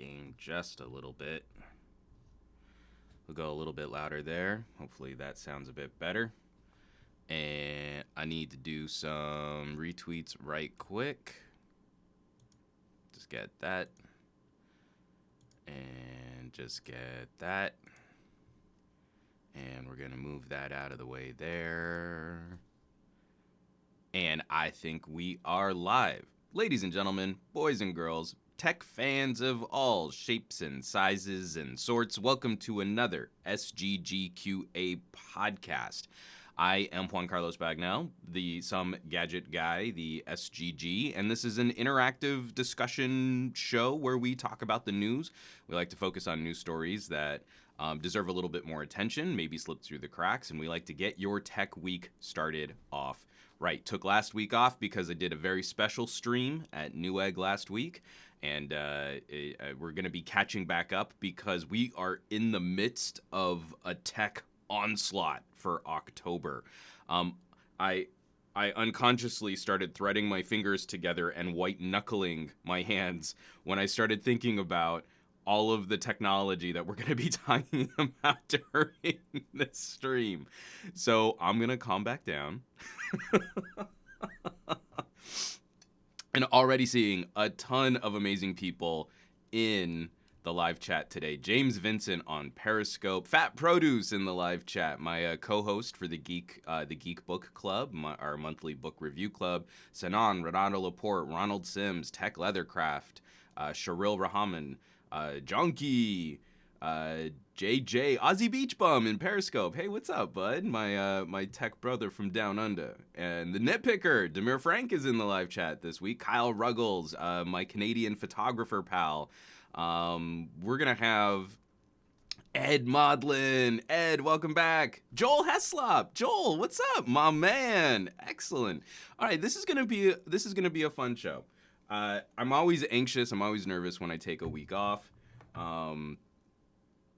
gain just a little bit. We'll go a little bit louder there. Hopefully that sounds a bit better. And I need to do some retweets right quick. Just get that. And just get that. And we're going to move that out of the way there. And I think we are live. Ladies and gentlemen, boys and girls, tech fans of all shapes and sizes and sorts, welcome to another SGGQA podcast. I am Juan Carlos Bagnell, the Some Gadget Guy, the SGG, and this is an interactive discussion show where we talk about the news. We like to focus on news stories that deserve a little bit more attention, maybe slip through the cracks, and we like to get your tech week started off right. Took last week off because I did a very special stream at Newegg last week, and we're going to be catching back up because we are in the midst of a tech onslaught for October. I unconsciously started threading my fingers together and white knuckling my hands when I started thinking about all of the technology that we're going to be talking about during this stream. So I'm going to calm back down. And already seeing a ton of amazing people in the live chat today. James Vincent on Periscope, Fat Produce in the live chat, my co-host for the Geek Book Club, our monthly book review club, Sanan, Renato Laporte, Ronald Sims, Tech Leathercraft, Sharil Rahman, Junkie, JJ, Aussie Beach Bum in Periscope. Hey, what's up, bud? My tech brother from down under. And the Nitpicker, Demir Frank is in the live chat this week. Kyle Ruggles, my Canadian photographer pal. We're gonna have Ed Modlin. Ed, welcome back. Joel Heslop. Joel, what's up, my man? Excellent. All right, this is gonna be a fun show. I'm always anxious. I'm always nervous when I take a week off.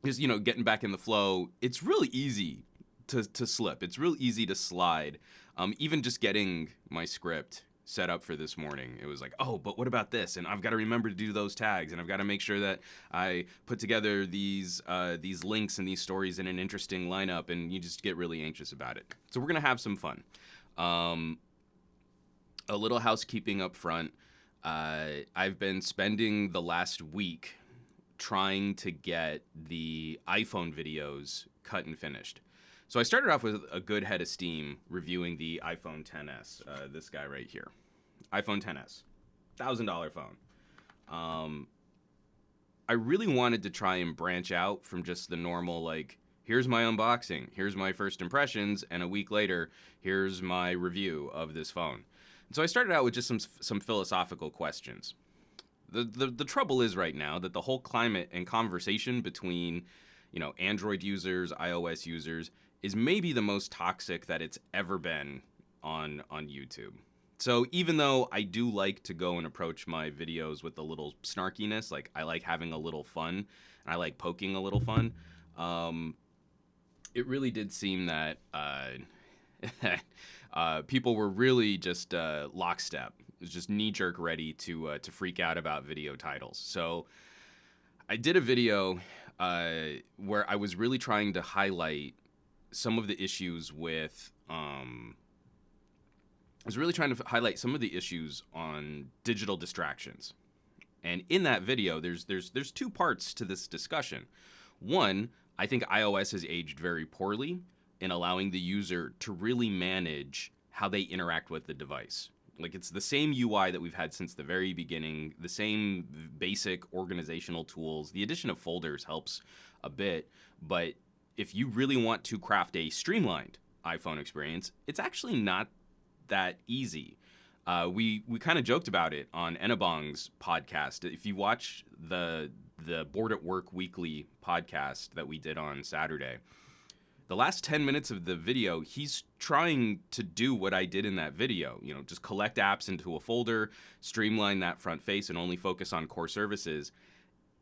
Just getting back in the flow. It's really easy to slip. It's real easy to slide. Even just getting my script set up for this morning, it was like, oh, but what about this? And I've got to remember to do those tags, and I've got to make sure that I put together these links and these stories in an interesting lineup, and you just get really anxious about it. So we're gonna have some fun. A little housekeeping up front. I've been spending the last week trying to get the iPhone videos cut and finished. So I started off with a good head of steam reviewing the iPhone XS, this guy right here. iPhone XS, $1,000 phone. I really wanted to try and branch out from just the normal, like, here's my unboxing, here's my first impressions, and a week later, here's my review of this phone. And so I started out with just some philosophical questions. The trouble is right now that the whole climate and conversation between, Android users, iOS users, is maybe the most toxic that it's ever been on YouTube. So even though I do like to go and approach my videos with a little snarkiness, like I like having a little fun, and I like poking a little fun, it really did seem that people were really just lockstep. It was just knee-jerk ready to freak out about video titles. So I did a video where I was really trying to highlight some of the issues with some of the issues on digital distractions. And in that video, there's two parts to this discussion. One, I think iOS has aged very poorly in allowing the user to really manage how they interact with the device. Like, it's the same UI that we've had since the very beginning, the same basic organizational tools. The addition of folders helps a bit, but if you really want to craft a streamlined iPhone experience, it's actually not that easy. We kind of joked about it on Enabong's podcast. If you watch the Bored at Work weekly podcast that we did on Saturday, the last 10 minutes of the video, he's trying to do what I did in that video, just collect apps into a folder, streamline that front face, and only focus on core services.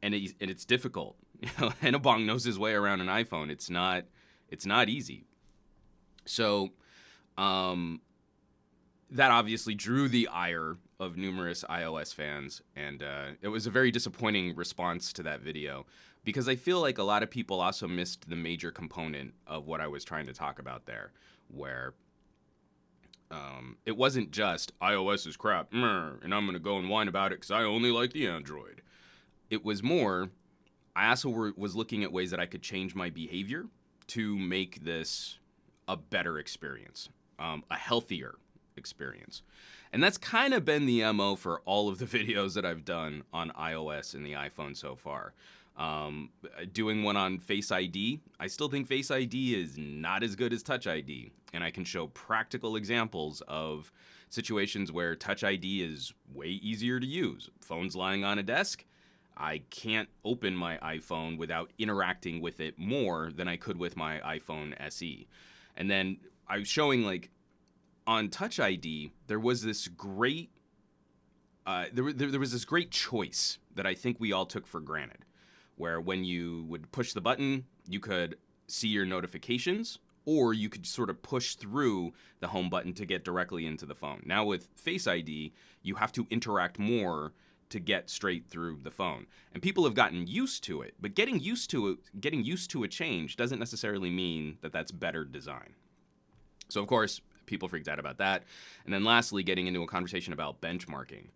And it's difficult. Enabong knows his way around an iPhone. It's not easy. So that obviously drew the ire of numerous iOS fans, and it was a very disappointing response to that video because I feel like a lot of people also missed the major component of what I was trying to talk about there, where it wasn't just iOS is crap, and I'm going to go and whine about it because I only like the Android. It was more, I also was looking at ways that I could change my behavior to make this a better experience, a healthier experience. And that's kind of been the MO for all of the videos that I've done on iOS and the iPhone so far. Doing one on Face ID, I still think Face ID is not as good as Touch ID. And I can show practical examples of situations where Touch ID is way easier to use. Phone's lying on a desk. I can't open my iPhone without interacting with it more than I could with my iPhone SE. And then I was showing, like, on Touch ID, there was this great there was this great choice that I think we all took for granted, where when you would push the button, you could see your notifications, or you could sort of push through the home button to get directly into the phone. Now with Face ID, you have to interact more to get straight through the phone. And people have gotten used to it, but getting used to a change doesn't necessarily mean that that's better design. So of course, people freaked out about that. And then lastly, getting into a conversation about benchmarking,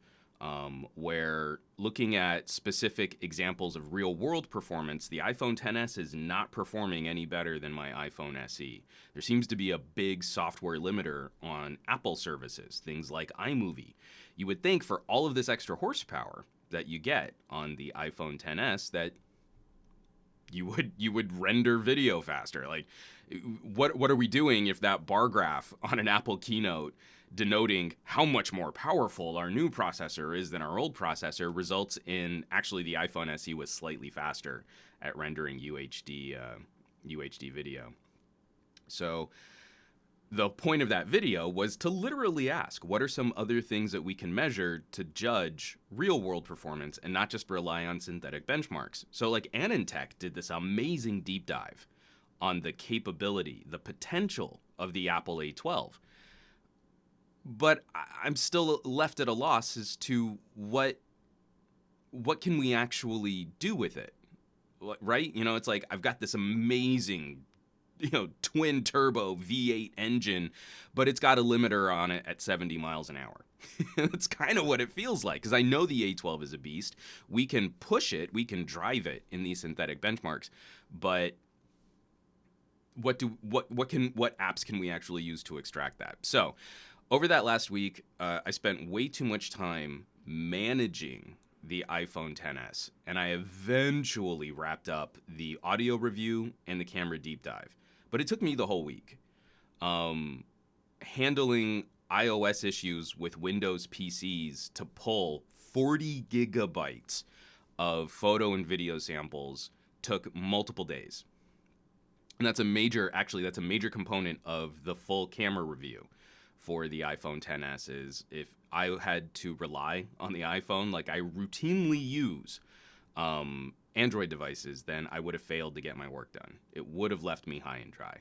where looking at specific examples of real world performance, the iPhone XS is not performing any better than my iPhone SE. There seems to be a big software limiter on Apple services, things like iMovie. You would think for all of this extra horsepower that you get on the iPhone XS that you would render video faster. Like, what are we doing if that bar graph on an Apple keynote denoting how much more powerful our new processor is than our old processor results in actually the iPhone SE was slightly faster at rendering UHD video. So the point of that video was to literally ask, what are some other things that we can measure to judge real world performance and not just rely on synthetic benchmarks? So like AnandTech did this amazing deep dive on the capability, the potential of the Apple A12. But I'm still left at a loss as to what can we actually do with it, right? You know, it's like I've got this amazing, twin turbo V8 engine, but it's got a limiter on it at 70 miles an hour. That's kind of what it feels like, because I know the A12 is a beast. We can push it, we can drive it in these synthetic benchmarks, but what apps can we actually use to extract that? So over that last week, I spent way too much time managing the iPhone XS, and I eventually wrapped up the audio review and the camera deep dive. But it took me the whole week. Handling iOS issues with Windows PCs to pull 40 gigabytes of photo and video samples took multiple days. And that's a major component of the full camera review for the iPhone XS. Is if I had to rely on the iPhone like I routinely use Android devices, then I would have failed to get my work done. It would have left me high and dry.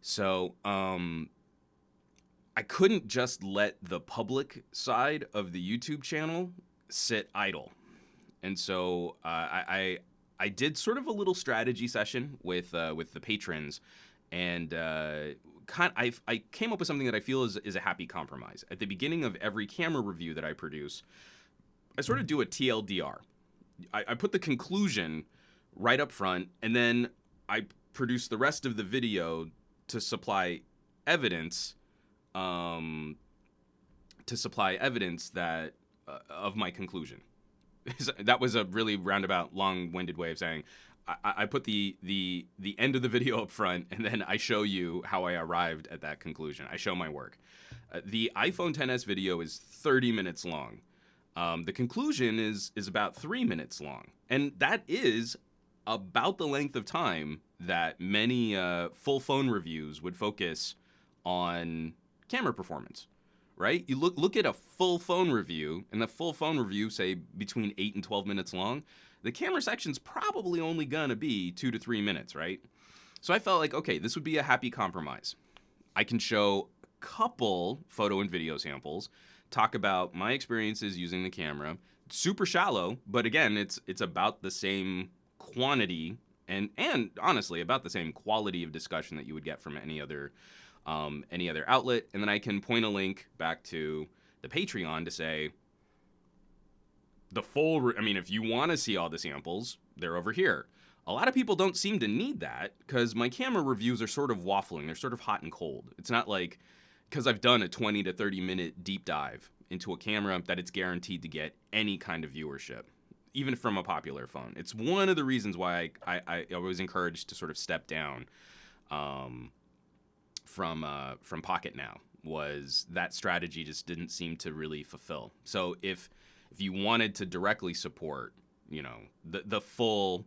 So I couldn't just let the public side of the YouTube channel sit idle. And so I did sort of a little strategy session with the patrons, and I came up with something that I feel is a happy compromise. At the beginning of every camera review that I produce, I sort of do a TLDR. I put the conclusion right up front, and then I produce the rest of the video to supply evidence, that of my conclusion. That was a really roundabout, long-winded way of saying I put the end of the video up front, and then I show you how I arrived at that conclusion. I show my work. The iPhone XS video is 30 minutes long. The conclusion is about 3 minutes long. And that is about the length of time that many full phone reviews would focus on camera performance, right? You look at a full phone review, and the full phone review, say, between 8 and 12 minutes long. The camera section's probably only gonna be 2 to 3 minutes, right? So I felt like, okay, this would be a happy compromise. I can show a couple photo and video samples talk about my experiences using the camera. Super shallow, but again, it's about the same quantity and honestly about the same quality of discussion that you would get from any other outlet. And then I can point a link back to the Patreon to say the full. I mean, if you want to see all the samples, they're over here. A lot of people don't seem to need that because my camera reviews are sort of waffling. They're sort of hot and cold. It's not like because I've done a 20 to 30 minute deep dive into a camera that it's guaranteed to get any kind of viewership, even from a popular phone. It's one of the reasons why I was encouraged to sort of step down from Pocket Now, was that strategy just didn't seem to really fulfill. So if you wanted to directly support, the full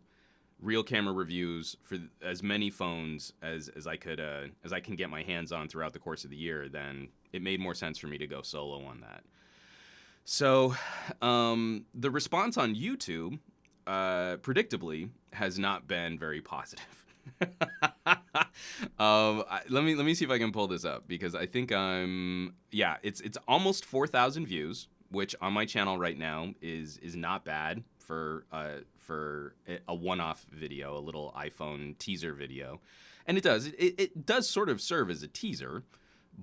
real camera reviews for as many phones as I can get my hands on throughout the course of the year, then it made more sense for me to go solo on that. So the response on YouTube, predictably, has not been very positive. Let me see if I can pull this up, because I think it's almost 4,000 views, which on my channel right now is not bad for a one-off video, a little iPhone teaser video. And it does sort of serve as a teaser,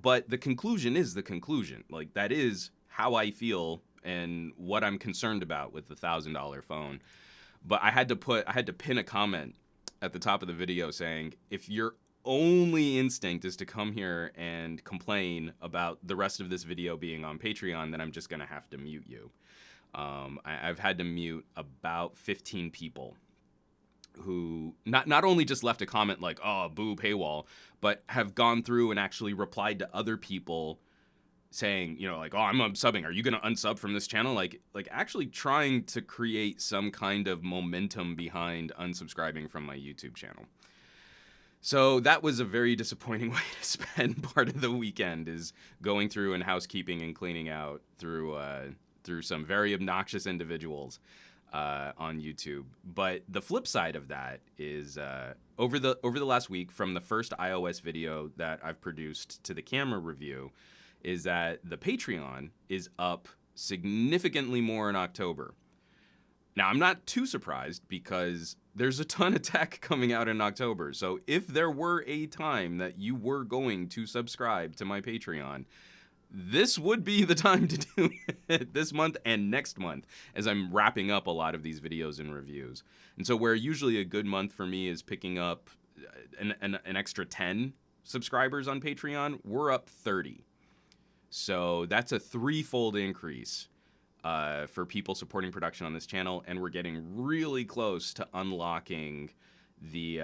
but the conclusion is the conclusion. Like, that is how I feel and what I'm concerned about with the $1,000 phone. But I had to pin a comment at the top of the video saying, if your only instinct is to come here and complain about the rest of this video being on Patreon, then I'm just gonna have to mute you. I've had to mute about 15 people who not only just left a comment like, oh, boo, paywall, but have gone through and actually replied to other people saying, like, oh, I'm unsubbing. Are you going to unsub from this channel? Like actually trying to create some kind of momentum behind unsubscribing from my YouTube channel. So that was a very disappointing way to spend part of the weekend, is going through and housekeeping and cleaning out through some very obnoxious individuals on YouTube. But the flip side of that is over the last week, from the first iOS video that I've produced to the camera review, is that the Patreon is up significantly more in October. Now, I'm not too surprised because there's a ton of tech coming out in October. So if there were a time that you were going to subscribe to my Patreon, this would be the time to do it, this month and next month, as I'm wrapping up a lot of these videos and reviews. And so where usually a good month for me is picking up an extra 10 subscribers on Patreon, we're up 30. So that's a threefold increase for people supporting production on this channel, and we're getting really close to unlocking the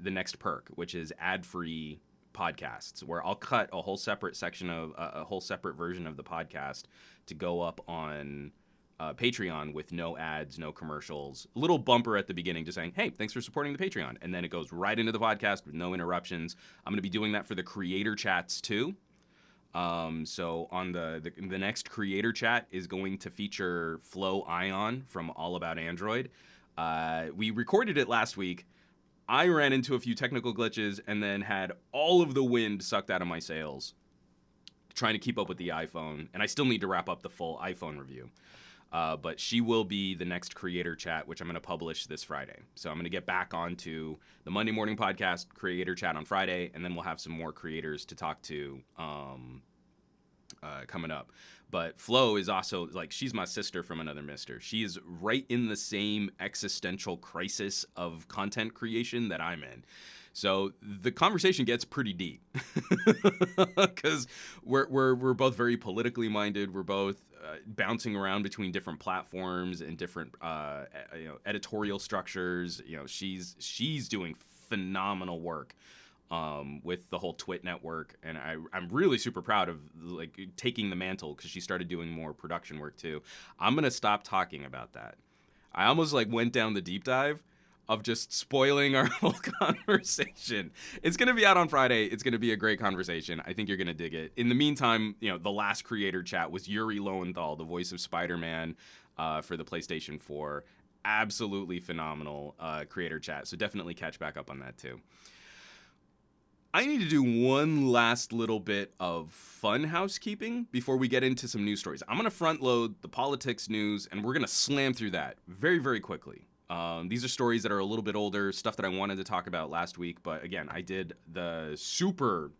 next perk, which is ad-free podcasts, where I'll cut a whole separate section of a whole separate version of the podcast to go up on Patreon with no ads, no commercials, a little bumper at the beginning just saying, hey, thanks for supporting the Patreon, and then it goes right into the podcast with no interruptions. I'm going to be doing that for the creator chats too. So on the next creator chat is going to feature Flo Ion from All About Android. We recorded it last week. I ran into a few technical glitches and then had all of the wind sucked out of my sails trying to keep up with the iPhone. And I still need to wrap up the full iPhone review. But she will be the next creator chat, which I'm going to publish this Friday. So I'm going to get back onto the Monday morning podcast creator chat on Friday, and then we'll have some more creators to talk to coming up. But Flo is also, like, she's my sister from another mister. She is right in the same existential crisis of content creation that I'm in. So the conversation gets pretty deep because we're both very politically minded. We're both bouncing around between different platforms and different editorial structures. She's doing phenomenal work with the whole Twit network, and I'm really super proud of taking the mantle, because she started doing more production work too. I'm gonna stop talking about that. I almost went down the deep dive of just spoiling our whole conversation. It's gonna be out on Friday. It's gonna be a great conversation. I think you're gonna dig it. In the meantime, the last creator chat was Yuri Lowenthal, the voice of Spider-Man for the PlayStation 4. Absolutely phenomenal creator chat. So definitely catch back up on that too. I need to do one last little bit of fun housekeeping before we get into some news stories. I'm going to front load the politics news, and we're going to slam through that very, very quickly. These are stories that are a little bit older, stuff that I wanted to talk about last week. But again, I did a super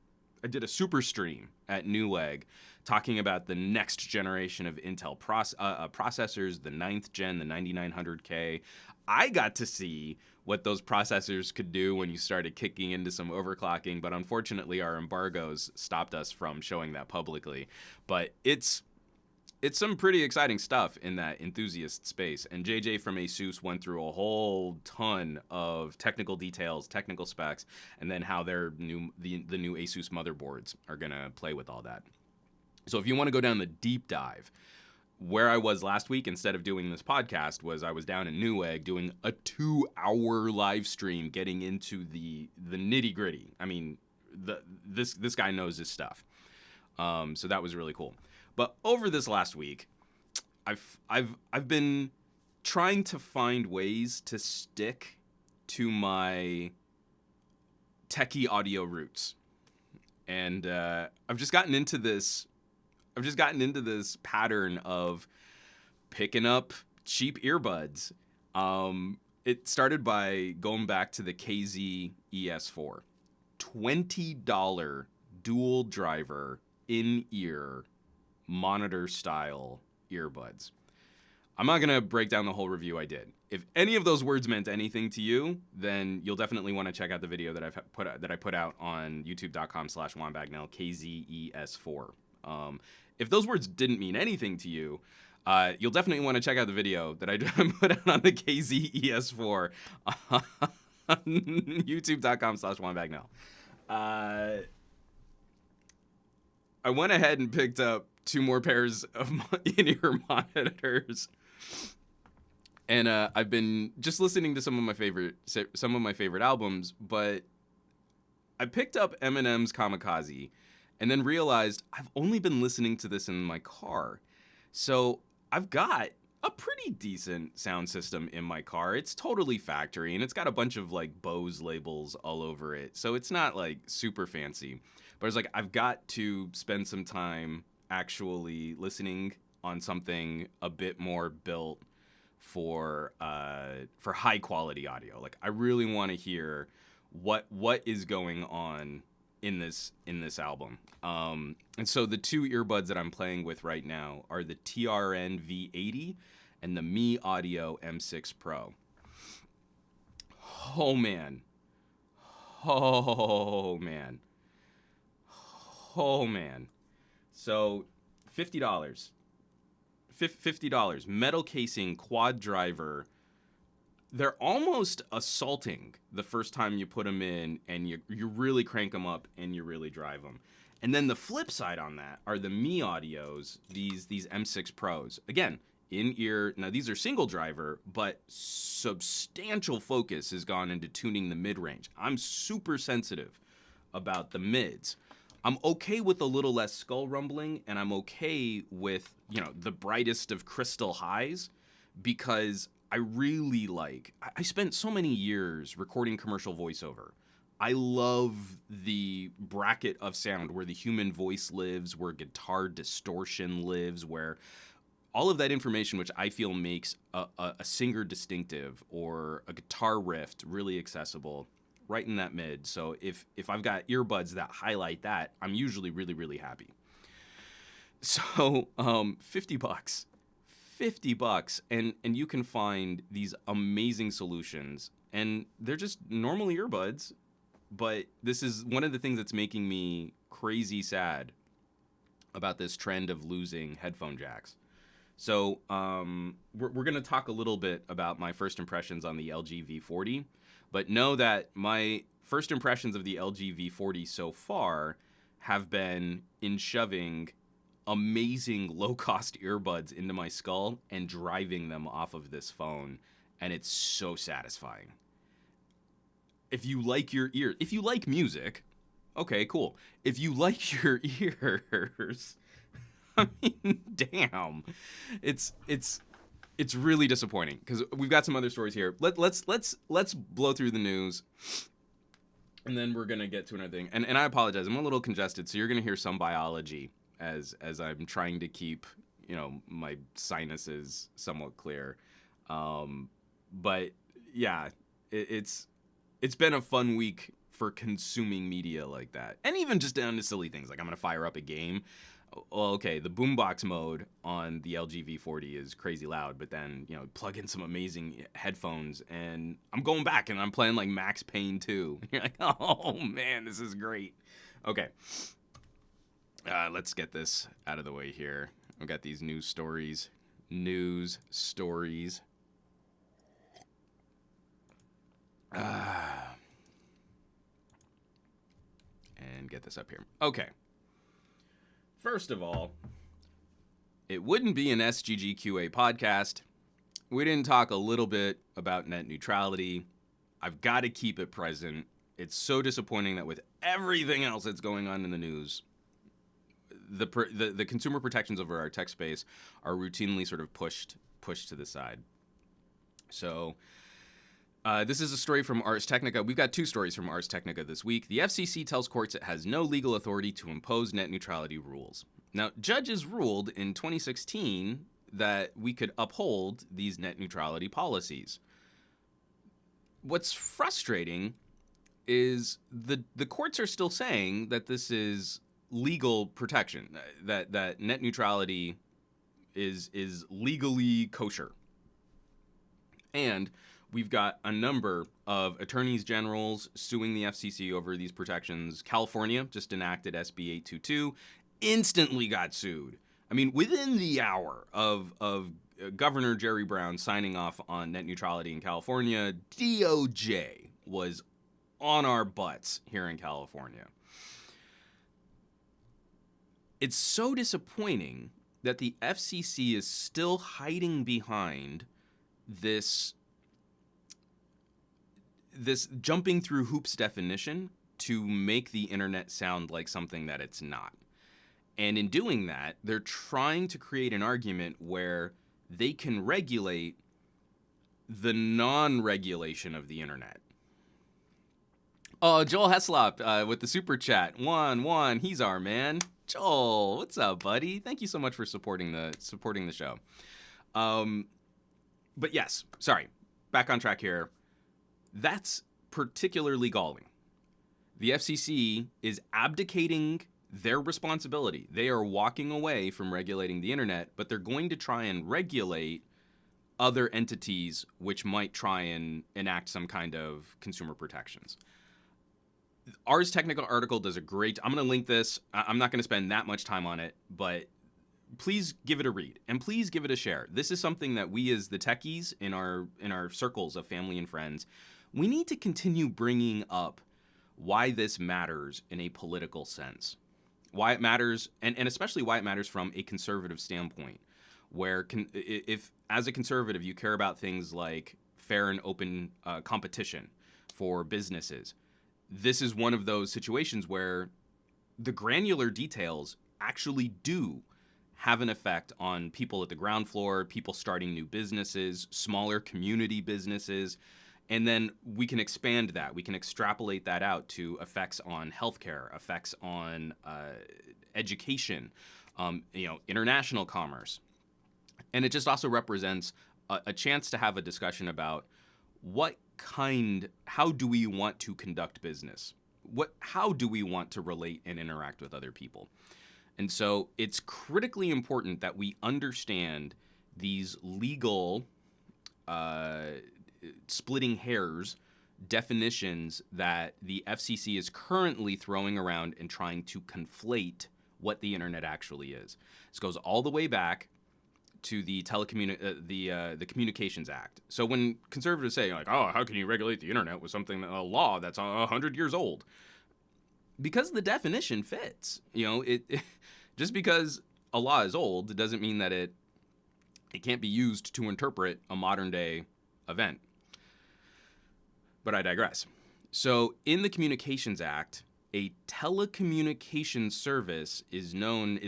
stream at Newegg talking about the next generation of Intel processors, the 9th gen, the 9900K. I got to see what those processors could do when you started kicking into some overclocking, but unfortunately our embargoes stopped us from showing that publicly. But it's some pretty exciting stuff in that enthusiast space. And JJ from ASUS went through a whole ton of technical details, technical specs, and then how the new ASUS motherboards are going to play with all that. So if you want to go down the deep dive, where I was last week instead of doing this podcast was I was down in Newegg doing a 2-hour live stream getting into the nitty gritty. I mean, this guy knows his stuff. So that was really cool. But over this last week, I've been trying to find ways to stick to my techie audio roots. And I've just gotten into this pattern of picking up cheap earbuds. It started by going back to the KZ ES4. $20 dual driver in-ear monitor style earbuds. I'm not going to break down the whole review I did. If any of those words meant anything to you, then you'll definitely want to check out the video that I put out on youtube.com/WanBagnell KZES4. If those words didn't mean anything to you, you'll definitely want to check out the video that I put out on the KZES4 on youtube.com/WanBagnell. I went ahead and picked up 2 more pairs of in-ear monitors, and I've been just listening to some of my favorite albums. But I picked up Eminem's Kamikaze, and then realized I've only been listening to this in my car. So I've got a pretty decent sound system in my car. It's totally factory, and it's got a bunch of like Bose labels all over it. So it's not like super fancy. But it's like I've got to spend some time actually listening on something a bit more built for high quality audio. Like I really want to hear what is going on in this album. And so the 2 earbuds that I'm playing with right now are the TRN V80 and the Mi Audio M6 Pro. Oh man. Oh man. Oh man. So $50. $50. Metal casing, quad driver. They're almost assaulting the first time you put them in, and you really crank them up and you really drive them. And then the flip side on that are the Mi Audios, these M6 Pros. Again, in-ear. Now these are single driver, but substantial focus has gone into tuning the mid-range. I'm super sensitive about the mids. I'm okay with a little less skull rumbling, and I'm okay with, the brightest of crystal highs, because I really I spent so many years recording commercial voiceover. I love the bracket of sound where the human voice lives, where guitar distortion lives, where all of that information, which I feel makes a singer distinctive or a guitar riff really accessible, right in that mid. So if I've got earbuds that highlight that, I'm usually really, really happy. So $50. $50, and you can find these amazing solutions, and they're just normal earbuds. But this is one of the things that's making me crazy sad about this trend of losing headphone jacks. So we're going to talk a little bit about my first impressions on the LG V40, but know that my first impressions of the LG V40 so far have been in shoving amazing low-cost earbuds into my skull and driving them off of this phone, and it's so satisfying. If you like music, okay, cool. If you like your ears, I mean, damn, it's really disappointing, because we've got some other stories here. Let's blow through the news. And then we're gonna get to another thing. And I apologize, I'm a little congested, so you're gonna hear some biology as I'm trying to keep, my sinuses somewhat clear. But yeah, it's been a fun week for consuming media like that, and even just down to silly things like I'm gonna fire up a game. Well, okay, the boombox mode on the LG V40 is crazy loud, but then plug in some amazing headphones, and I'm going back and I'm playing like Max Payne 2. You're like, oh man, this is great. Okay, let's get this out of the way here. I've got these news stories. And get this up here. Okay. First of all, it wouldn't be an SGGQA podcast. We didn't talk a little bit about net neutrality. I've got to keep it present. It's so disappointing that with everything else that's going on in the news, the consumer protections over our tech space are routinely sort of pushed to the side. So this is a story from Ars Technica. We've got two stories from Ars Technica this week. The FCC tells courts it has no legal authority to impose net neutrality rules. Now, judges ruled in 2016 that we could uphold these net neutrality policies. What's frustrating is the courts are still saying that this is legal protection, that net neutrality is legally kosher. And we've got a number of attorneys generals suing the FCC over these protections. California just enacted SB 822, instantly got sued. I mean, within the hour of Governor Jerry Brown signing off on net neutrality in California, DOJ was on our butts here in California. It's so disappointing that the FCC is still hiding behind this jumping through hoops definition to make the internet sound like something that it's not. And in doing that, they're trying to create an argument where they can regulate the non-regulation of the internet. Oh, Joel Heslop with the super chat. One, he's our man. Joel, what's up, buddy? Thank you so much for supporting the show. But yes, sorry, back on track here. That's particularly galling. The FCC is abdicating their responsibility. They are walking away from regulating the internet, but they're going to try and regulate other entities which might try and enact some kind of consumer protections. Ars Technical article does a great... I'm going to link this. I'm not going to spend that much time on it, but please give it a read and please give it a share. This is something that we as the techies in our circles of family and friends, we need to continue bringing up why this matters in a political sense. Why it matters, and especially why it matters from a conservative standpoint, where if as a conservative you care about things like fair and open competition for businesses, this is one of those situations where the granular details actually do have an effect on people at the ground floor, people starting new businesses, smaller community businesses, and then we can expand that. We can extrapolate that out to effects on healthcare, effects on education, international commerce. And it just also represents a chance to have a discussion about how do we want to conduct business? How do we want to relate and interact with other people? And so it's critically important that we understand these legal splitting hairs definitions that the FCC is currently throwing around and trying to conflate what the internet actually is. This goes all the way back to the the Communications Act. So when conservatives say like, "Oh, how can you regulate the internet with something a law that's 100 years old?" Because the definition fits. Just because a law is old doesn't mean that it can't be used to interpret a modern day event. But I digress. So in the Communications Act, a telecommunications service is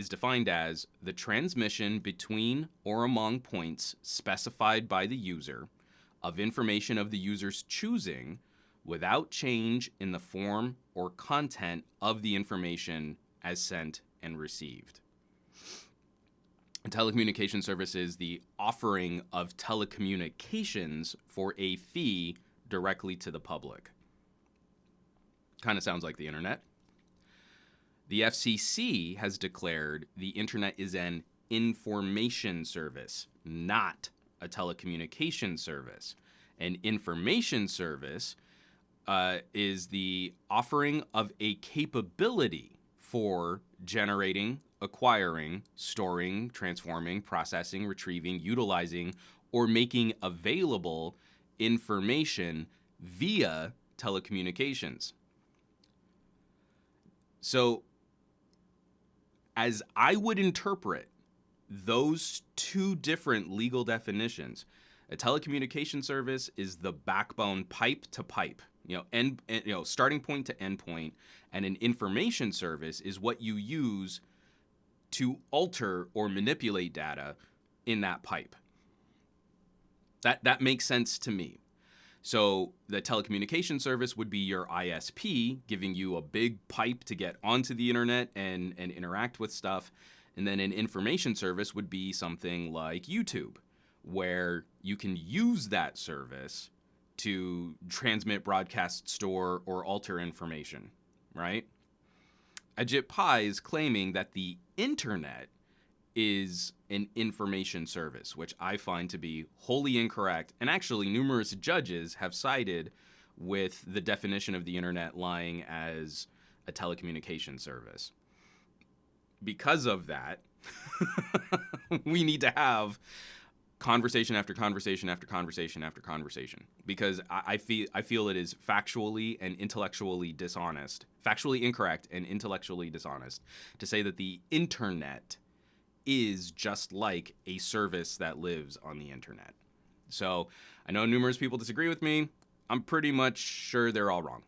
defined as the transmission between or among points specified by the user of information of the user's choosing without change in the form or content of the information as sent and received. A telecommunication service is the offering of telecommunications for a fee directly to the public. Kind of sounds like the internet. The FCC has declared the internet is an information service, not a telecommunication service. An information service is the offering of a capability for generating, acquiring, storing, transforming, processing, retrieving, utilizing, or making available information via telecommunications. So, as I would interpret those two different legal definitions, a telecommunication service is the backbone pipe to pipe, starting point to end point, and an information service is what you use to alter or manipulate data in that pipe. That makes sense to me. So the telecommunication service would be your ISP, giving you a big pipe to get onto the internet and interact with stuff. And then an information service would be something like YouTube, where you can use that service to transmit, broadcast, store, or alter information, right? Ajit Pai is claiming that the internet is an information service, which I find to be wholly incorrect. And actually, numerous judges have sided with the definition of the internet lying as a telecommunication service. Because of that, we need to have conversation after conversation after conversation after conversation, because I feel it is factually and intellectually dishonest, factually incorrect and intellectually dishonest to say that the internet is just like a service that lives on the internet. So I know numerous people disagree with me. I'm pretty much sure they're all wrong.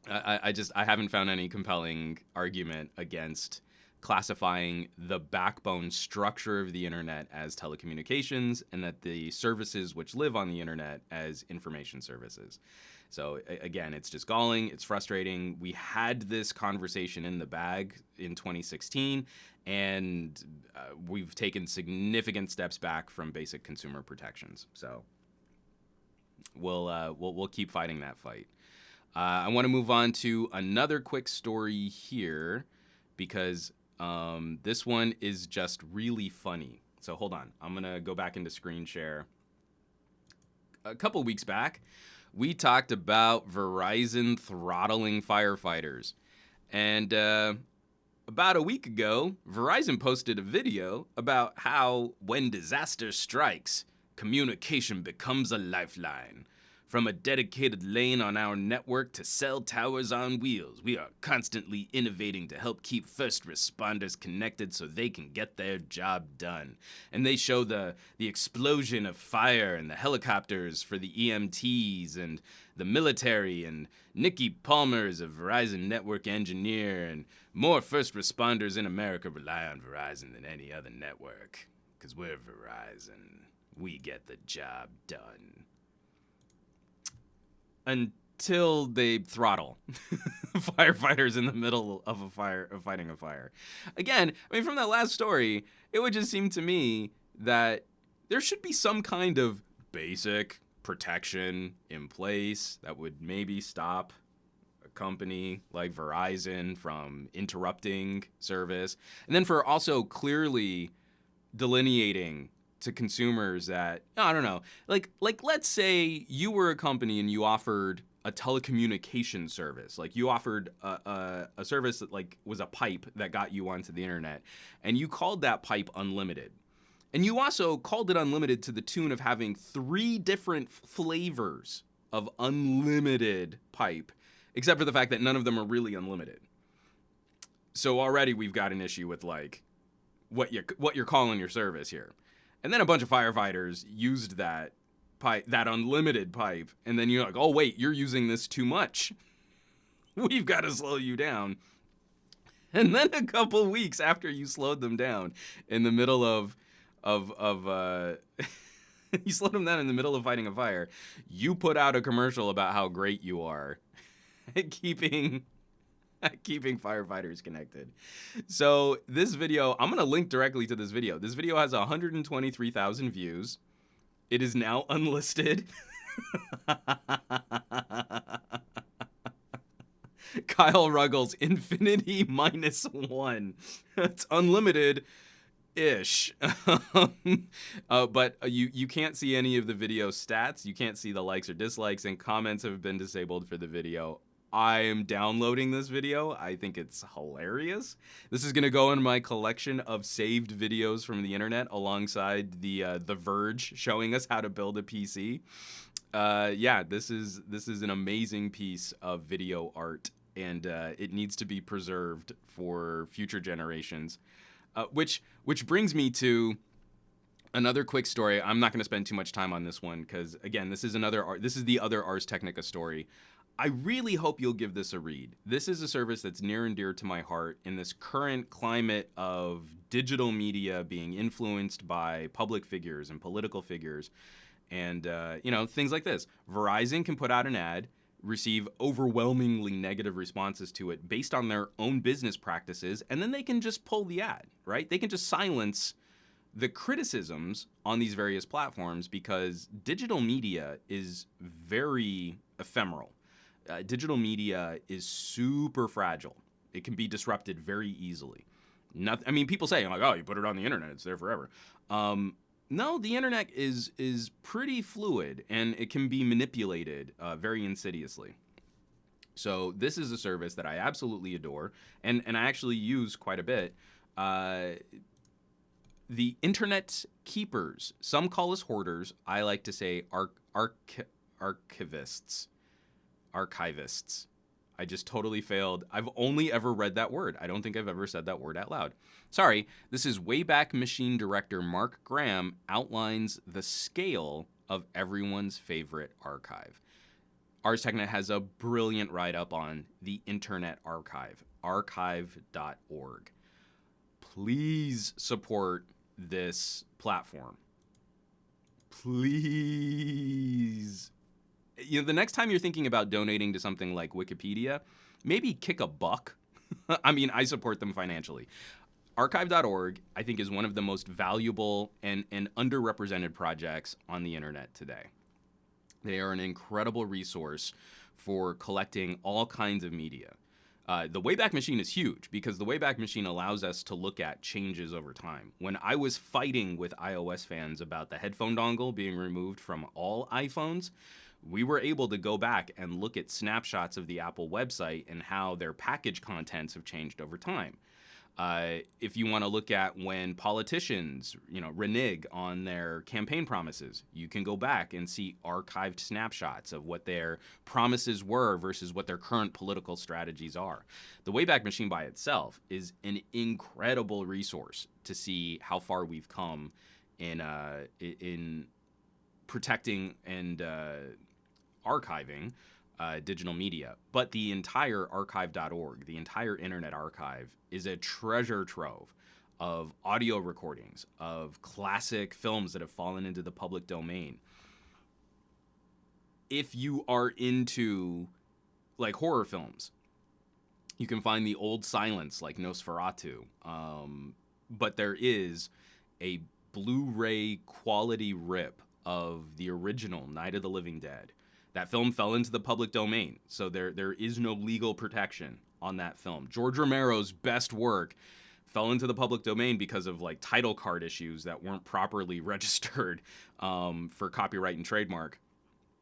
I haven't found any compelling argument against classifying the backbone structure of the internet as telecommunications and that the services which live on the internet as information services. So again, it's just galling. It's frustrating. We had this conversation in the bag in 2016, and we've taken significant steps back from basic consumer protections. So we'll keep fighting that fight. I want to move on to another quick story here because this one is just really funny. So hold on. I'm going to go back into screen share. A couple weeks back, we talked about Verizon throttling firefighters. And about a week ago, Verizon posted a video about how when disaster strikes, communication becomes a lifeline. From a dedicated lane on our network to cell towers on wheels, we are constantly innovating to help keep first responders connected so they can get their job done. And they show the explosion of fire and the helicopters for the EMTs and the military, and Nikki Palmer is a Verizon network engineer, and more first responders in America rely on Verizon than any other network. 'Cause we're Verizon. We get the job done. Until they throttle firefighters in the middle of a fire, of fighting a fire. Again, I mean, from that last story, it would just seem to me that there should be some kind of basic protection in place that would maybe stop a company like Verizon from interrupting service. And then for also clearly delineating to consumers that, I don't know, like let's say you were a company and you offered a telecommunication service, like you offered a service that like was a pipe that got you onto the internet, and you called that pipe unlimited. And you also called it unlimited to the tune of having 3 different flavors of unlimited pipe, except for the fact that none of them are really unlimited. So already we've got an issue with like what you're calling your service here. And then a bunch of firefighters used that pipe, that unlimited pipe, and then you're like, oh wait, you're using this too much. We've got to slow you down. And then a couple weeks after you slowed them down, in the middle of of you slowed him down in the middle of fighting a fire. You put out a commercial about how great you are at keeping firefighters connected. So this video, I'm gonna link directly to this video. This video has 123,000 views. It is now unlisted. Kyle Ruggles, infinity -1. It's unlimited-ish. But you can't see any of the video stats. You can't see the likes or dislikes, and comments have been disabled for the video. I am downloading this video. I think it's hilarious. This is gonna go in my collection of saved videos from the internet alongside the Verge showing us how to build a PC. Yeah, this is an amazing piece of video art, and it needs to be preserved for future generations. Which brings me to another quick story. I'm not going to spend too much time on this one because, again, this is the other Ars Technica story. I really hope you'll give this a read. This is a service that's near and dear to my heart in this current climate of digital media being influenced by public figures and political figures, and things like this. Verizon can put out an ad, receive overwhelmingly negative responses to it based on their own business practices, and then they can just pull the ad, right? They can just silence the criticisms on these various platforms because digital media is very ephemeral. Digital media is super fragile. It can be disrupted very easily. People say, like, oh, you put it on the internet, it's there forever. No, the internet is pretty fluid, and it can be manipulated very insidiously. So this is a service that I absolutely adore, and I actually use quite a bit. The Internet Keepers. Some call us hoarders. I like to say archivists. Archivists. I just totally failed. I've only ever read that word. I don't think I've ever said that word out loud. Sorry, this is Wayback Machine director Mark Graham outlines the scale of everyone's favorite archive. Ars Technica has a brilliant write-up on the Internet Archive, archive.org. Please support this platform. Please. The next time you're thinking about donating to something like Wikipedia, maybe kick a buck. I support them financially. Archive.org, I think, is one of the most valuable and underrepresented projects on the internet today. They are an incredible resource for collecting all kinds of media. The Wayback Machine is huge because the Wayback Machine allows us to look at changes over time. When I was fighting with iOS fans about the headphone dongle being removed from all iPhones, we were able to go back and look at snapshots of the Apple website and how their package contents have changed over time. If you want to look at when politicians, renege on their campaign promises, you can go back and see archived snapshots of what their promises were versus what their current political strategies are. The Wayback Machine by itself is an incredible resource to see how far we've come in protecting and archiving digital media. But the entire archive.org, the entire Internet Archive, is a treasure trove of audio recordings, of classic films that have fallen into the public domain. If you are into horror films, you can find the old silence like Nosferatu. But there is a Blu-ray quality rip of the original Night of the Living Dead. That film fell into the public domain, so there is no legal protection on that film. George Romero's best work fell into the public domain because of title card issues that weren't properly registered for copyright and trademark.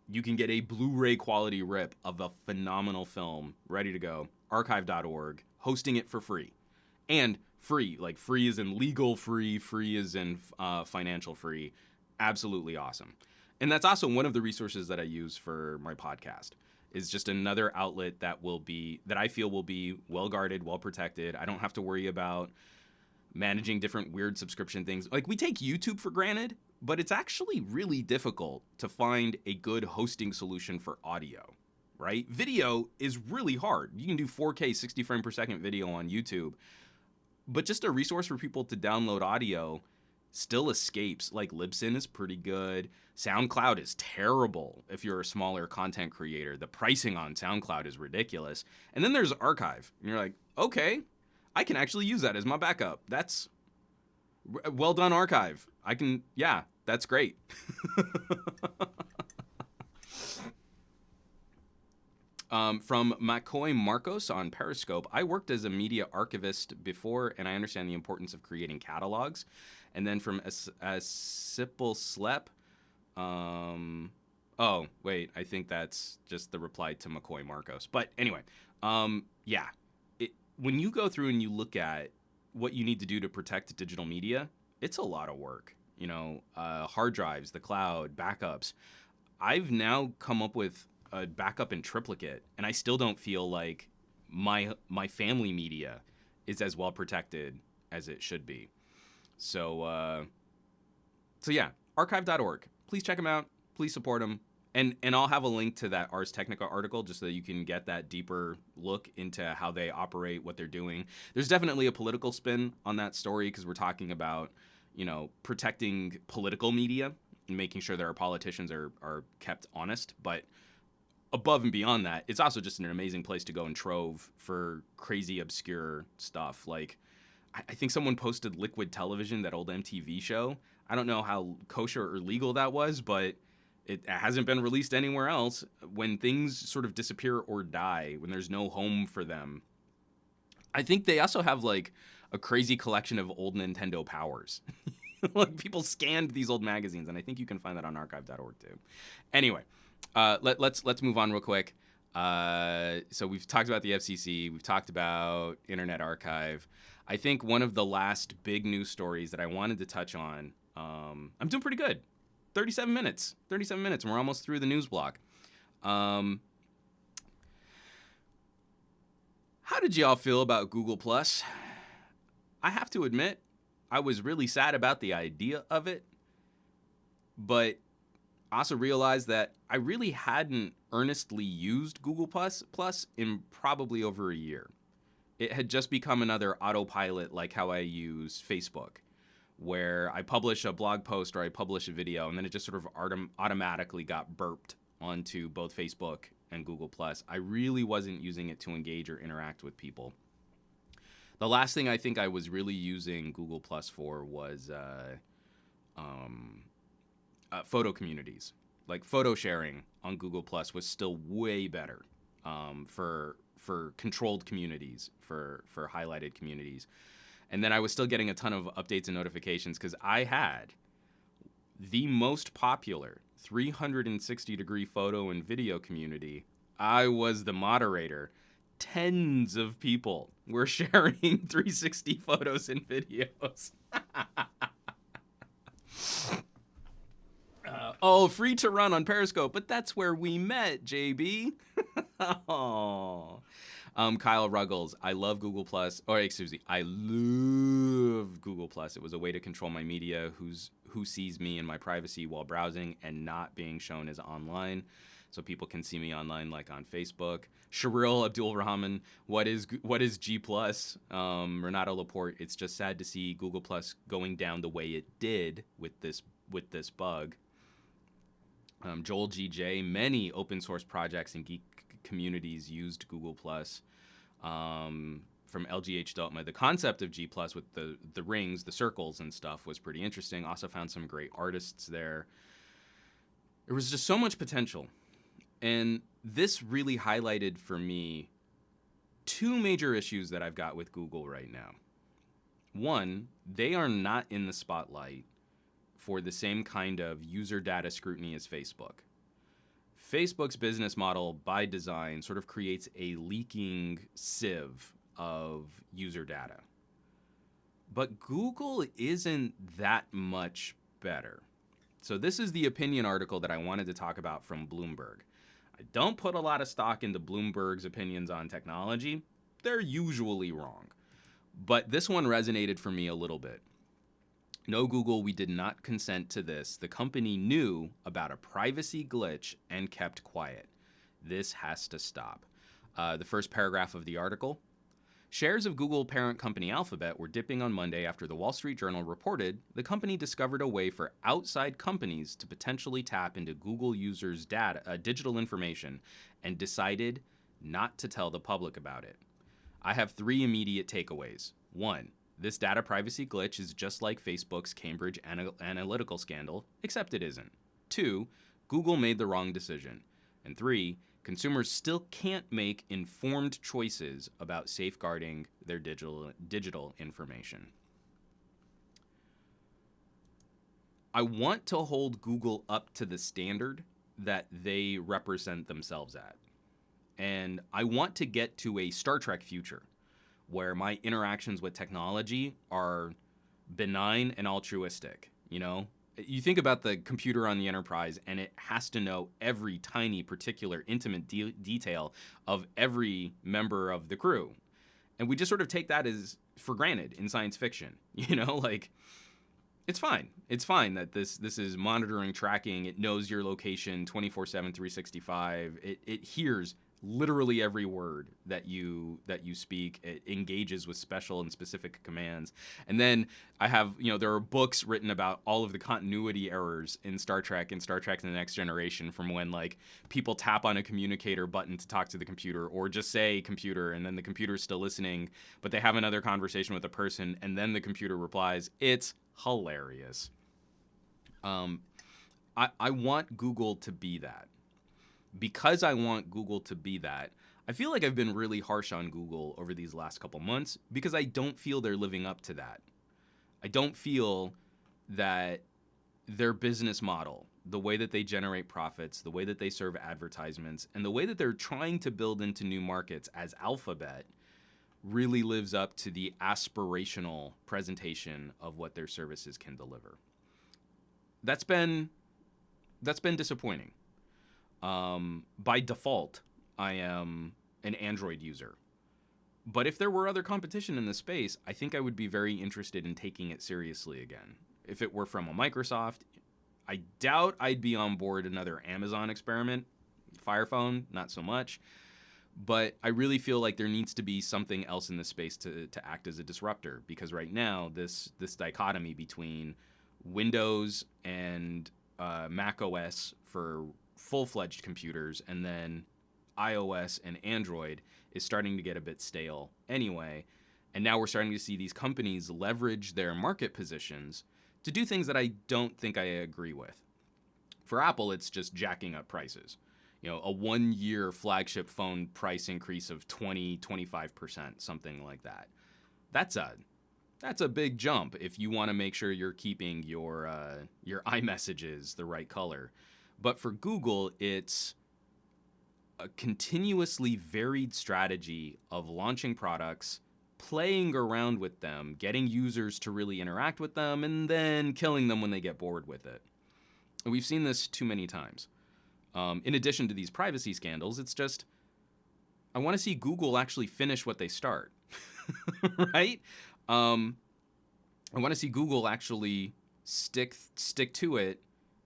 You can get a Blu-ray quality rip of a phenomenal film ready to go. Archive.org, hosting it for free. And free, free is in legal free, free is in financial free. Absolutely awesome. And that's also one of the resources that I use for my podcast, is just another outlet that I feel will be well guarded, well protected. I don't have to worry about managing different weird subscription things. We take YouTube for granted, but it's actually really difficult to find a good hosting solution for audio, right? Video is really hard. You can do 4K 60 frame per second video on YouTube, but just a resource for people to download audio still escapes. Like Libsyn is pretty good. SoundCloud is terrible if you're a smaller content creator. The pricing on SoundCloud is ridiculous. And then there's Archive. And you're like, okay, I can actually use that as my backup. That's well done, Archive. Yeah, that's great. From McCoy Marcos on Periscope, I worked as a media archivist before, and I understand the importance of creating catalogs. And then from Sipple Slep, oh, wait, I think that's just the reply to McCoy Marcos. But anyway, yeah, when you go through and you look at what you need to do to protect digital media, it's a lot of work. You know, hard drives, the cloud, backups. I've now come up with a backup in triplicate, and I still don't feel like my family media is as well protected as it should be. So yeah, archive.org. Please check them out. Please support them. And I'll have a link to that Ars Technica article just so that you can get that deeper look into how they operate, what they're doing. There's definitely a political spin on that story because we're talking about, you know, protecting political media and making sure that our politicians are kept honest. But above and beyond that, it's also just an amazing place to go and trove for crazy, obscure stuff. Like, I think someone posted Liquid Television, that old MTV show. I don't know how kosher or legal that was, but it hasn't been released anywhere else. When things sort of disappear or die, when there's no home for them, I think they also have like a crazy collection of old Nintendo Powers. Like people scanned these old magazines, and I think you can find that on archive.org too. Anyway, let's move on real quick. So we've talked about the FCC. We've talked about Internet Archive. I think one of the last big news stories that I wanted to touch on, I'm doing pretty good. 37 minutes, and we're almost through the news block. How did y'all feel about Google Plus? I have to admit, I was really sad about the idea of it, but I also realized that I really hadn't earnestly used Google Plus in probably over a year. It had just become another autopilot, like how I use Facebook, where I publish a blog post or I publish a video, and then it just sort of automatically got burped onto both Facebook and Google Plus. I really wasn't using it to engage or interact with people. The last thing I think I was really using Google Plus for was photo communities. Like photo sharing on Google Plus was still way better for controlled communities, for highlighted communities. And then I was still getting a ton of updates and notifications because I had the most popular 360-degree photo and video community. I was the moderator. Tens of people were sharing 360 photos and videos. Free to run on Periscope, but that's where we met, JB. Oh. Kyle Ruggles, I love Google Plus, or excuse me, I love Google Plus. It was a way to control my media, who sees me and my privacy while browsing and not being shown as online, so people can see me online like on Facebook. Sharil Abdul Rahman, what is G Plus? Renato Laporte, it's just sad to see Google Plus going down the way it did with this bug. Joel GJ, many open source projects and geek communities used Google Plus. From LGH Delta, the concept of G Plus with the rings, the circles and stuff was pretty interesting. Also found some great artists there. There was just so much potential. And this really highlighted for me two major issues that I've got with Google right now. One, they are not in the spotlight for the same kind of user data scrutiny as Facebook. Facebook's business model, by design, sort of creates a leaking sieve of user data. But Google isn't that much better. So this is the opinion article that I wanted to talk about from Bloomberg. I don't put a lot of stock into Bloomberg's opinions on technology. They're usually wrong. But this one resonated for me a little bit. No, Google, we did not consent to this. The company knew about a privacy glitch and kept quiet. This has to stop. The first paragraph of the article. Shares of Google parent company Alphabet were dipping on Monday after the Wall Street Journal reported the company discovered a way for outside companies to potentially tap into Google users' digital information, and decided not to tell the public about it. I have 3 immediate takeaways. 1. This data privacy glitch is just like Facebook's Cambridge Analytical scandal, except it isn't. 2. Google made the wrong decision. And 3. Consumers still can't make informed choices about safeguarding their digital information. I want to hold Google up to the standard that they represent themselves at. And I want to get to a Star Trek future where my interactions with technology are benign and altruistic, you know? You think about the computer on the Enterprise, and it has to know every tiny, particular, intimate detail of every member of the crew. And we just sort of take that as for granted in science fiction, you know? Like, it's fine. It's fine that this is monitoring, tracking. It knows your location 24/7, 365. It hears literally every word that you speak. It engages with special and specific commands. And then I have, there are books written about all of the continuity errors in Star Trek and Star Trek: The Next Generation, from when like people tap on a communicator button to talk to the computer, or just say computer, and then the computer's still listening, but they have another conversation with a person, and then the computer replies. It's hilarious. I want Google to be that. Because I want Google to be that, I feel like I've been really harsh on Google over these last couple months because I don't feel they're living up to that. I don't feel that their business model, the way that they generate profits, the way that they serve advertisements, and the way that they're trying to build into new markets as Alphabet really lives up to the aspirational presentation of what their services can deliver. That's been disappointing. By default, I am an Android user. But if there were other competition in this space, I think I would be very interested in taking it seriously again. If it were from a Microsoft, I doubt I'd be on board another Amazon experiment. Fire Phone, not so much. But I really feel like there needs to be something else in this space to act as a disruptor, because right now this dichotomy between Windows and Mac OS for full-fledged computers and then iOS and Android is starting to get a bit stale anyway. And now we're starting to see these companies leverage their market positions to do things that I don't think I agree with. For Apple, it's just jacking up prices. A 1-year flagship phone price increase of 20-25%, something like that. That's a big jump if you want to make sure you're keeping your iMessages the right color. But for Google, it's a continuously varied strategy of launching products, playing around with them, getting users to really interact with them, and then killing them when they get bored with it. And we've seen this too many times. In addition to these privacy scandals, it's just, I want to see Google actually finish what they start, right? I want to see Google actually stick to it,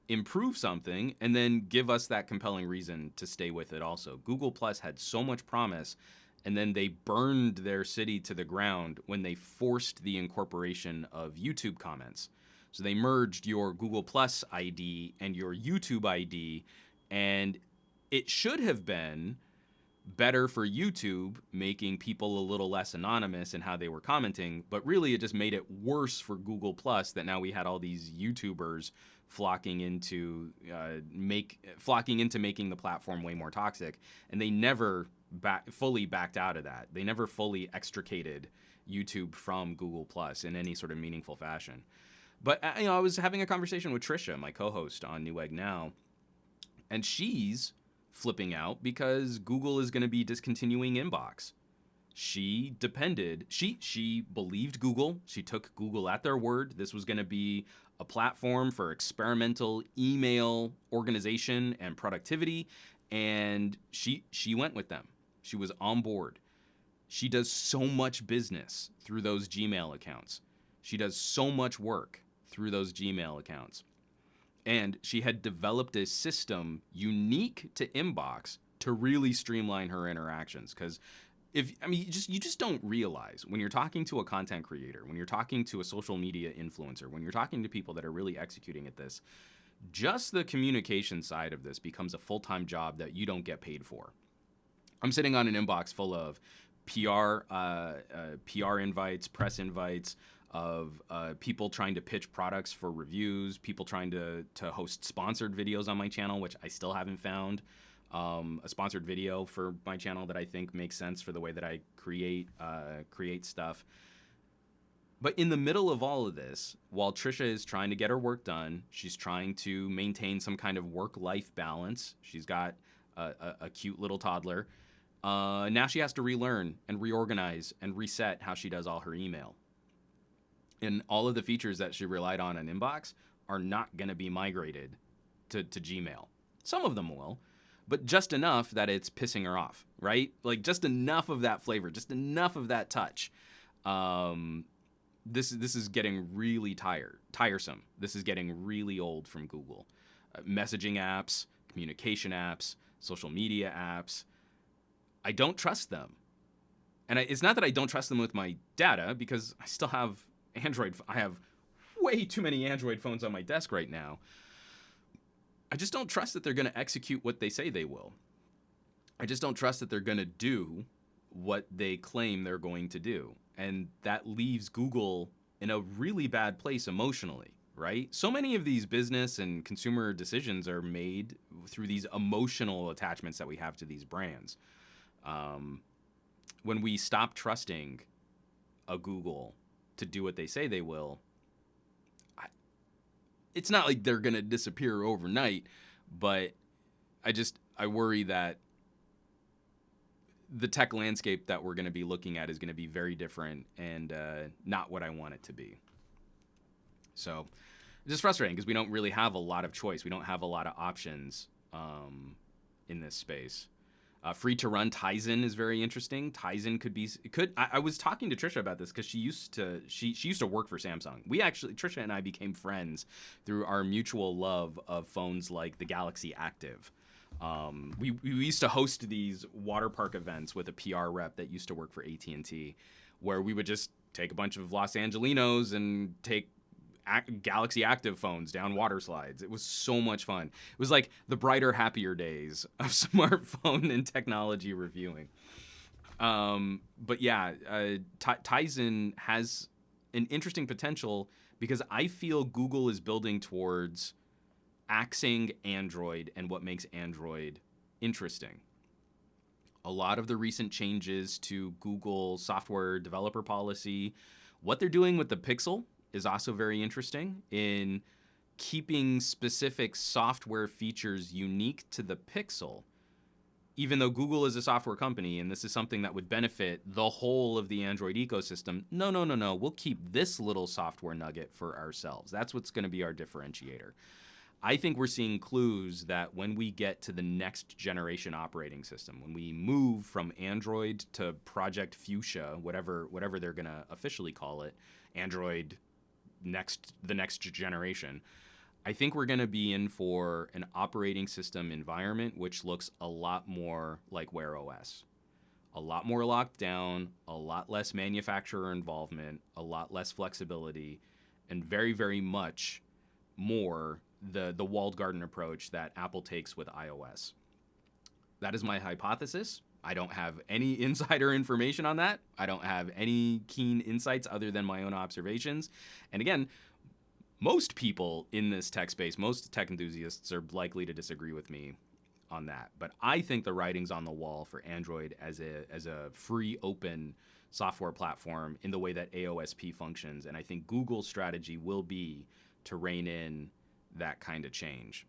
improve something, and then give us that compelling reason to stay with it also. Google Plus had so much promise, and then they burned their city to the ground when they forced the incorporation of YouTube comments. So they merged your Google Plus ID and your YouTube ID, and it should have been better for YouTube, making people a little less anonymous in how they were commenting, but really it just made it worse for Google Plus that now we had all these YouTubers flocking into making the platform way more toxic, and they never fully backed out of that. They never fully extricated YouTube from Google Plus in any sort of meaningful fashion. But I was having a conversation with Trisha, my co-host on Newegg Now, and she's flipping out because Google is going to be discontinuing Inbox. She believed Google. She took Google at their word. This was going to be a platform for experimental email organization and productivity, and she went with them. She was on board. She does so much business through those Gmail accounts. She does so much work through those Gmail accounts. And she had developed a system unique to Inbox to really streamline her interactions, because you just don't realize when you're talking to a content creator, when you're talking to a social media influencer, when you're talking to people that are really executing at this, just the communication side of this becomes a full-time job that you don't get paid for. I'm sitting on an inbox full of PR invites, press invites, of people trying to pitch products for reviews, people trying to host sponsored videos on my channel, which I still haven't found a sponsored video for my channel that I think makes sense for the way that I create stuff. But in the middle of all of this, while Trisha is trying to get her work done, she's trying to maintain some kind of work-life balance. She's got a cute little toddler. Now she has to relearn and reorganize and reset how she does all her email. And all of the features that she relied on in Inbox are not going to be migrated to Gmail. Some of them will, but just enough that it's pissing her off, right? Like just enough of that flavor, just enough of that touch. This is getting really tiresome. This is getting really old from Google. Messaging apps, communication apps, social media apps. I don't trust them. And it's not that I don't trust them with my data, because I still have Android. I have way too many Android phones on my desk right now. I just don't trust that they're going to execute what they say they will. I just don't trust that they're going to do what they claim they're going to do. And that leaves Google in a really bad place emotionally, right? So many of these business and consumer decisions are made through these emotional attachments that we have to these brands. When we stop trusting a Google to do what they say they will, it's not like they're going to disappear overnight, but I worry that the tech landscape that we're going to be looking at is going to be very different and not what I want it to be. So it's just frustrating because we don't really have a lot of choice. We don't have a lot of options in this space. Free to run Tizen is very interesting. Tizen I was talking to Trisha about this because she used to work for Samsung. Trisha and I became friends through our mutual love of phones like the Galaxy Active. We used to host these water park events with a PR rep that used to work for AT&T, where we would just take a bunch of Los Angelinos and take Galaxy Active phones down water slides. It was so much fun. It was like the brighter, happier days of smartphone and technology reviewing. But yeah, Tizen has an interesting potential because I feel Google is building towards axing Android and what makes Android interesting. A lot of the recent changes to Google software developer policy, what they're doing with the Pixel is also very interesting in keeping specific software features unique to the Pixel, even though Google is a software company and this is something that would benefit the whole of the Android ecosystem. No. We'll keep this little software nugget for ourselves. That's what's going to be our differentiator. I think we're seeing clues that when we get to the next generation operating system, when we move from Android to Project Fuchsia, whatever they're going to officially call it, Android the next generation, I think we're going to be in for an operating system environment which looks a lot more like Wear OS. A lot more locked down, a lot less manufacturer involvement, a lot less flexibility, and very, very much more the walled garden approach that Apple takes with iOS. That is my hypothesis. I don't have any insider information on that. I don't have any keen insights other than my own observations. And again, most people in this tech space, most tech enthusiasts are likely to disagree with me on that. But I think the writing's on the wall for Android as a free, open software platform in the way that AOSP functions. And I think Google's strategy will be to rein in that kind of change.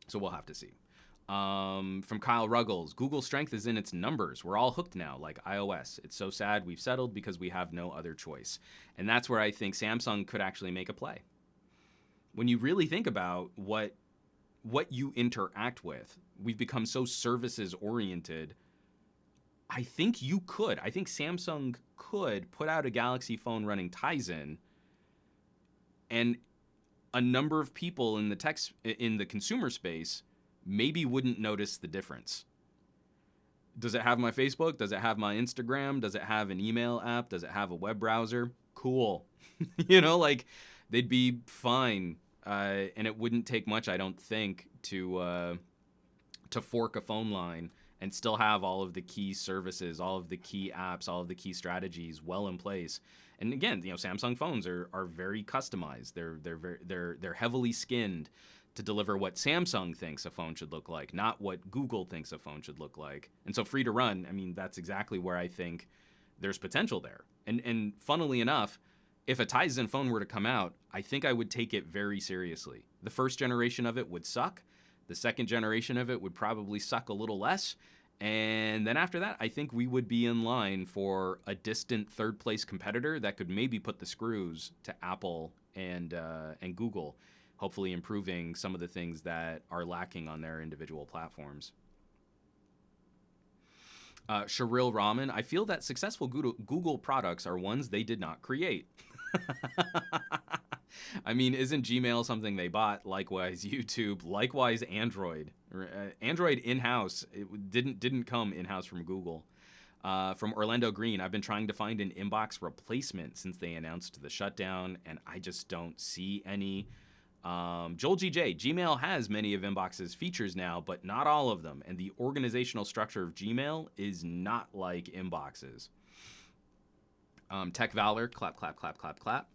So we'll have to see. From Kyle Ruggles, Google's strength is in its numbers. We're all hooked now, like iOS. It's so sad we've settled because we have no other choice. And that's where I think Samsung could actually make a play. When you really think about what you interact with, we've become so services oriented. I think Samsung could put out a Galaxy phone running Tizen, and a number of people in the consumer space maybe wouldn't notice the difference. Does it have my Facebook? Does it have my Instagram? Does it have an email app? Does it have a web browser? Cool. Like they'd be fine. And it wouldn't take much, I don't think, to fork a phone line and still have all of the key services, all of the key apps, all of the key strategies well in place. And again, Samsung phones are very customized. They're heavily skinned to deliver what Samsung thinks a phone should look like, not what Google thinks a phone should look like. And so free to run, I mean, that's exactly where I think there's potential there. And funnily enough, if a Tizen phone were to come out, I think I would take it very seriously. The first generation of it would suck. The second generation of it would probably suck a little less. And then after that, I think we would be in line for a distant third place competitor that could maybe put the screws to Apple and Google, hopefully improving some of the things that are lacking on their individual platforms. Sharil Rahman, I feel that successful Google products are ones they did not create. I mean, isn't Gmail something they bought? Likewise, YouTube. Likewise, Android. Android in-house. It didn't come in-house from Google. From Orlando Green, I've been trying to find an inbox replacement since they announced the shutdown, and I just don't see any. Joel GJ, Gmail has many of Inbox's features now, but not all of them. And the organizational structure of Gmail is not like Inbox's. Tech Valor, clap, clap, clap, clap, clap.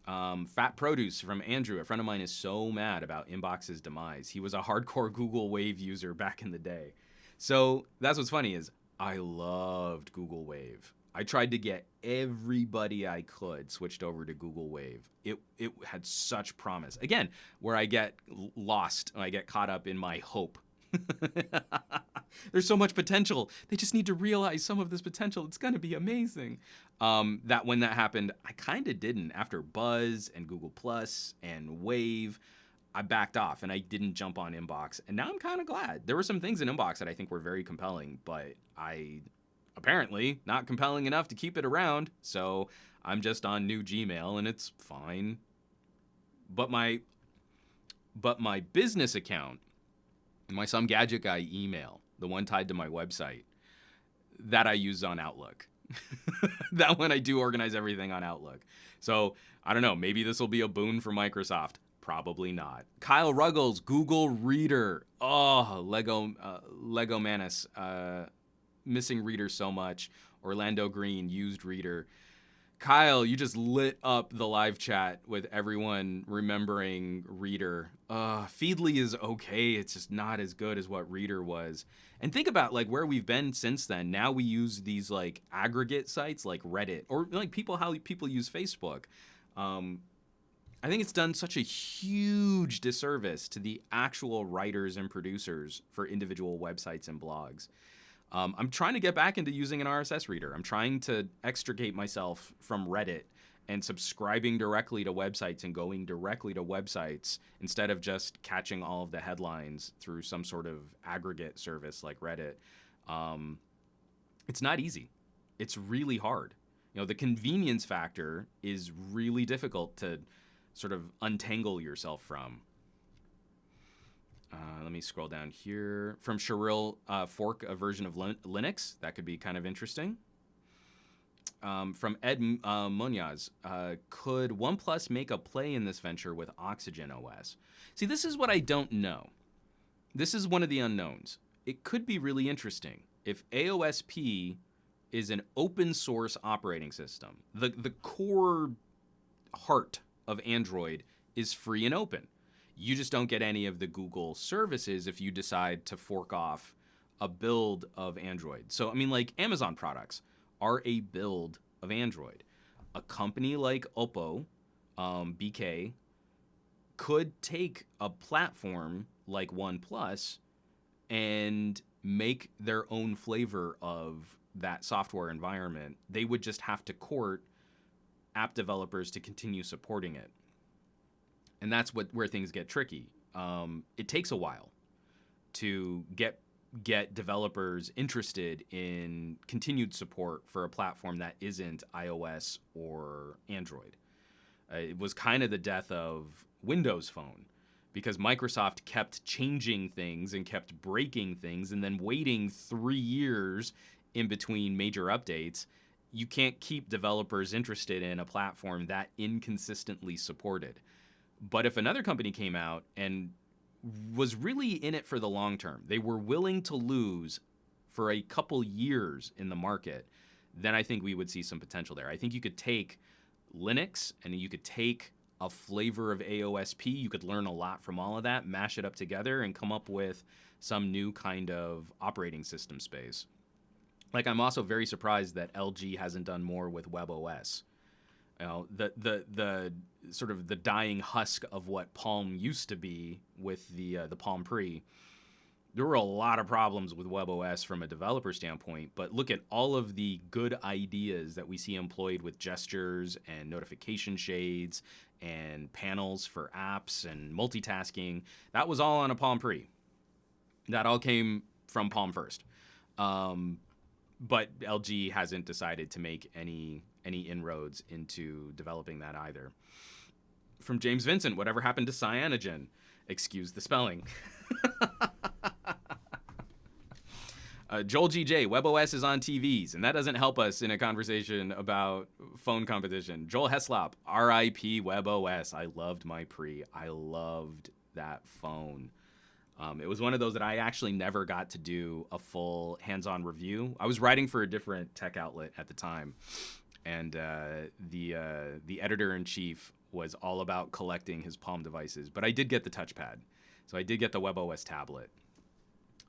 Fat Produce from Andrew. A friend of mine is so mad about Inbox's demise. He was a hardcore Google Wave user back in the day. So that's what's funny is I loved Google Wave. I tried to get everybody I could switched over to Google Wave. It had such promise. Again, where I get lost, I get caught up in my hope. There's so much potential. They just need to realize some of this potential. It's going to be amazing. That when that happened, I kind of didn't. After Buzz and Google Plus and Wave, I backed off and I didn't jump on Inbox. And now I'm kind of glad. There were some things in Inbox that I think were very compelling, but apparently not compelling enough to keep it around. So I'm just on new Gmail and it's fine. But my business account, my SomeGadgetGuy email, the one tied to my website, that I use on Outlook. That one I do organize everything on Outlook. So I don't know, maybe this will be a boon for Microsoft. Probably not. Kyle Ruggles, Google Reader. Oh, Lego Manus. Missing Reader so much. Orlando Green, used Reader. Kyle, you just lit up the live chat with everyone remembering Reader. Feedly is okay. It's just not as good as what Reader was. And think about like where we've been since then. Now we use these like aggregate sites like Reddit or like how people use Facebook. I think it's done such a huge disservice to the actual writers and producers for individual websites and blogs. I'm trying to get back into using an RSS reader. I'm trying to extricate myself from Reddit and subscribing directly to websites and going directly to websites instead of just catching all of the headlines through some sort of aggregate service like Reddit. It's not easy. It's really hard. The convenience factor is really difficult to sort of untangle yourself from. Let me scroll down here. From Sharil, fork a version of Linux. That could be kind of interesting. From Ed Munoz, could OnePlus make a play in this venture with Oxygen OS? See, this is what I don't know. This is one of the unknowns. It could be really interesting if AOSP is an open source operating system. The core heart of Android is free and open. You just don't get any of the Google services if you decide to fork off a build of Android. So, I mean, like Amazon products are a build of Android. A company like Oppo, BK, could take a platform like OnePlus and make their own flavor of that software environment. They would just have to court app developers to continue supporting it. And that's where things get tricky. It takes a while to get developers interested in continued support for a platform that isn't iOS or Android. It was kind of the death of Windows Phone because Microsoft kept changing things and kept breaking things and then waiting 3 years in between major updates. You can't keep developers interested in a platform that inconsistently supported. But if another company came out and was really in it for the long term, they were willing to lose for a couple years in the market, then I think we would see some potential there. I think you could take Linux and you could take a flavor of AOSP. You could learn a lot from all of that, mash it up together, and come up with some new kind of operating system space. Like, I'm also very surprised that LG hasn't done more with WebOS. You know, the sort of the dying husk of what Palm used to be with the Palm Pre. There were a lot of problems with WebOS from a developer standpoint, but look at all of the good ideas that we see employed with gestures and notification shades and panels for apps and multitasking. That was all on a Palm Pre. That all came from Palm first. But LG hasn't decided to make any inroads into developing that either. From James Vincent, whatever happened to cyanogen? Excuse the spelling. Joel GJ, WebOS is on TVs, and that doesn't help us in a conversation about phone competition. Joel Heslop, RIP WebOS. I loved my Pre. I loved that phone. It was one of those that I actually never got to do a full hands-on review. I was writing for a different tech outlet at the time, and the editor-in-chief was all about collecting his Palm devices. But I did get the touchpad, so I did get the WebOS tablet.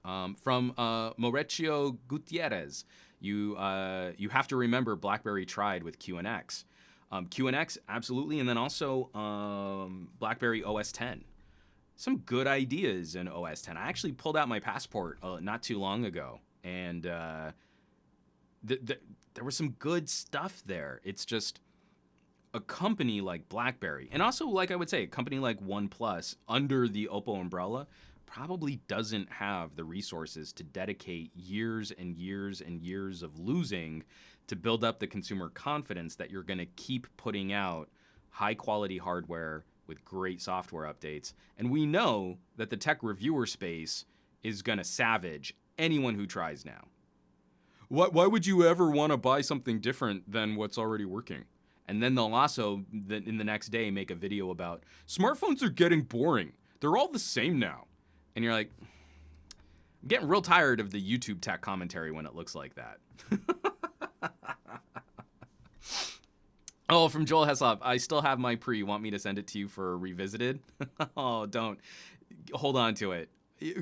From Mauricio Gutierrez, you have to remember BlackBerry tried with QNX. QNX, absolutely, and then also BlackBerry OS 10. Some good ideas in OS 10. I actually pulled out my passport not too long ago, and there was some good stuff there. It's just a company like BlackBerry, and also, like I would say, a company like OnePlus under the Oppo umbrella probably doesn't have the resources to dedicate years and years and years of losing to build up the consumer confidence that you're going to keep putting out high-quality hardware with great software updates. And we know that the tech reviewer space is going to savage anyone who tries now. Why would you ever want to buy something different than what's already working? And then they'll also, in the next day, make a video about smartphones are getting boring. They're all the same now. And you're like, I'm getting real tired of the YouTube tech commentary when it looks like that. Oh, from Joel Heslop, I still have my Pre. You want me to send it to you for revisited? Oh, don't. Hold on to it.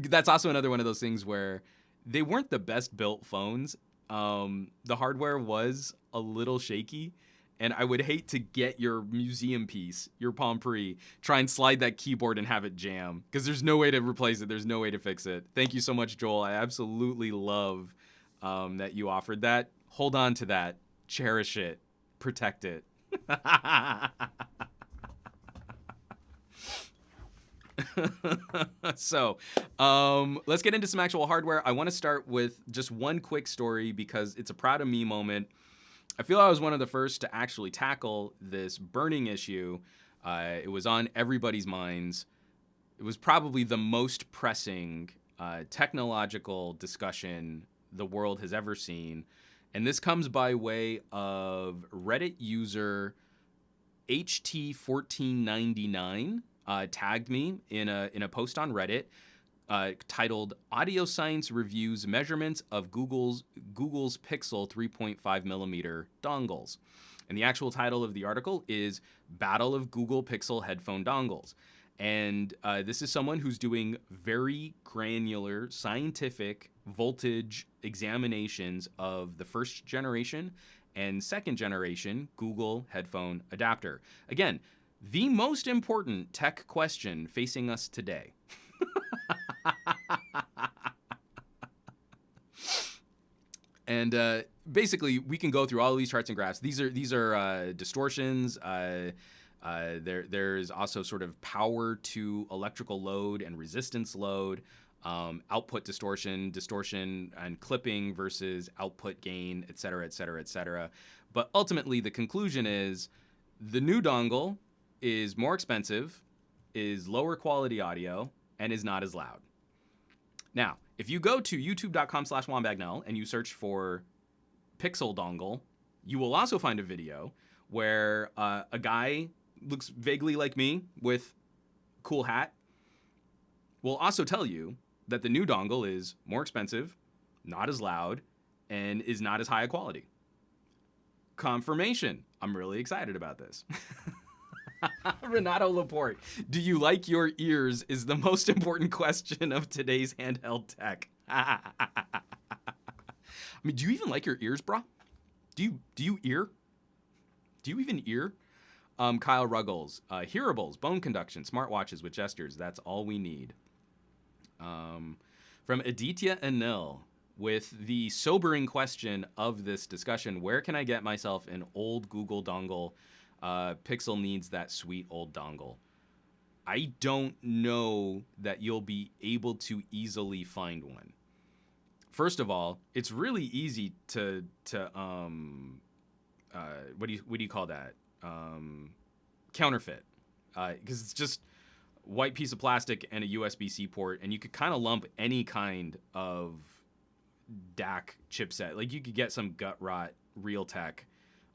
That's also another one of those things where they weren't the best built phones. The hardware was a little shaky. And I would hate to get your museum piece, your Palm Pre, try and slide that keyboard and have it jam. Because there's no way to replace it. There's no way to fix it. Thank you so much, Joel. I absolutely love that you offered that. Hold on to that. Cherish it. Protect it. So, let's get into some actual hardware. I want to start with just one quick story because it's a proud of me moment. I feel I was one of the first to actually tackle this burning issue. It was on everybody's minds. It was probably the most pressing technological discussion the world has ever seen. And this comes by way of Reddit user HT1499 tagged me in a post on Reddit titled "Audio Science Reviews Measurements of Google's Pixel 3.5 millimeter dongles." And the actual title of the article is "Battle of Google Pixel Headphone Dongles." And this is someone who's doing very granular scientific voltage examinations of the first generation and second generation Google headphone adapter. Again, the most important tech question facing us today. And basically, we can go through all of these charts and graphs. These are distortions. There's also sort of power to electrical load and resistance load, output distortion and clipping versus output gain, et cetera, et cetera, et cetera. But ultimately, the conclusion is the new dongle is more expensive. is lower quality audio and is not as loud. Now, if you go to youtube.com/WomBagnell and you search for Pixel dongle, you will also find a video where a guy looks vaguely like me with a cool hat will also tell you that the new dongle is more expensive, not as loud, and is not as high a quality. Confirmation. I'm really excited about this. Renato Laporte, do you like your ears is the most important question of today's handheld tech. I mean, do you even like your ears, brah? Do you ear? Do you even ear? Kyle Ruggles, hearables, bone conduction, smartwatches with gestures. That's all we need. From Aditya Anil, with the sobering question of this discussion, where can I get myself an old Google dongle? Pixel needs that sweet old dongle. I don't know that you'll be able to easily find one. First of all, it's really easy to what do you call that? Counterfeit, because it's just white piece of plastic and a USB-C port, and you could kind of lump any kind of DAC chipset. Like you could get some gut rot Realtek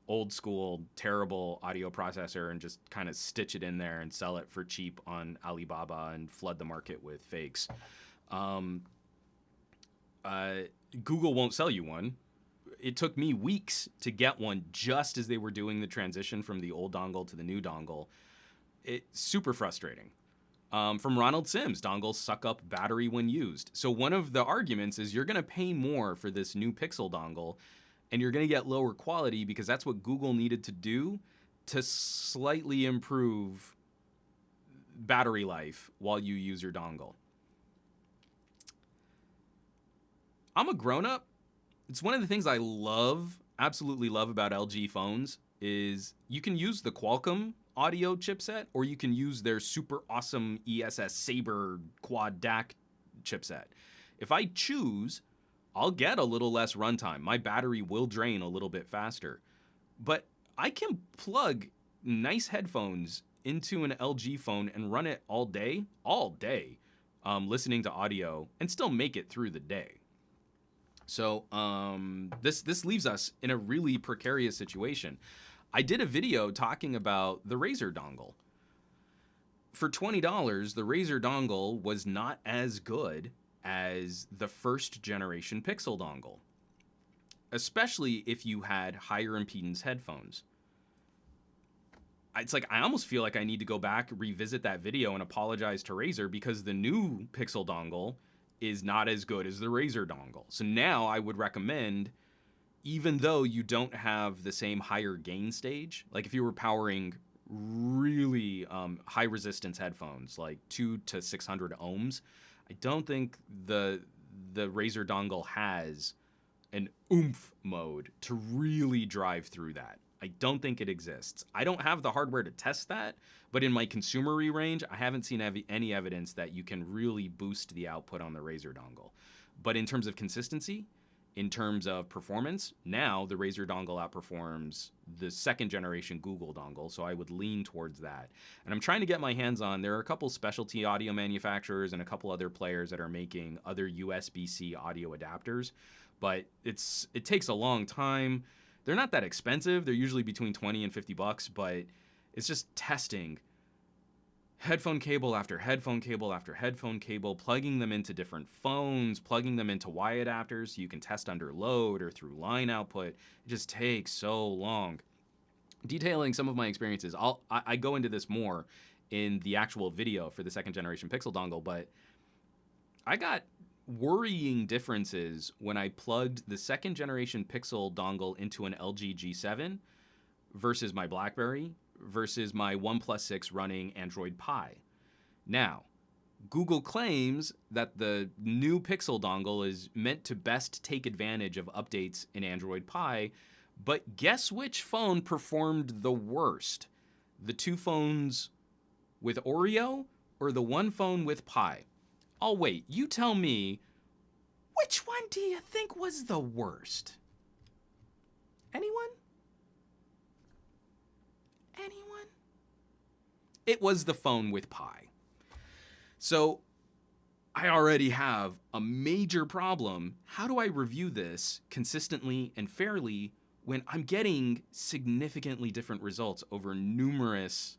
old school terrible audio processor and just kind of stitch it in there and sell it for cheap on Alibaba and flood the market with fakes. Google won't sell you one. It took me weeks to get one just as they were doing the transition from the old dongle to the new dongle. It's super frustrating. From Ronald Sims, dongles suck up battery when used. So one of the arguments is you're going to pay more for this new Pixel dongle and you're going to get lower quality because that's what Google needed to do to slightly improve battery life while you use your dongle. I'm a grown-up. It's one of the things I love, absolutely love about LG phones is you can use the Qualcomm audio chipset or you can use their super awesome ESS Sabre quad DAC chipset. If I choose, I'll get a little less runtime. My battery will drain a little bit faster. But I can plug nice headphones into an LG phone and run it all day, listening to audio and still make it through the day. So this leaves us in a really precarious situation. I did a video talking about the Razer dongle. For $20, the Razer dongle was not as good as the first generation Pixel dongle, especially if you had higher impedance headphones. It's like I almost feel like I need to go back, revisit that video, and apologize to Razer because the new Pixel dongle is not as good as the Razer dongle. So now I would recommend, even though you don't have the same higher gain stage, like if you were powering really high resistance headphones, like 200 to 600 ohms, I don't think the Razer dongle has an oomph mode to really drive through that. I don't think it exists. I don't have the hardware to test that, but in my consumery range, I haven't seen any evidence that you can really boost the output on the Razer dongle. But in terms of consistency, in terms of performance, now the Razer dongle outperforms the second generation Google dongle, so I would lean towards that. And I'm trying to get my hands on, there are a couple specialty audio manufacturers and a couple other players that are making other USB-C audio adapters, but it takes a long time. They're not that expensive. They're usually between $20 and $50, but it's just testing headphone cable after headphone cable after headphone cable, plugging them into different phones, plugging them into Y adapters so you can test under load or through line output. It just takes so long. Detailing some of my experiences, I go into this more in the actual video for the second generation Pixel dongle, but I got worrying differences when I plugged the second generation Pixel dongle into an LG G7 versus my BlackBerry versus my OnePlus 6 running Android Pie. Now, Google claims that the new Pixel dongle is meant to best take advantage of updates in Android Pie, but guess which phone performed the worst? The two phones with Oreo or the one phone with Pie? Oh, wait, you tell me, which one do you think was the worst? Anyone? Anyone? It was the phone with Pi. So I already have a major problem. How do I review this consistently and fairly when I'm getting significantly different results over numerous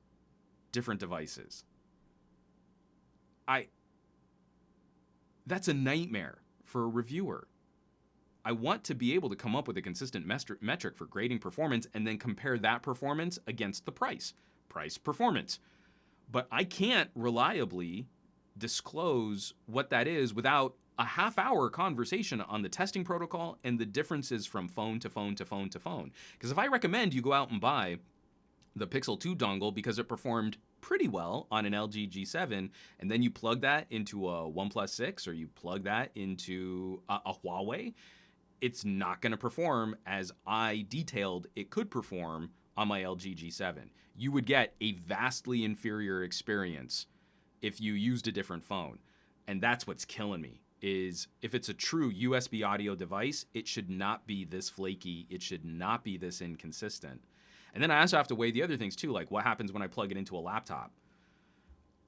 different devices? That's a nightmare for a reviewer. I want to be able to come up with a consistent metric for grading performance and then compare that performance against the price performance. But I can't reliably disclose what that is without a half-hour conversation on the testing protocol and the differences from phone to phone to phone to phone. Because if I recommend you go out and buy the Pixel 2 dongle because it performed pretty well on an LG G7, and then you plug that into a OnePlus 6 or you plug that into a Huawei, it's not going to perform as I detailed it could perform on my LG G7. You would get a vastly inferior experience if you used a different phone. And that's what's killing me, is if it's a true USB audio device, it should not be this flaky. It should not be this inconsistent. And then I also have to weigh the other things too, like what happens when I plug it into a laptop.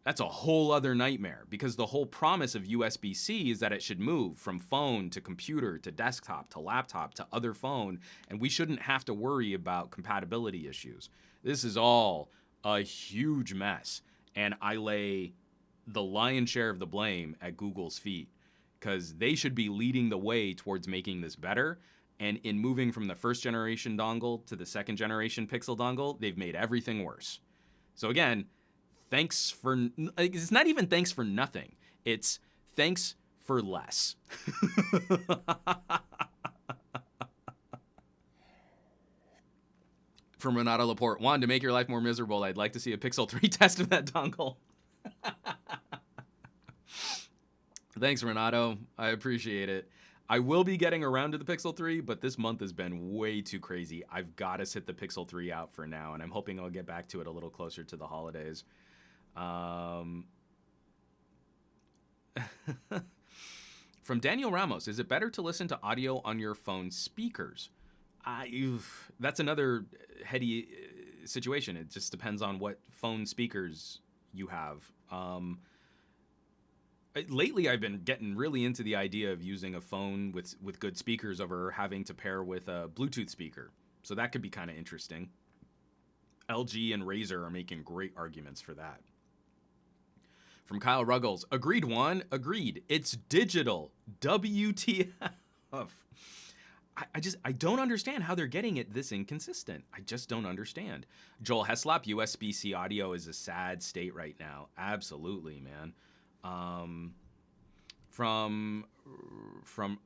That's a whole other nightmare, because the whole promise of USB-C is that it should move from phone to computer to desktop to laptop to other phone, and we shouldn't have to worry about compatibility issues. This is all a huge mess, and I lay the lion's share of the blame at Google's feet, because they should be leading the way towards making this better. And in moving from the first generation dongle to the second generation Pixel dongle, they've made everything worse. So again, it's not even thanks for nothing. It's thanks for less. From Renato Laporte, Juan, to make your life more miserable, I'd like to see a Pixel 3 test of that dongle. Thanks, Renato. I appreciate it. I will be getting around to the Pixel 3, but this month has been way too crazy. I've got to sit the Pixel 3 out for now, and I'm hoping I'll get back to it a little closer to the holidays. From Daniel Ramos, is it better to listen to audio on your phone speakers? That's another heady situation. It just depends on what phone speakers you have. Lately, I've been getting really into the idea of using a phone with good speakers over having to pair with a Bluetooth speaker. So that could be kind of interesting. LG and Razer are making great arguments for that. From Kyle Ruggles, agreed, Juan, agreed. It's digital. WTF. I don't understand how they're getting it this inconsistent. I just don't understand. Joel Heslop, USB-C audio is a sad state right now. Absolutely, man. From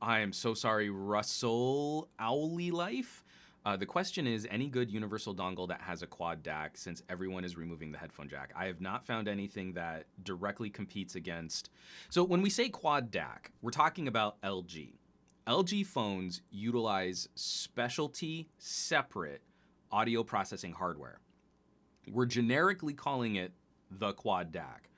I am so sorry, Russell Owly Life. The question is, any good universal dongle that has a quad DAC, since everyone is removing the headphone jack? I have not found anything that directly competes against. So when we say quad DAC, we're talking about LG. LG phones utilize specialty, separate audio processing hardware. We're generically calling it the quad DAC,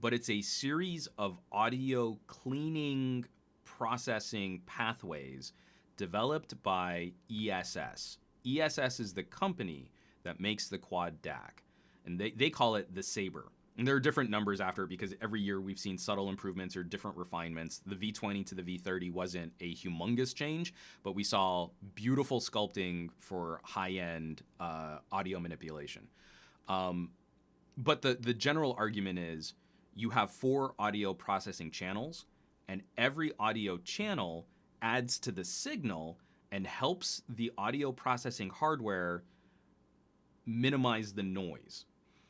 but it's a series of audio cleaning processing pathways developed by ESS. ESS is the company that makes the quad DAC, and they call it the Saber. And there are different numbers after it because every year we've seen subtle improvements or different refinements. The V20 to the V30 wasn't a humongous change, but we saw beautiful sculpting for high-end audio manipulation. But the general argument is you have 4 audio processing channels, and every audio channel adds to the signal and helps the audio processing hardware minimize the noise.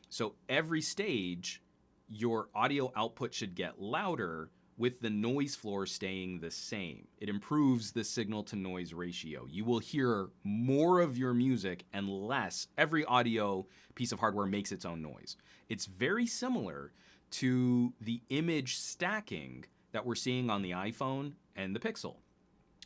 So every stage, your audio output should get louder with the noise floor staying the same. It improves the signal to noise ratio. You will hear more of your music and less. Every audio piece of hardware makes its own noise. It's very similar to the image stacking that we're seeing on the iPhone and the Pixel.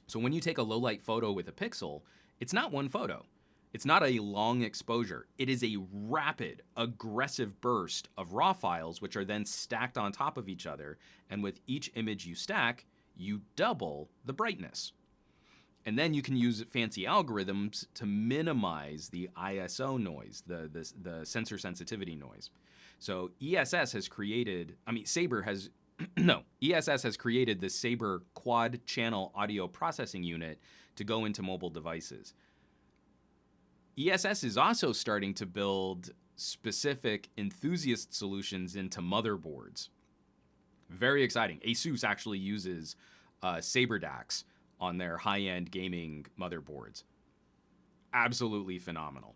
So when you take a low light photo with a Pixel, it's not one photo. It's not a long exposure. It is a rapid, aggressive burst of raw files, which are then stacked on top of each other. And with each image you stack, you double the brightness. And then you can use fancy algorithms to minimize the ISO noise, the sensor sensitivity noise. So ESS has created, Sabre has, no, ESS has created the Sabre quad channel audio processing unit to go into mobile devices. ESS is also starting to build specific enthusiast solutions into motherboards. Very exciting. Asus actually uses Sabre DACs on their high-end gaming motherboards. Absolutely phenomenal.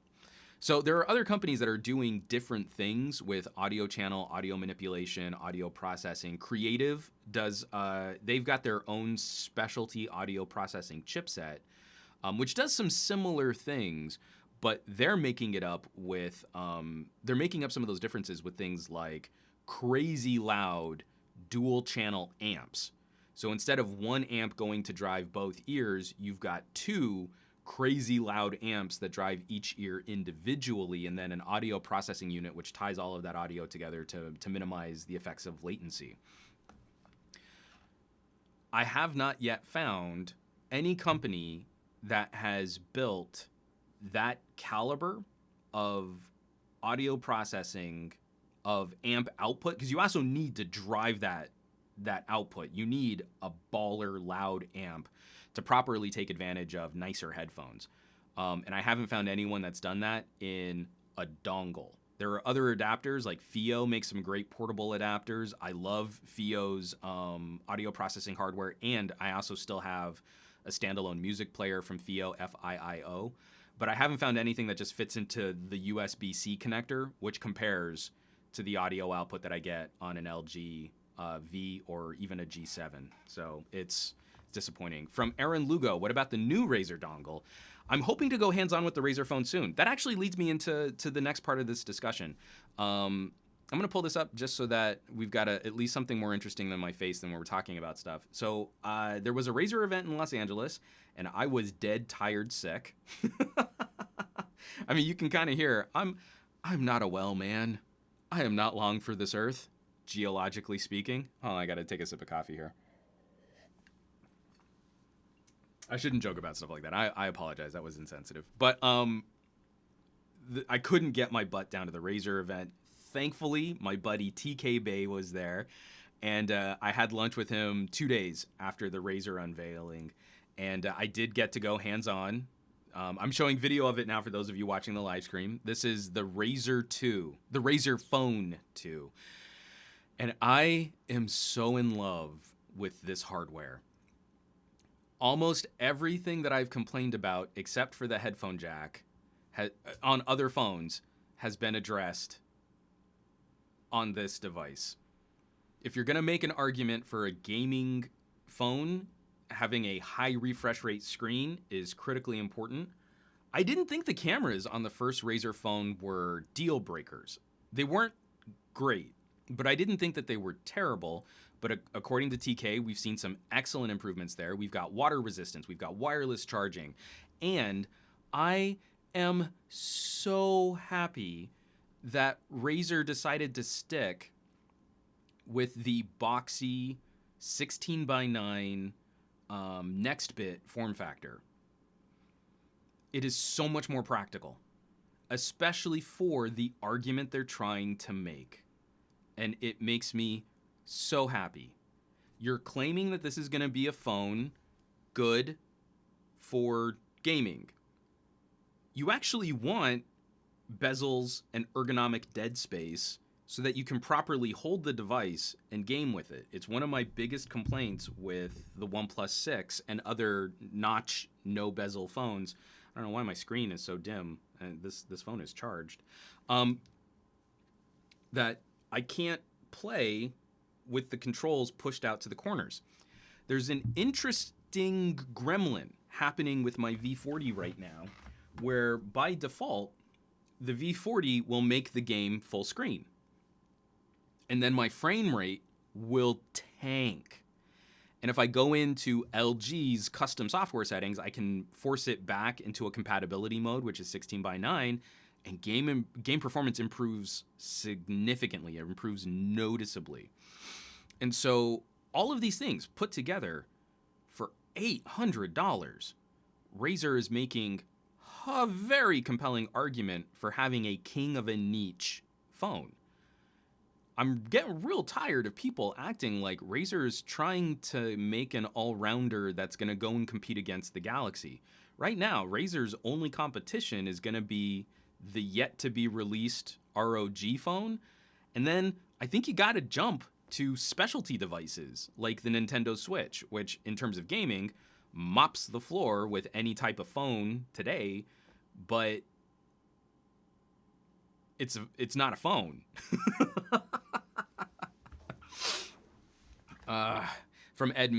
So there are other companies that are doing different things with audio channel, audio manipulation, audio processing. Creative does, they've got their own specialty audio processing chipset, which does some similar things, but they're making it up with, they're making up some of those differences with things like crazy loud dual channel amps. So instead of one amp going to drive both ears, you've got two crazy loud amps that drive each ear individually, and then an audio processing unit which ties all of that audio together to minimize the effects of latency. I have not yet found any company that has built that caliber of audio processing of amp output, because you also need to drive that output. You need a baller loud amp to properly take advantage of nicer headphones. And I haven't found anyone that's done that in a dongle. There are other adapters, like FiiO makes some great portable adapters. I love FiiO's audio processing hardware, and I also still have a standalone music player from FiiO, FiiO. But I haven't found anything that just fits into the USB-C connector, which compares to the audio output that I get on an LG V or even a G7. So it's disappointing. From Aaron Lugo, what about the new Razer dongle? I'm hoping to go hands-on with the Razer phone soon. That actually leads me into the next part of this discussion. I'm going to pull this up just so that we've got at least something more interesting than my face than when we're talking about stuff. So there was a Razer event in Los Angeles, and I was dead tired sick. I mean, you can kind of hear, I'm not a well man. I am not long for this earth, geologically speaking. Oh, I got to take a sip of coffee here. I shouldn't joke about stuff like that. I apologize. That was insensitive. But I couldn't get my butt down to the Razer event. Thankfully, my buddy TK Bay was there, and I had lunch with him 2 days after the Razer unveiling, and I did get to go hands-on. I'm showing video of it now for those of you watching the live stream. This is the Razer 2, the Razer Phone 2, and I am so in love with this hardware. Almost everything that I've complained about, except for the headphone jack, on other phones, has been addressed on this device. If you're going to make an argument for a gaming phone, having a high refresh rate screen is critically important. I didn't think the cameras on the first Razer phone were deal breakers. They weren't great, but I didn't think that they were terrible. But according to TK, we've seen some excellent improvements there. We've got water resistance, we've got wireless charging, and I am so happy that Razer decided to stick with the boxy 16:9 next bit form factor. It is so much more practical, especially for the argument they're trying to make. And it makes me so happy. You're claiming that this is going to be a phone good for gaming. You actually want bezels and ergonomic dead space so that you can properly hold the device and game with it. It's one of my biggest complaints with the OnePlus 6 and other notch, no bezel phones. I don't know why my screen is so dim, and this phone is charged. That I can't play with the controls pushed out to the corners. There's an interesting gremlin happening with my V40 right now, where by default, the V40 will make the game full screen. And then my frame rate will tank. And if I go into LG's custom software settings, I can force it back into a compatibility mode, which is 16:9, and game performance improves significantly. It improves noticeably. And so all of these things put together for $800, Razer is making a very compelling argument for having a king of a niche phone. I'm getting real tired of people acting like Razer's trying to make an all-rounder that's going to go and compete against the Galaxy. Right now, Razer's only competition is going to be the yet-to-be-released ROG phone. And then I think you got to jump to specialty devices like the Nintendo Switch, which in terms of gaming mops the floor with any type of phone today, but it's not a phone. From Ed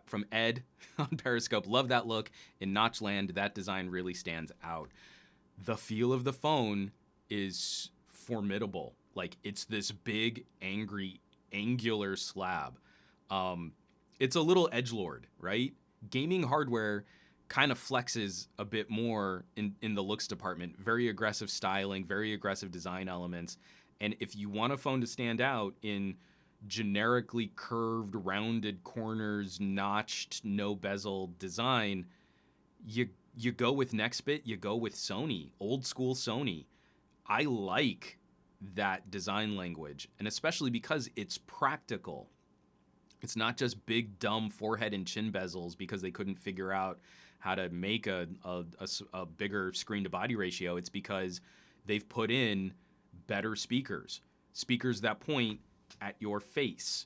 from Ed on Periscope, love that look in Notchland. That design really stands out. The feel of the phone is formidable. Like, it's this big, angry, angular slab. It's a little edgelord, right? Gaming hardware kind of flexes a bit more in the looks department. Very aggressive styling, very aggressive design elements. And if you want a phone to stand out in generically curved, rounded corners, notched, no bezel design, you go with Nextbit, you go with Sony, old school Sony. I like that design language, and especially because it's practical. It's not just big, dumb forehead and chin bezels because they couldn't figure out how to make a bigger screen-to-body ratio. It's because they've put in better speakers that point at your face.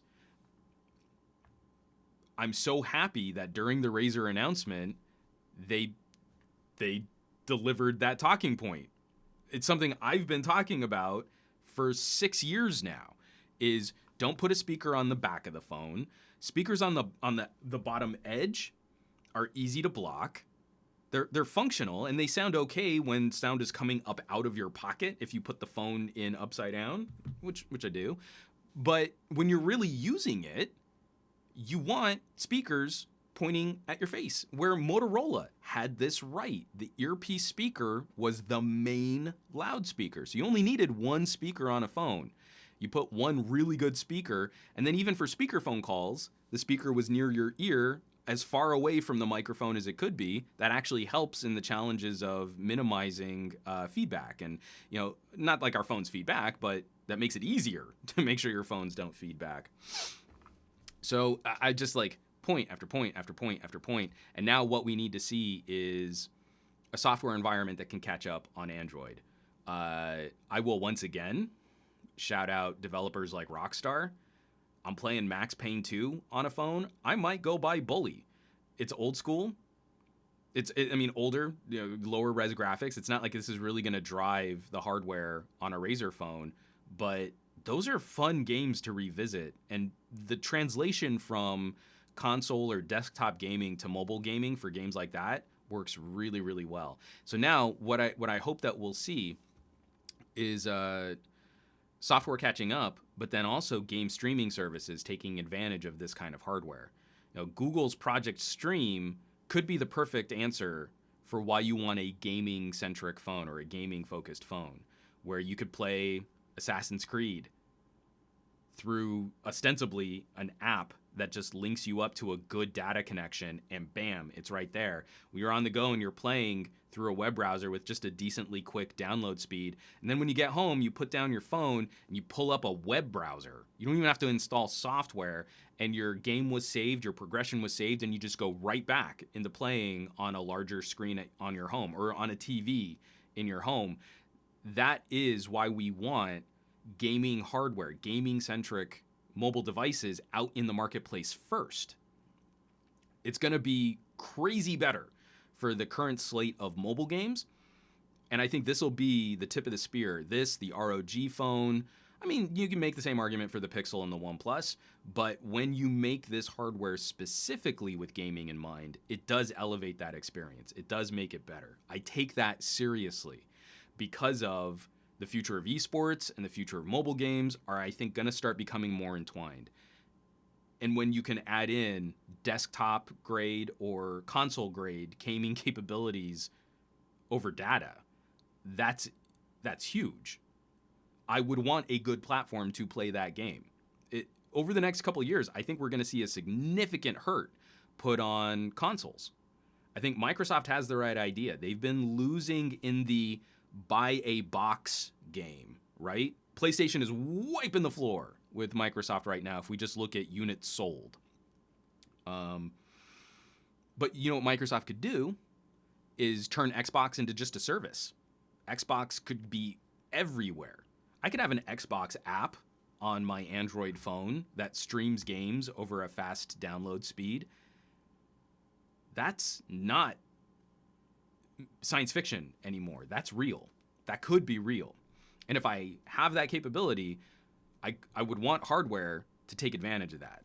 I'm so happy that during the Razer announcement, they delivered that talking point. It's something I've been talking about for 6 years now, is don't put a speaker on the back of the phone. Speakers on the bottom edge are easy to block. They're functional, and they sound okay when sound is coming up out of your pocket if you put the phone in upside down, which I do. But when you're really using it, you want speakers pointing at your face, where Motorola had this right. The earpiece speaker was the main loudspeaker. So you only needed one speaker on a phone. You put one really good speaker, and then even for speakerphone calls, the speaker was near your ear, as far away from the microphone as it could be. That actually helps in the challenges of minimizing feedback. And, you know, not like our phones feedback, but that makes it easier to make sure your phones don't feedback. So I just like point after point after point after point. And now what we need to see is a software environment that can catch up on Android. I will once again shout out developers like Rockstar. I'm playing Max Payne 2 on a phone. I might go buy Bully. It's old school. Older, lower res graphics. It's not like this is really going to drive the hardware on a Razer phone, but those are fun games to revisit. And the translation from console or desktop gaming to mobile gaming for games like that works really, really well. So now what I hope that we'll see is software catching up, but then also game streaming services taking advantage of this kind of hardware. Google's Project Stream could be the perfect answer for why you want a gaming-centric phone or a gaming-focused phone, where you could play Assassin's Creed through ostensibly an app that just links you up to a good data connection, and bam, it's right there. When you're on the go and you're playing through a web browser with just a decently quick download speed, and then when you get home, you put down your phone and you pull up a web browser. You don't even have to install software, and your game was saved, your progression was saved, and you just go right back into playing on a larger screen on your home or on a TV in your home. That is why we want gaming hardware, gaming-centric mobile devices out in the marketplace first. It's going to be crazy better for the current slate of mobile games, and I think this will be the tip of the spear. The ROG phone, you can make the same argument for the Pixel and the OnePlus, but when you make this hardware specifically with gaming in mind, it does elevate that experience. It does make it better. I take that seriously because of the future of esports and the future of mobile games are, I think, going to start becoming more entwined. And when you can add in desktop grade or console grade gaming capabilities over data, that's huge. I would want a good platform to play that game. Over the next couple of years, I think we're going to see a significant hurt put on consoles. I think Microsoft has the right idea. They've been losing in the buy a box game, right? PlayStation is wiping the floor with Microsoft right now if we just look at units sold. But you know what Microsoft could do is turn Xbox into just a service. Xbox could be everywhere. I could have an Xbox app on my Android phone that streams games over a fast download speed. That's not science fiction anymore. That's real. That could be real. And if I have that capability, I would want hardware to take advantage of that.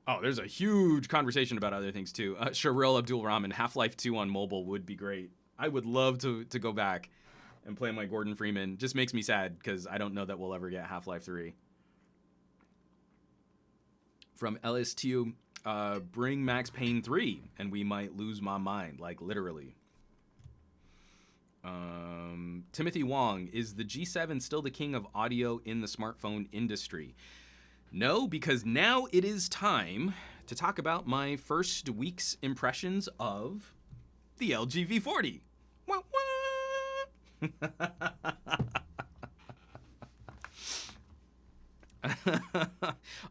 Oh, there's a huge conversation about other things too. Sharil Abdul Rahman, Half-Life 2 on mobile would be great. I would love to go back and play my Gordon Freeman. Just makes me sad because I don't know that we'll ever get Half-Life 3. From LSTU, bring Max Payne 3 and we might lose my mind, like literally. Timothy Wong, is the G7 still the king of audio in the smartphone industry? No, because now it is time to talk about my first week's impressions of the LG V40. Wah, wah.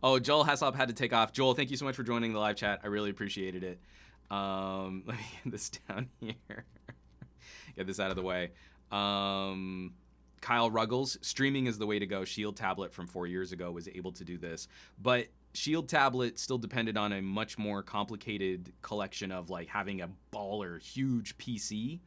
Oh, Joel Haslop had to take off. Joel, thank you so much for joining the live chat. I really appreciated it. Let me get this down here. Get this out of the way. Kyle Ruggles, streaming is the way to go. Shield Tablet from 4 years ago was able to do this. But Shield Tablet still depended on a much more complicated collection of like having a baller, huge PC.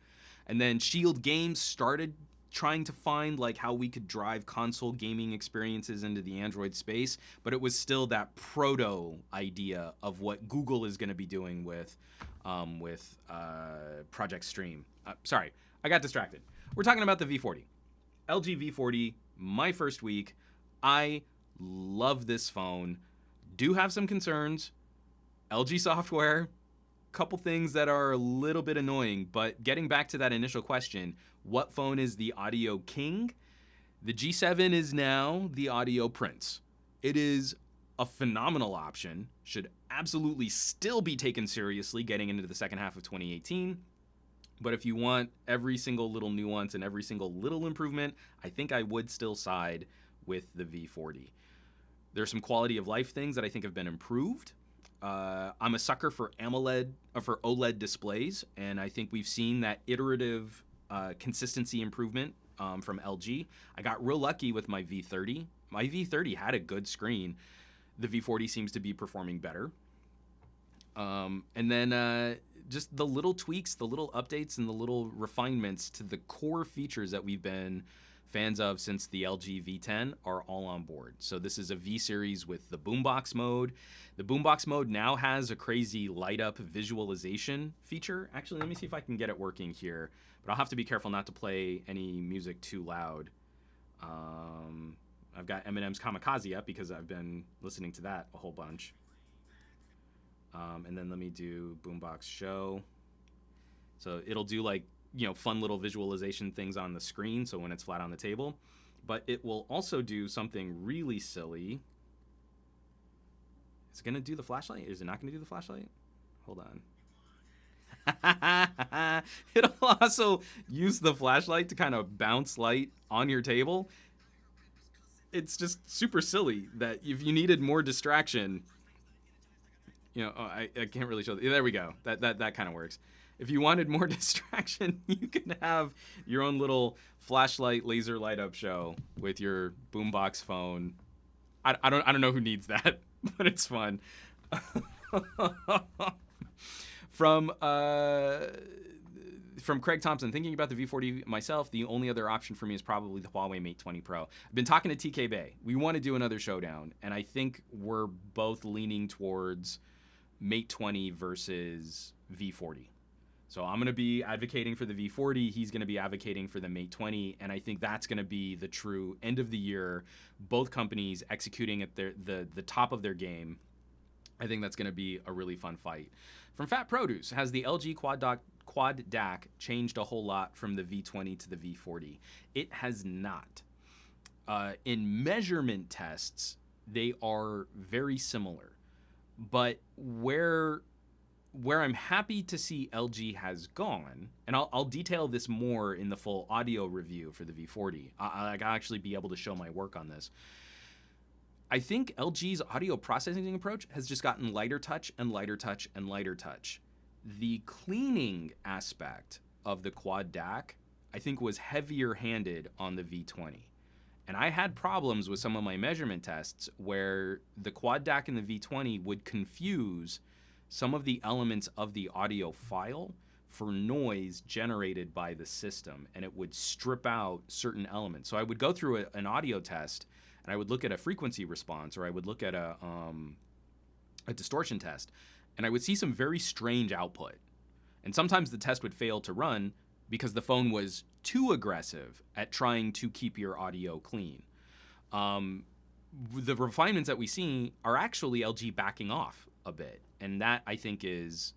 And then Shield Games started trying to find like how we could drive console gaming experiences into the Android space. But it was still that proto idea of what Google is going to be doing with Project Stream. Sorry, I got distracted. We're talking about the V40. LG V40, my first week. I love this phone. Do have some concerns. LG software, couple things that are a little bit annoying, but getting back to that initial question, what phone is the audio king? The G7 is now the audio prince. It is a phenomenal option, should absolutely still be taken seriously getting into the second half of 2018. But if you want every single little nuance and every single little improvement, I think I would still side with the V40. There's some quality of life things that I think have been improved. I'm a sucker for OLED displays, and I think we've seen that iterative consistency improvement from LG. I got real lucky with my V30. My V30 had a good screen. The V40 seems to be performing better. And then just the little tweaks, the little updates, and the little refinements to the core features that we've been fans of since the LG V10 are all on board. So this is a V series with the boombox mode. The boombox mode now has a crazy light up visualization feature. Actually, let me see if I can get it working here, but I'll have to be careful not to play any music too loud. I've got Eminem's Kamikaze up because I've been listening to that a whole bunch. And then let me do boombox show. So it'll do like, fun little visualization things on the screen, so when it's flat on the table. But it will also do something really silly. Is it going to do the flashlight? Is it not going to do the flashlight? Hold on. It'll also use the flashlight to kind of bounce light on your table. It's just super silly that if you needed more distraction... I can't really show. There we go. That kind of works. If you wanted more distraction, you can have your own little flashlight laser light up show with your boombox phone. I don't know who needs that, but it's fun. From Craig Thompson, thinking about the V40 myself, the only other option for me is probably the Huawei Mate 20 Pro. I've been talking to TK Bay. We want to do another showdown, and I think we're both leaning towards Mate 20 versus V40. So I'm going to be advocating for the V40. He's going to be advocating for the Mate 20. And I think that's going to be the true end of the year. Both companies executing at the top of their game. I think that's going to be a really fun fight. From Fat Produce, has the LG Quad DAC changed a whole lot from the V20 to the V40? It has not. In measurement tests, they are very similar. But where where I'm happy to see LG has gone, and I'll detail this more in the full audio review for the V40. I'll actually be able to show my work on this. I think LG's audio processing approach has just gotten lighter touch and lighter touch and lighter touch. The cleaning aspect of the quad DAC, I think, was heavier handed on the V20. And I had problems with some of my measurement tests where the quad DAC in the V20 would confuse some of the elements of the audio file for noise generated by the system, and it would strip out certain elements. So I would go through an audio test, and I would look at a frequency response, or I would look at a distortion test, and I would see some very strange output. And sometimes the test would fail to run because the phone was too aggressive at trying to keep your audio clean. The refinements that we see are actually LG backing off a bit, and that I think is,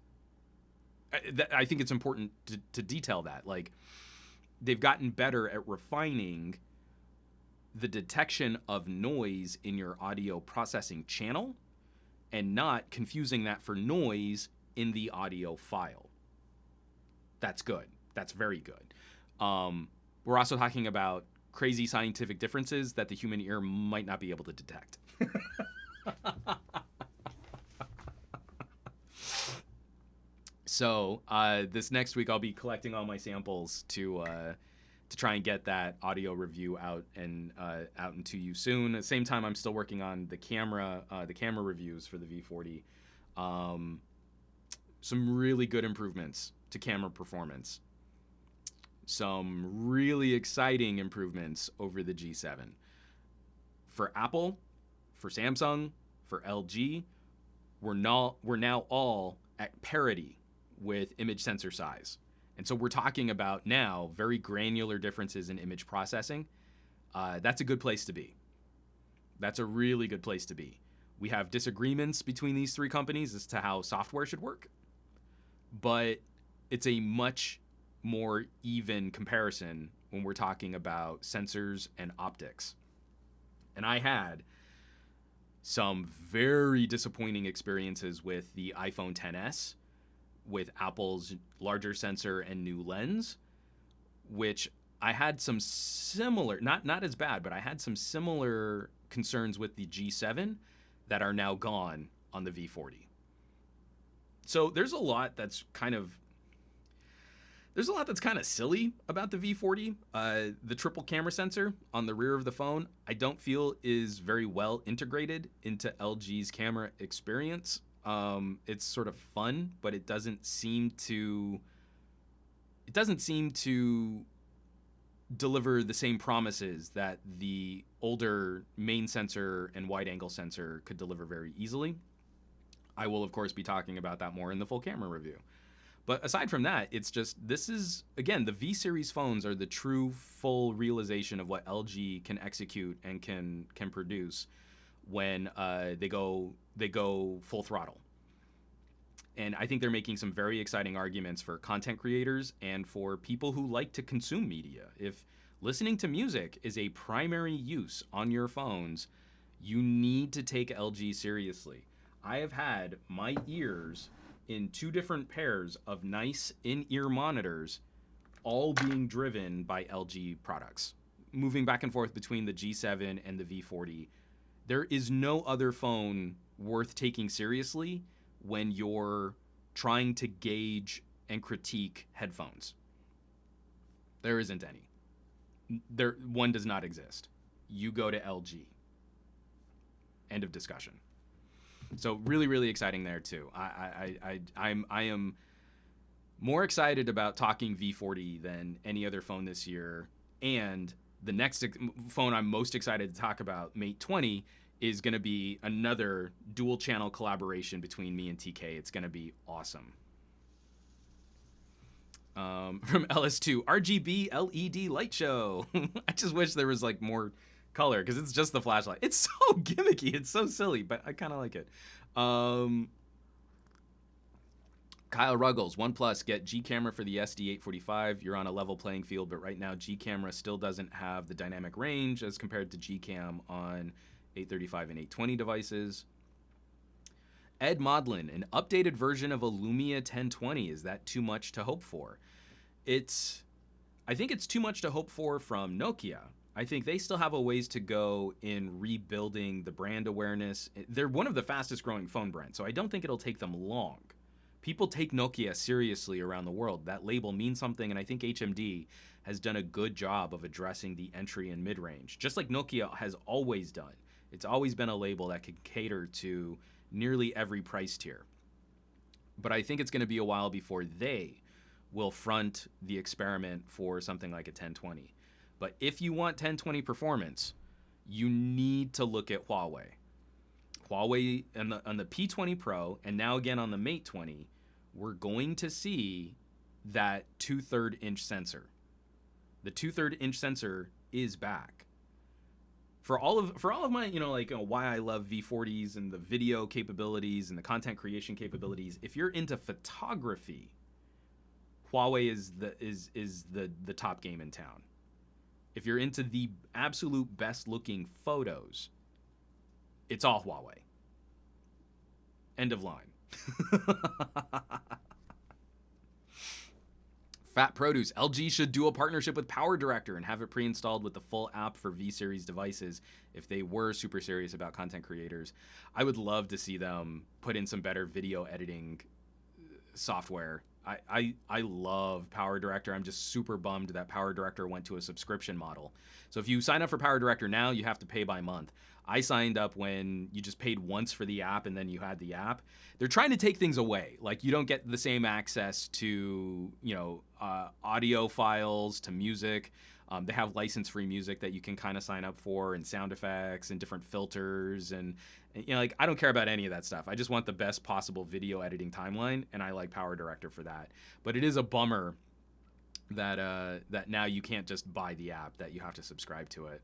I think it's important to detail that. Like, they've gotten better at refining the detection of noise in your audio processing channel and not confusing that for noise in the audio file. That's good. That's very good. We're also talking about crazy scientific differences that the human ear might not be able to detect. So this next week I'll be collecting all my samples to try and get that audio review out into you soon. At the same time, I'm still working on the camera reviews for the V40. Some really good improvements to camera performance. Some really exciting improvements over the G7. For Apple, for Samsung, for LG, we're now all at parity with image sensor size. And so we're talking about now very granular differences in image processing. That's a good place to be. That's a really good place to be. We have disagreements between these three companies as to how software should work, but it's a much more even comparison when we're talking about sensors and optics. And I had some very disappointing experiences with the iPhone XS, with Apple's larger sensor and new lens, which I had some similar, not as bad, but I had some similar concerns with the G7 that are now gone on the V40. So there's a lot that's kind of silly about the V40. The triple camera sensor on the rear of the phone, I don't feel is very well integrated into LG's camera experience. It's sort of fun, but it doesn't seem to deliver the same promises that the older main sensor and wide angle sensor could deliver very easily. I will, of course, be talking about that more in the full camera review. But aside from that, it's just, this is, again, the V series phones are the true full realization of what LG can execute and can produce when they go full throttle. And I think they're making some very exciting arguments for content creators and for people who like to consume media. If listening to music is a primary use on your phones, you need to take LG seriously. I have had my ears in two different pairs of nice in-ear monitors, all being driven by LG products. Moving back and forth between the G7 and the V40, there is no other phone worth taking seriously when you're trying to gauge and critique headphones. There isn't any. One does not exist. You go to LG. End of discussion. So really, really exciting there too. I am more excited about talking V40 than any other phone this year. And the next phone I'm most excited to talk about, Mate 20, is going to be another dual channel collaboration between me and TK. It's going to be awesome. From LS2, RGB LED light show. I just wish there was like more color because it's just the flashlight. It's so gimmicky. It's so silly, but I kind of like it. Kyle Ruggles, OnePlus, get G camera for the SD845. You're on a level playing field, but right now G camera still doesn't have the dynamic range as compared to G cam on 835 and 820 devices. Ed Modlin, an updated version of a Lumia 1020. Is that too much to hope for? I think it's too much to hope for from Nokia. I think they still have a ways to go in rebuilding the brand awareness. They're one of the fastest growing phone brands, so I don't think it'll take them long. People take Nokia seriously around the world. That label means something, and I think HMD has done a good job of addressing the entry and mid-range, just like Nokia has always done. It's always been a label that can cater to nearly every price tier. But I think it's going to be a while before they will front the experiment for something like a 1020. But if you want 1020 performance, you need to look at Huawei. Huawei on the P20 Pro, and now again on the Mate 20, we're going to see that 2/3 inch sensor. The 2/3 inch sensor is back. For all of my, why I love V40s and the video capabilities and the content creation capabilities, if you're into photography, Huawei is the top game in town. If you're into the absolute best looking photos, it's all Huawei. End of line. Fat Produce. LG should do a partnership with Power Director and have it pre-installed with the full app for V-Series devices if they were super serious about content creators. I would love to see them put in some better video editing software. I love Power Director. I'm just super bummed that Power Director went to a subscription model. So if you sign up for Power Director now, you have to pay by month. I signed up when you just paid once for the app and then you had the app. They're trying to take things away. Like, you don't get the same access to, audio files, to music. They have license-free music that you can kind of sign up for, and sound effects and different filters. And I don't care about any of that stuff. I just want the best possible video editing timeline, and I like Power Director for that. But it is a bummer that that now you can't just buy the app, that you have to subscribe to it.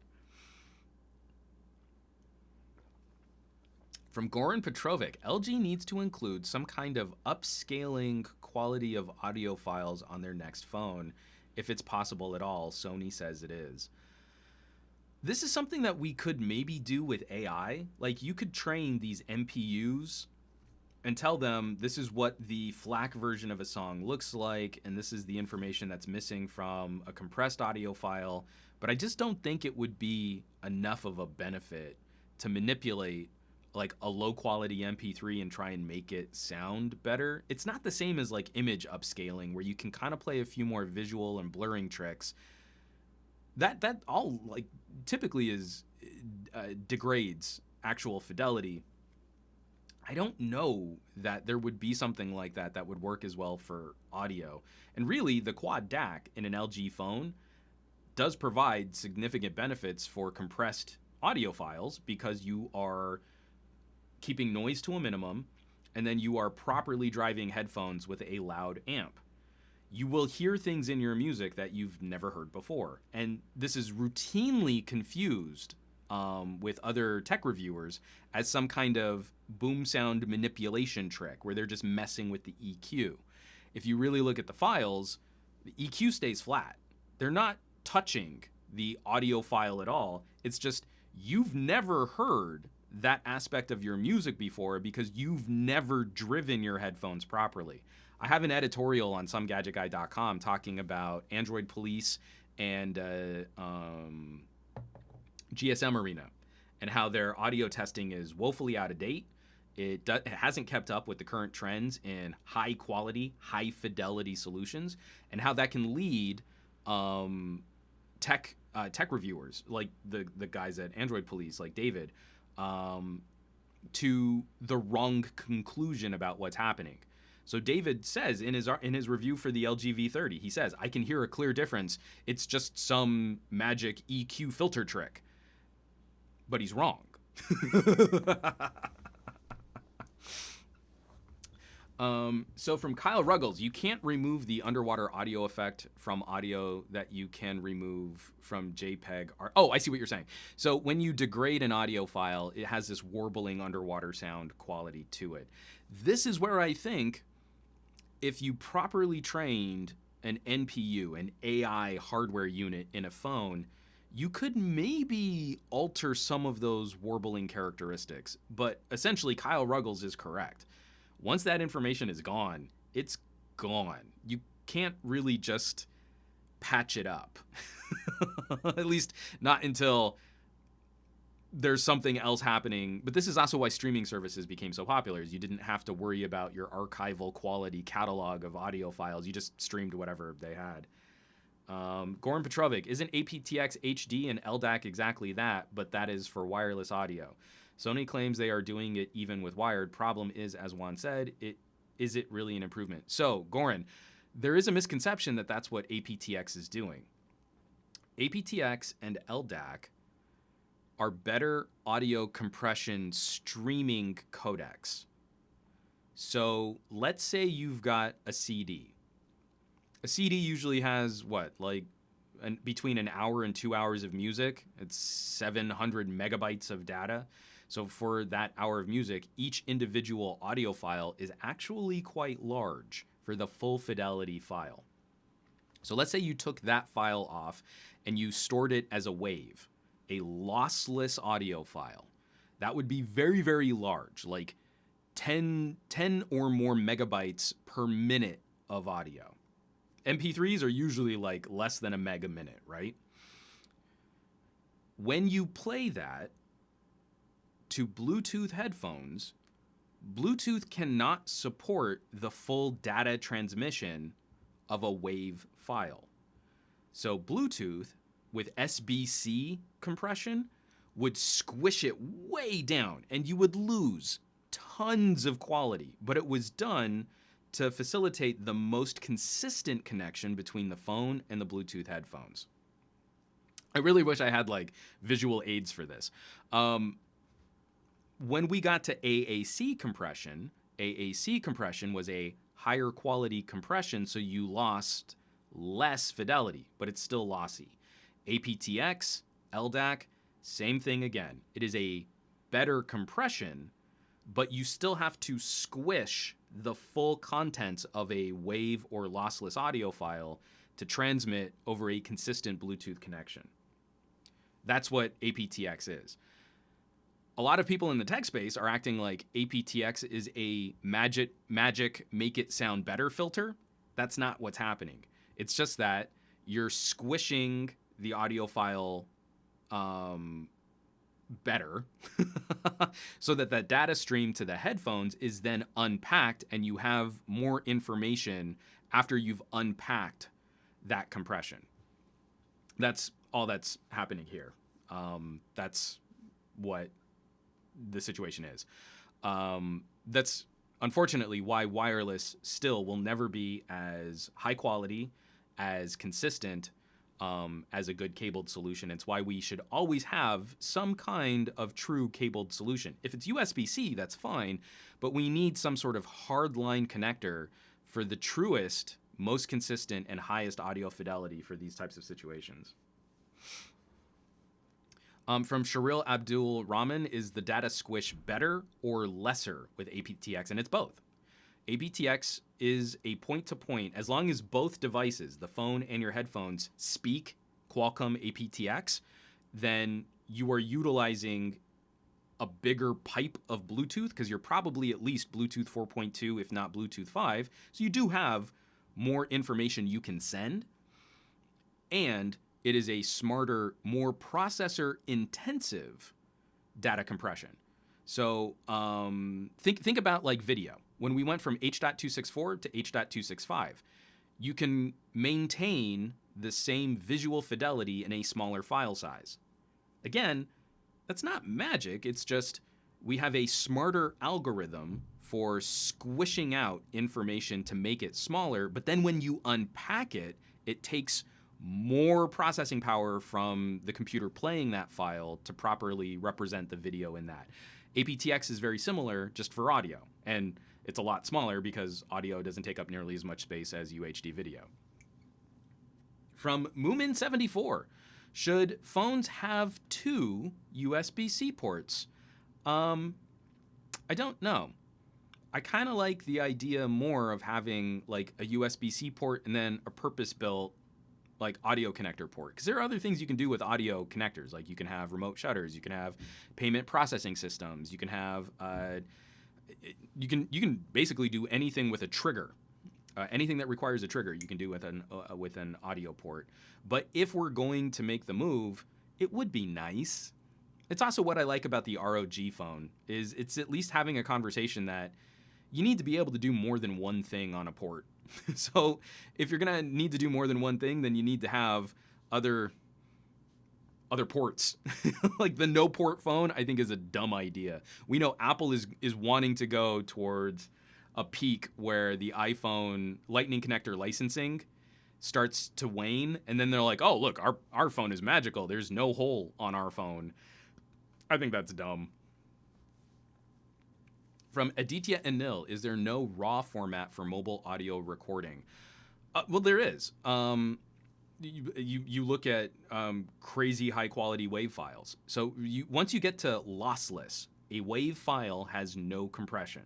From Goran Petrovic, LG needs to include some kind of upscaling quality of audio files on their next phone, if it's possible at all. Sony says it is. This is something that we could maybe do with AI. Like, you could train these MPUs and tell them this is what the FLAC version of a song looks like, and this is the information that's missing from a compressed audio file. But I just don't think it would be enough of a benefit to manipulate like a low quality MP3 and try and make it sound better. It's not the same as like image upscaling, where you can kind of play a few more visual and blurring tricks. That all like typically is degrades actual fidelity. I don't know that there would be something like that that would work as well for audio. And really, the quad DAC in an LG phone does provide significant benefits for compressed audio files, because you are keeping noise to a minimum, and then you are properly driving headphones with a loud amp. You will hear things in your music that you've never heard before. And this is routinely confused with other tech reviewers as some kind of boom sound manipulation trick where they're just messing with the EQ. If you really look at the files, the EQ stays flat. They're not touching the audio file at all. It's just you've never heard that aspect of your music before because you've never driven your headphones properly. I have an editorial on SomeGadgetGuy.com talking about Android Police and GSM Arena and how their audio testing is woefully out of date. It hasn't kept up with the current trends in high quality, high fidelity solutions, and how that can lead tech reviewers like the guys at Android Police, like David, to the wrong conclusion about what's happening. So David says in his review for the LG V30, he says, "I can hear a clear difference. It's just some magic EQ filter trick." But he's wrong. So from Kyle Ruggles, you can't remove the underwater audio effect from audio that you can remove from JPEG. Oh, I see what you're saying. So when you degrade an audio file, it has this warbling underwater sound quality to it. This is where I think if you properly trained an NPU, an AI hardware unit in a phone, you could maybe alter some of those warbling characteristics. But essentially, Kyle Ruggles is correct. Once that information is gone, it's gone. You can't really just patch it up. At least not until there's something else happening. But this is also why streaming services became so popular. Is you didn't have to worry about your archival quality catalog of audio files. You just streamed whatever they had. Goran Petrovic, isn't aptX HD and LDAC exactly that, but that is for wireless audio. Sony claims they are doing it even with wired. Problem is, as Juan said, is it really an improvement? So, Goran, there is a misconception that that's what aptX is doing. aptX and LDAC are better audio compression streaming codecs. So let's say you've got a CD. A CD usually has between an hour and 2 hours of music. It's 700 megabytes of data. So for that hour of music, each individual audio file is actually quite large for the full fidelity file. So let's say you took that file off and you stored it as a wave, a lossless audio file. That would be very, very large, like 10 or more megabytes per minute of audio. MP3s are usually like less than a meg a minute, right? When you play that to Bluetooth headphones, Bluetooth cannot support the full data transmission of a wave file. So Bluetooth with SBC compression would squish it way down and you would lose tons of quality, but it was done to facilitate the most consistent connection between the phone and the Bluetooth headphones. I really wish I had like visual aids for this. When we got to AAC compression was a higher quality compression, so you lost less fidelity, but it's still lossy. aptX, LDAC, same thing again. It is a better compression, but you still have to squish the full contents of a wave or lossless audio file to transmit over a consistent Bluetooth connection. That's what aptX is. A lot of people in the tech space are acting like aptX is a magic make it sound better filter. That's not what's happening. It's just that you're squishing the audio file better so that the data stream to the headphones is then unpacked and you have more information after you've unpacked that compression. That's all that's happening here. That's what the situation is. That's unfortunately why wireless still will never be as high quality, as consistent as a good cabled solution. It's why we should always have some kind of true cabled solution. If it's USB-C, that's fine, but we need some sort of hardline connector for the truest, most consistent, and highest audio fidelity for these types of situations. From Sharil Abdul Rahman, is the data squish better or lesser with aptX? And it's both. aptX is a point-to-point. As long as both devices, the phone and your headphones, speak Qualcomm aptX, then you are utilizing a bigger pipe of Bluetooth because you're probably at least Bluetooth 4.2, if not Bluetooth 5. So you do have more information you can send. And it is a smarter, more processor-intensive data compression. So think about like video. When we went from H.264 to H.265, you can maintain the same visual fidelity in a smaller file size. Again, that's not magic. It's just we have a smarter algorithm for squishing out information to make it smaller. But then when you unpack it, it takes more processing power from the computer playing that file to properly represent the video in that. aptX is very similar, just for audio. And it's a lot smaller because audio doesn't take up nearly as much space as UHD video. From Moomin74, should phones have 2 USB-C ports? I don't know. I kind of like the idea more of having like a USB-C port and then a purpose-built like audio connector port, because there are other things you can do with audio connectors. Like you can have remote shutters, you can have payment processing systems, you can have you can basically do anything with a trigger. Anything that requires a trigger, you can do with an audio port. But if we're going to make the move, it would be nice. It's also what I like about the ROG phone, is it's at least having a conversation that you need to be able to do more than one thing on a port. So if you're gonna need to do more than one thing, then you need to have other ports. Like the no port phone, I think, is a dumb idea. We know Apple is wanting to go towards a peak where the iPhone Lightning connector licensing starts to wane, and then they're like, oh, look, our phone is magical. There's no hole on our phone. I think that's dumb. From Aditya Anil, is there no RAW format for mobile audio recording? Well, there is. You look at crazy high quality WAV files. So once you get to lossless, a WAV file has no compression.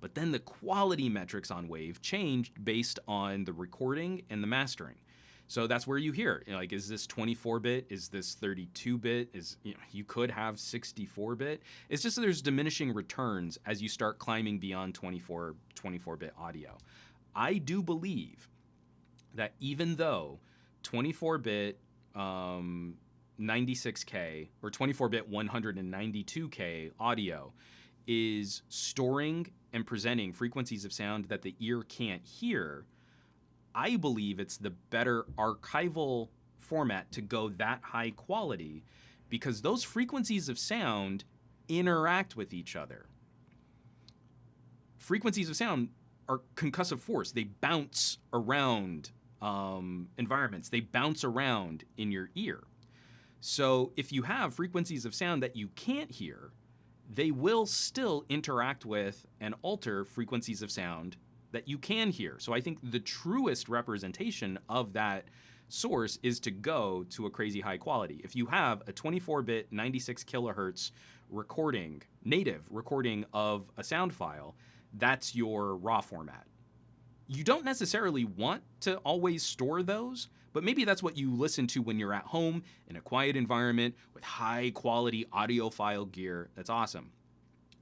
But then the quality metrics on WAV changed based on the recording and the mastering. So that's where you hear, like, is this 24-bit? Is this 32-bit? You could have 64-bit. It's just that there's diminishing returns as you start climbing beyond 24-bit audio. I do believe that even though 24-bit 96K or 24-bit 192K audio is storing and presenting frequencies of sound that the ear can't hear, I believe it's the better archival format to go that high quality, because those frequencies of sound interact with each other. Frequencies of sound are concussive force. They bounce around environments. They bounce around in your ear. So if you have frequencies of sound that you can't hear, they will still interact with and alter frequencies of sound that you can hear. So I think the truest representation of that source is to go to a crazy high quality. If you have a 24-bit 96 kilohertz recording, native recording of a sound file, that's your RAW format. You don't necessarily want to always store those, but maybe that's what you listen to when you're at home in a quiet environment with high quality audiophile gear. That's awesome.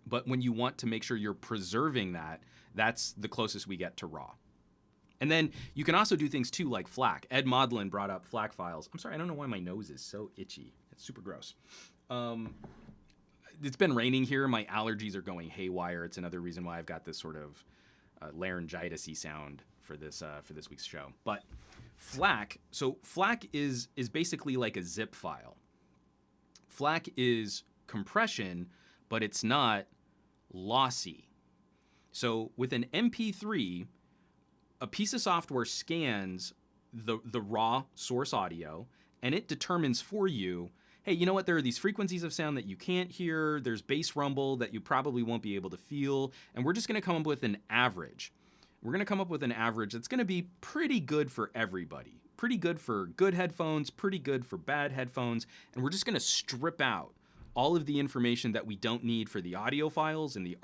But when you want to make sure you're preserving that, that's the closest we get to RAW. And then you can also do things too, like FLAC. Ed Modlin brought up FLAC files. I'm sorry, I don't know why my nose is so itchy. It's super gross. It's been raining here. My allergies are going haywire. It's another reason why I've got this sort of laryngitis-y sound for this week's show. But FLAC, so FLAC is basically like a zip file. FLAC is compression, but it's not lossy. So with an MP3, a piece of software scans the raw source audio, and it determines for you, hey, you know what? There are these frequencies of sound that you can't hear. There's bass rumble that you probably won't be able to feel. And we're just going to come up with an average. We're going to come up with an average that's going to be pretty good for everybody. Pretty good for good headphones, pretty good for bad headphones. And we're just going to strip out all of the information that we don't need for the audiophiles and the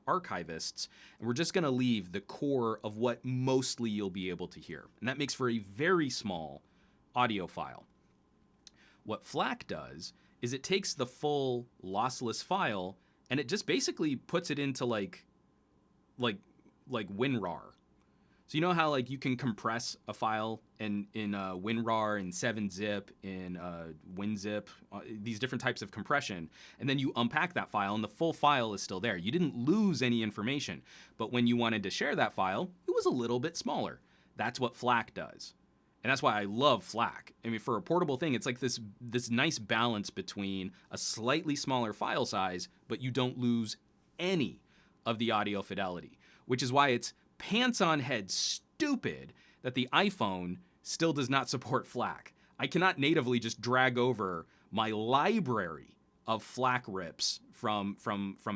archivists. And we're just going to leave the core of what mostly you'll be able to hear. And that makes for a very small audio file. What FLAC does is it takes the full lossless file and it just basically puts it into like WinRAR. So you know how like you can compress a file in WinRAR and 7-zip in WinZip, these different types of compression, and then you unpack that file and the full file is still there. You didn't lose any information, but when you wanted to share that file, it was a little bit smaller. That's what FLAC does. And that's why I love FLAC. I mean, for a portable thing, it's like this nice balance between a slightly smaller file size, but you don't lose any of the audio fidelity, which is why it's pants on head stupid that the iPhone still does not support FLAC. I cannot natively just drag over my library of FLAC rips from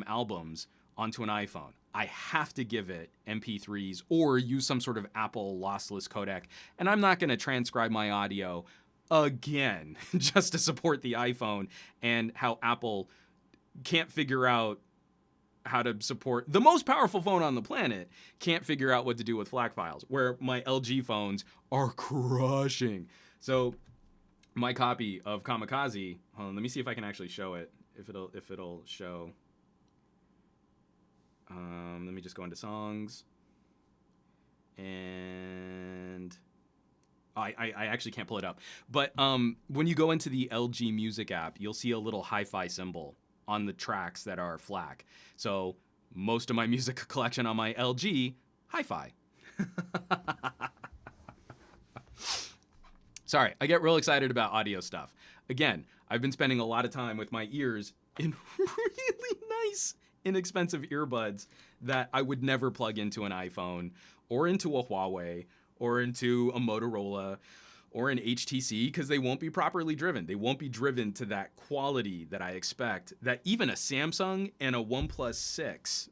albums onto an iPhone. I have to give it MP3s or use some sort of Apple lossless codec. And I'm not going to transcribe my audio again just to support the iPhone, and how Apple can't figure out how to support the most powerful phone on the planet, can't figure out what to do with FLAC files, where my LG phones are crushing So my copy of Kamikaze, hold on, let me see if I can actually show it. If it'll show. Let me just go into songs. And I actually can't pull it up. But when you go into the LG Music app, you'll see a little hi-fi symbol on the tracks that are FLAC. So most of my music collection on my LG, hi-fi. Sorry, I get real excited about audio stuff. Again, I've been spending a lot of time with my ears in really nice, inexpensive earbuds that I would never plug into an iPhone or into a Huawei or into a Motorola or an HTC because they won't be properly driven. They won't be driven to that quality that I expect, that even a Samsung and a OnePlus 6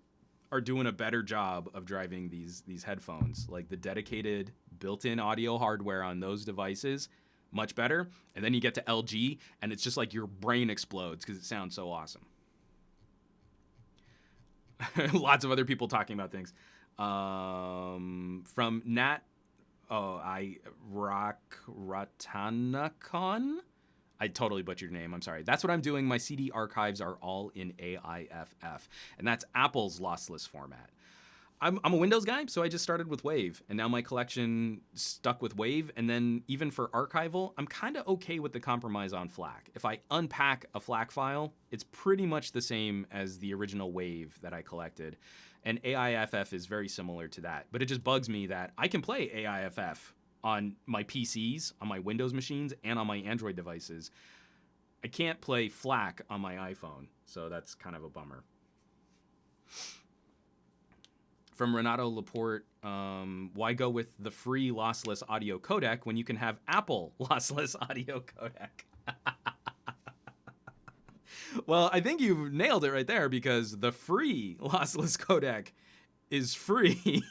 are doing a better job of driving these headphones. Like the dedicated built-in audio hardware on those devices, much better. And then you get to LG and it's just like your brain explodes because it sounds so awesome. Lots of other people talking about things. From Nat, Ratanakon. I totally butchered your name. I'm sorry. That's what I'm doing. My CD archives are all in AIFF, and that's Apple's lossless format. I'm a Windows guy, so I just started with WAV, and now my collection stuck with WAV. And then even for archival, I'm kind of okay with the compromise on FLAC. If I unpack a FLAC file, it's pretty much the same as the original WAV that I collected. And AIFF is very similar to that. But it just bugs me that I can play AIFF on my PCs, on my Windows machines, and on my Android devices. I can't play FLAC on my iPhone, so that's kind of a bummer. From Renato Laporte, why go with the free lossless audio codec when you can have Apple lossless audio codec? Well, I think you've nailed it right there because the free lossless codec is free.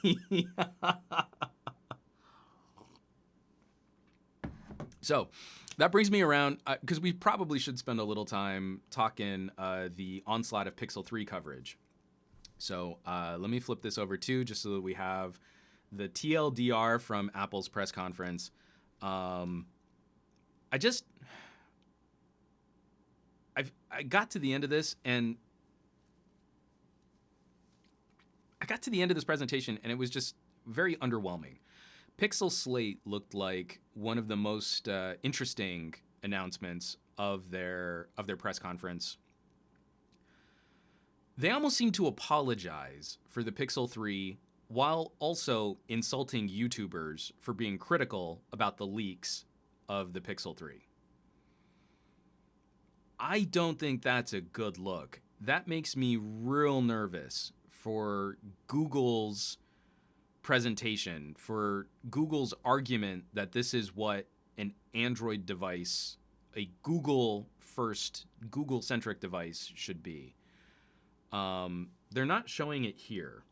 So that brings me around, because we probably should spend a little time talking the onslaught of Pixel 3 coverage. So let me flip this over too, just so that we have the TLDR from Apple's press conference. I got to the end of this, and I got to the end of this presentation, and it was just very underwhelming. Pixel Slate looked like one of the most interesting announcements of their press conference. They almost seem to apologize for the Pixel 3 while also insulting YouTubers for being critical about the leaks of the Pixel 3. I don't think that's a good look. That makes me real nervous for Google's presentation, for Google's argument that this is what an Android device, a Google-first, Google-centric device should be. They're not showing it here.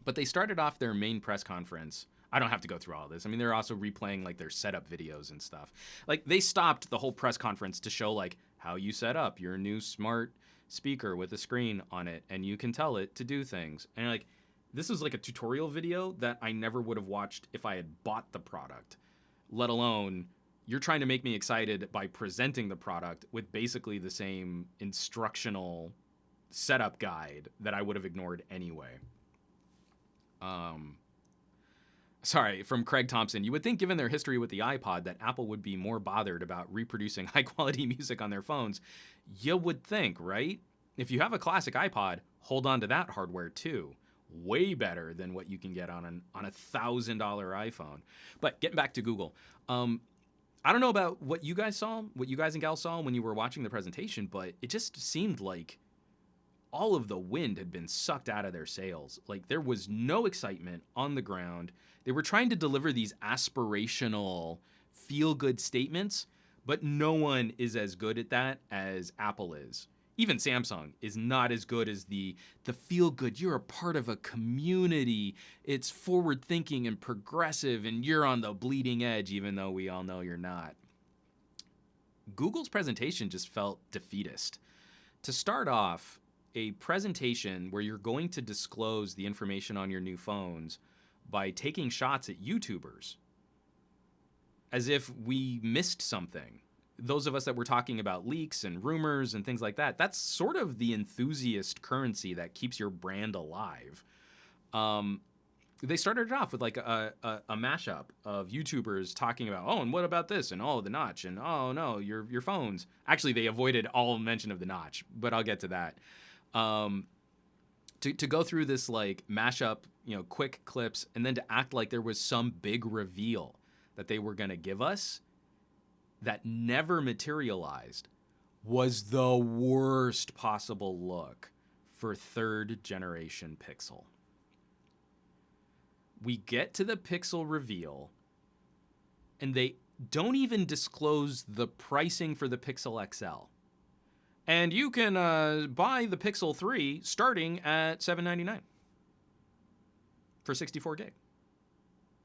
But they started off their main press conference. I don't have to go through all this. I mean, they're also replaying like their setup videos and stuff. Like they stopped the whole press conference to show like how you set up your new smart speaker with a screen on it and you can tell it to do things. And like this was like a tutorial video that I never would have watched if I had bought the product, let alone you're trying to make me excited by presenting the product with basically the same instructional setup guide that I would have ignored anyway. Sorry, from Craig Thompson. You would think, given their history with the iPod, that Apple would be more bothered about reproducing high-quality music on their phones. You would think, right? If you have a classic iPod, hold on to that hardware too. Way better than what you can get on a $1,000 iPhone. But getting back to Google, I don't know about what you guys saw, what you guys and gals saw when you were watching the presentation, but it just seemed like all of the wind had been sucked out of their sails. Like there was no excitement on the ground. They were trying to deliver these aspirational, feel-good statements, but no one is as good at that as Apple is. Even Samsung is not as good as the feel-good. You're a part of a community. It's forward-thinking and progressive, and you're on the bleeding edge, even though we all know you're not. Google's presentation just felt defeatist. To start off, a presentation where you're going to disclose the information on your new phones by taking shots at YouTubers as if we missed something. Those of us that were talking about leaks and rumors and things like that, that's sort of the enthusiast currency that keeps your brand alive. They started it off with like a mashup of YouTubers talking about, oh, and what about this? And oh, the notch. And oh, no, your phones. Actually, they avoided all mention of the notch, but I'll get to that. To go through this like mashup, quick clips, and then to act like there was some big reveal that they were going to give us that never materialized was the worst possible look for third generation Pixel. We get to the Pixel reveal, and they don't even disclose the pricing for the Pixel XL. And you can buy the Pixel 3 starting at $799 for 64 gig.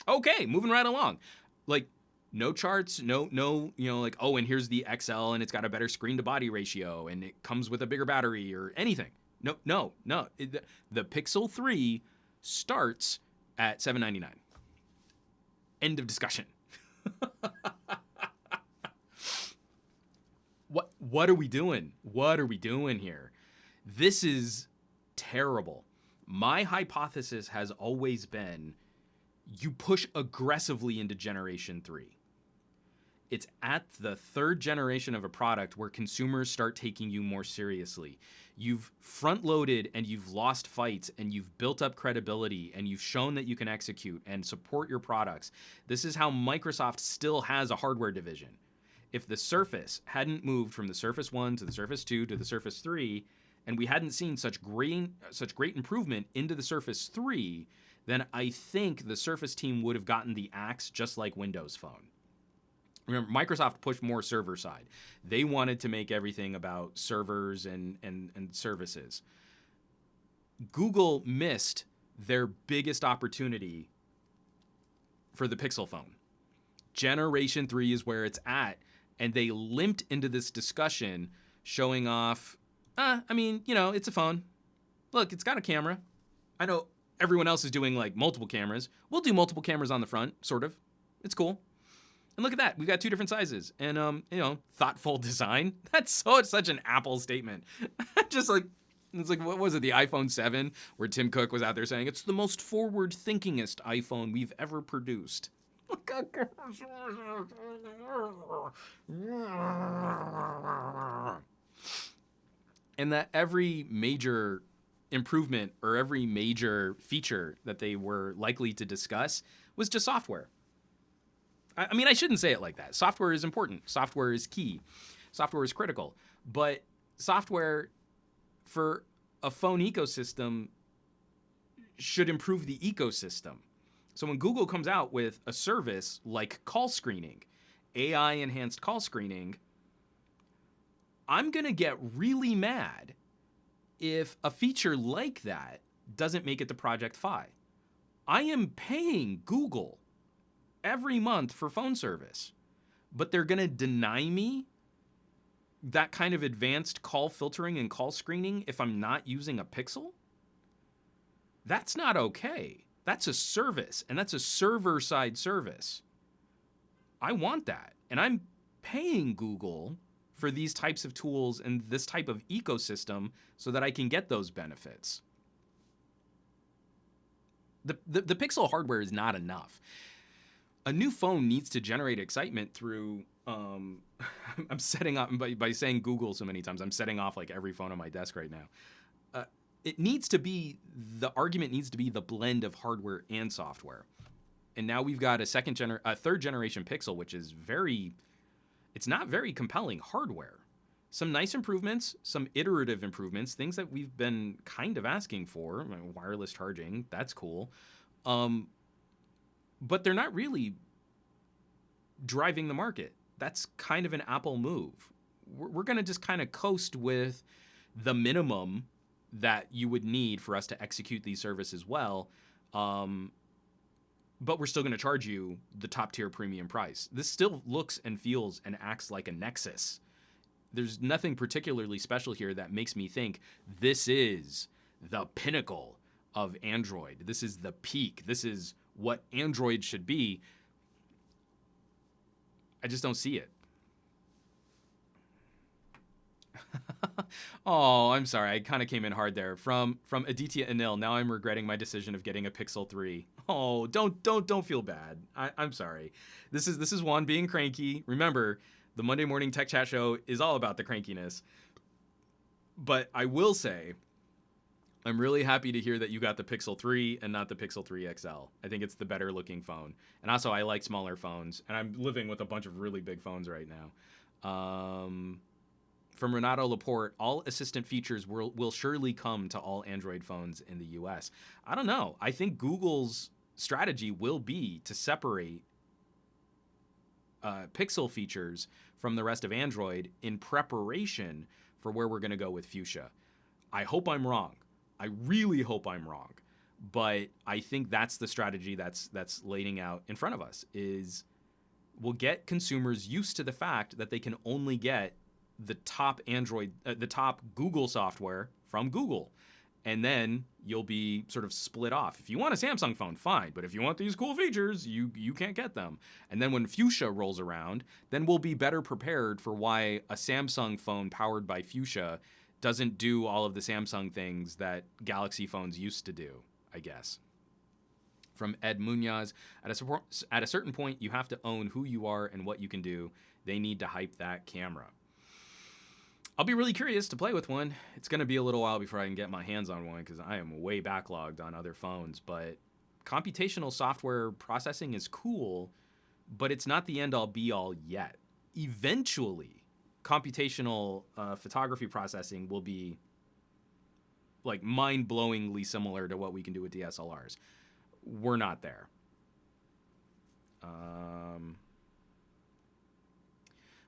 Okay, moving right along. Like, no charts, no, like, oh, and here's the XL, and it's got a better screen-to-body ratio, and it comes with a bigger battery or anything. No. The Pixel 3 starts at $799. End of discussion. What are we doing? What are we doing here? This is terrible. My hypothesis has always been you push aggressively into Generation 3. It's at the third generation of a product where consumers start taking you more seriously. You've front-loaded and you've lost fights and you've built up credibility and you've shown that you can execute and support your products. This is how Microsoft still has a hardware division. If the Surface hadn't moved from the Surface 1 to the Surface 2 to the Surface 3, and we hadn't seen such great improvement into the Surface 3, then I think the Surface team would have gotten the axe just like Windows Phone. Remember, Microsoft pushed more server side. They wanted to make everything about servers and services. Google missed their biggest opportunity for the Pixel phone. Generation 3 is where it's at, and they limped into this discussion showing off, it's a phone. Look, it's got a camera. I know everyone else is doing like multiple cameras. We'll do multiple cameras on the front, sort of. It's cool. And look at that. We've got two different sizes and, thoughtful design. That's such an Apple statement. Just like, it's like, what was it? The iPhone 7 where Tim Cook was out there saying it's the most forward-thinkingest iPhone we've ever produced. And that every major improvement or every major feature that they were likely to discuss was just software. I mean, I shouldn't say it like that. Software is important. Software is key. Software is critical. But software for a phone ecosystem should improve the ecosystem. So when Google comes out with a service like call screening, AI-enhanced call screening, I'm going to get really mad if a feature like that doesn't make it to Project Fi. I am paying Google every month for phone service, but they're going to deny me that kind of advanced call filtering and call screening if I'm not using a Pixel? That's not okay. That's a service, and that's a server-side service. I want that, and I'm paying Google for these types of tools and this type of ecosystem so that I can get those benefits. The Pixel hardware is not enough. A new phone needs to generate excitement through, I'm setting off, by saying Google so many times, I'm setting off like every phone on my desk right now. It needs to be, the argument needs to be the blend of hardware and software. And now we've got a third generation Pixel, which is it's not very compelling hardware. Some nice improvements, some iterative improvements, things that we've been kind of asking for, wireless charging, that's cool. But they're not really driving the market. That's kind of an Apple move. We're going to just kind of coast with the minimum that you would need for us to execute these services well. But we're still going to charge you the top tier premium price. This still looks and feels and acts like a Nexus. There's nothing particularly special here that makes me think this is the pinnacle of Android. This is the peak. This is what Android should be. I just don't see it. Oh, I'm sorry. I kind of came in hard there. From Aditya Anil. Now I'm regretting my decision of getting a Pixel 3. Oh, don't feel bad. I'm sorry. This is Juan being cranky. Remember, the Monday Morning Tech Chat Show is all about the crankiness. But I will say, I'm really happy to hear that you got the Pixel 3 and not the Pixel 3 XL. I think it's the better looking phone. And also, I like smaller phones. And I'm living with a bunch of really big phones right now. From Renato Laporte, all assistant features will surely come to all Android phones in the US. I don't know. I think Google's strategy will be to separate Pixel features from the rest of Android in preparation for where we're going to go with Fuchsia. I hope I'm wrong. I really hope I'm wrong. But I think that's the strategy that's laying out in front of us, is we'll get consumers used to the fact that they can only get the top the top Google software from Google. And then you'll be sort of split off. If you want a Samsung phone, fine. But if you want these cool features, you can't get them. And then when Fuchsia rolls around, then we'll be better prepared for why a Samsung phone powered by Fuchsia doesn't do all of the Samsung things that Galaxy phones used to do, I guess. From Ed Munoz, at a certain point, you have to own who you are and what you can do. They need to hype that camera. I'll be really curious to play with one. It's going to be a little while before I can get my hands on one because I am way backlogged on other phones. But computational software processing is cool, but it's not the end-all be-all yet. Eventually, computational photography processing will be like mind-blowingly similar to what we can do with DSLRs. We're not there.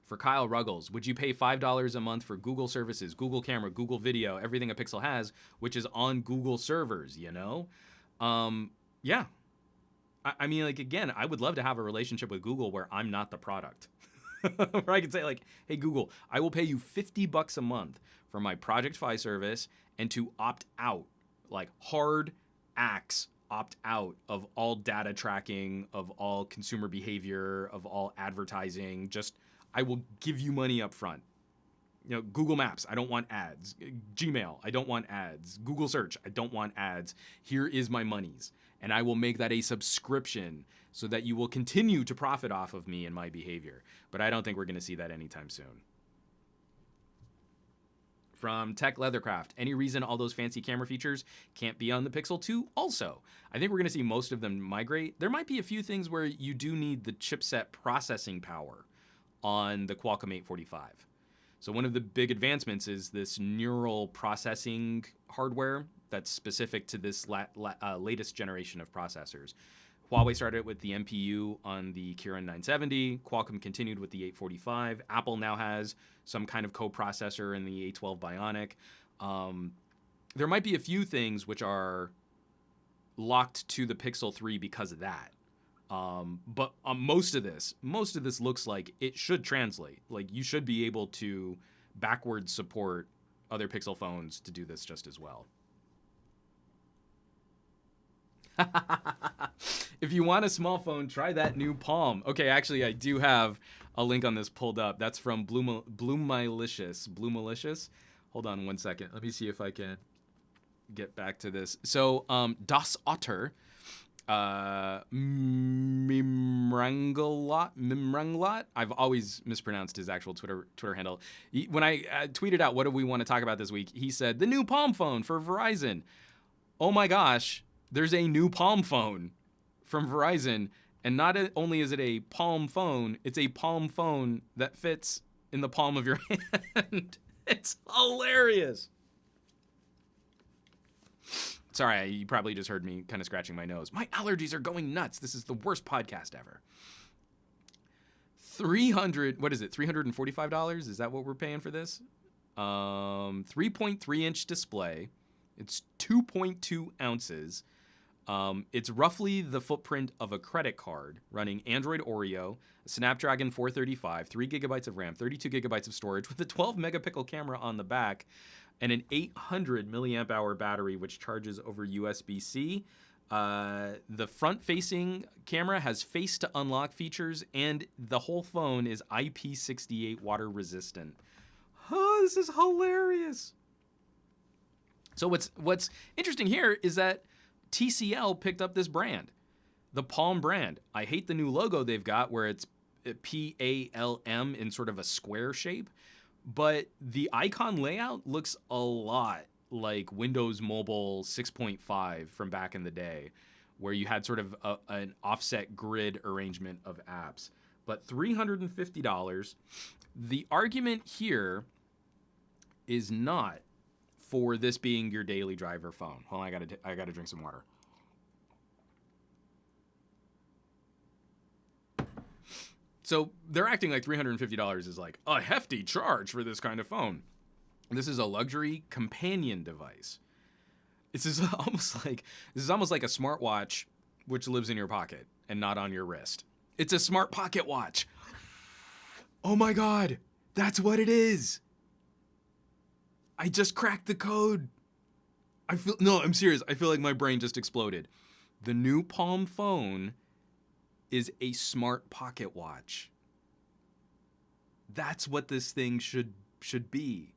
For Kyle Ruggles, would you pay $5 a month for Google services, Google Camera, Google Video, everything a Pixel has, which is on Google servers, you know? Yeah. I mean, like, again, I would love to have a relationship with Google where I'm not the product. Where I could say, like, hey, Google, I will pay you $50 a month for my Project Fi service and to opt out, like, hard axe opt out of all data tracking, of all consumer behavior, of all advertising. Just, I will give you money up front. You know, Google Maps, I don't want ads. Gmail, I don't want ads. Google Search, I don't want ads. Here is my monies. And I will make that a subscription so that you will continue to profit off of me and my behavior. But I don't think we're going to see that anytime soon. From Tech Leathercraft, any reason all those fancy camera features can't be on the Pixel 2? Also, I think we're going to see most of them migrate. There might be a few things where you do need the chipset processing power on the Qualcomm 845. So one of the big advancements is this neural processing hardware that's specific to this latest generation of processors. Huawei started with the NPU on the Kirin 970. Qualcomm continued with the 845. Apple now has some kind of coprocessor in the 812 Bionic. There might be a few things which are locked to the Pixel 3 because of that. But most of this looks like it should translate. Like, you should be able to backwards support other Pixel phones to do this just as well. If you want a small phone, try that new Palm. Okay, actually, I do have a link on this pulled up. That's from Bloomalicious. Bloomalicious? Hold on one second. Let me see if I can get back to this. So, Das Otter, Mimranglot. I've always mispronounced his actual Twitter handle. When I tweeted out, what do we want to talk about this week? He said, the new Palm phone for Verizon. Oh my gosh, there's a new Palm phone from Verizon. And not only is it a Palm phone, it's a Palm phone that fits in the palm of your hand. It's hilarious. Sorry, you probably just heard me kind of scratching my nose. My allergies are going nuts. This is the worst podcast ever. $345? Is that what we're paying for this? 3.3-inch display. It's 2.2 ounces. It's roughly the footprint of a credit card running Android Oreo, a Snapdragon 435, 3 gigabytes of RAM, 32 gigabytes of storage with a 12 megapixel camera on the back, and an 800 milliamp hour battery, which charges over USB-C. The front-facing camera has face to unlock features, and the whole phone is IP68 water resistant. Oh, this is hilarious. So what's interesting here is that TCL picked up this brand, the Palm brand. I hate the new logo they've got where it's PALM in sort of a square shape, but the icon layout looks a lot like Windows Mobile 6.5 from back in the day, where you had sort of an offset grid arrangement of apps. But $350. The argument here is not for this being your daily driver phone. Hold on, I gotta drink some water. So they're acting like $350 is like a hefty charge for this kind of phone. This is a luxury companion device. This is almost like a smartwatch which lives in your pocket and not on your wrist. It's a smart pocket watch. Oh my God, that's what it is. I just cracked the code. I'm serious. I feel like my brain just exploded. The new Palm phone is a smart pocket watch. That's what this thing should be.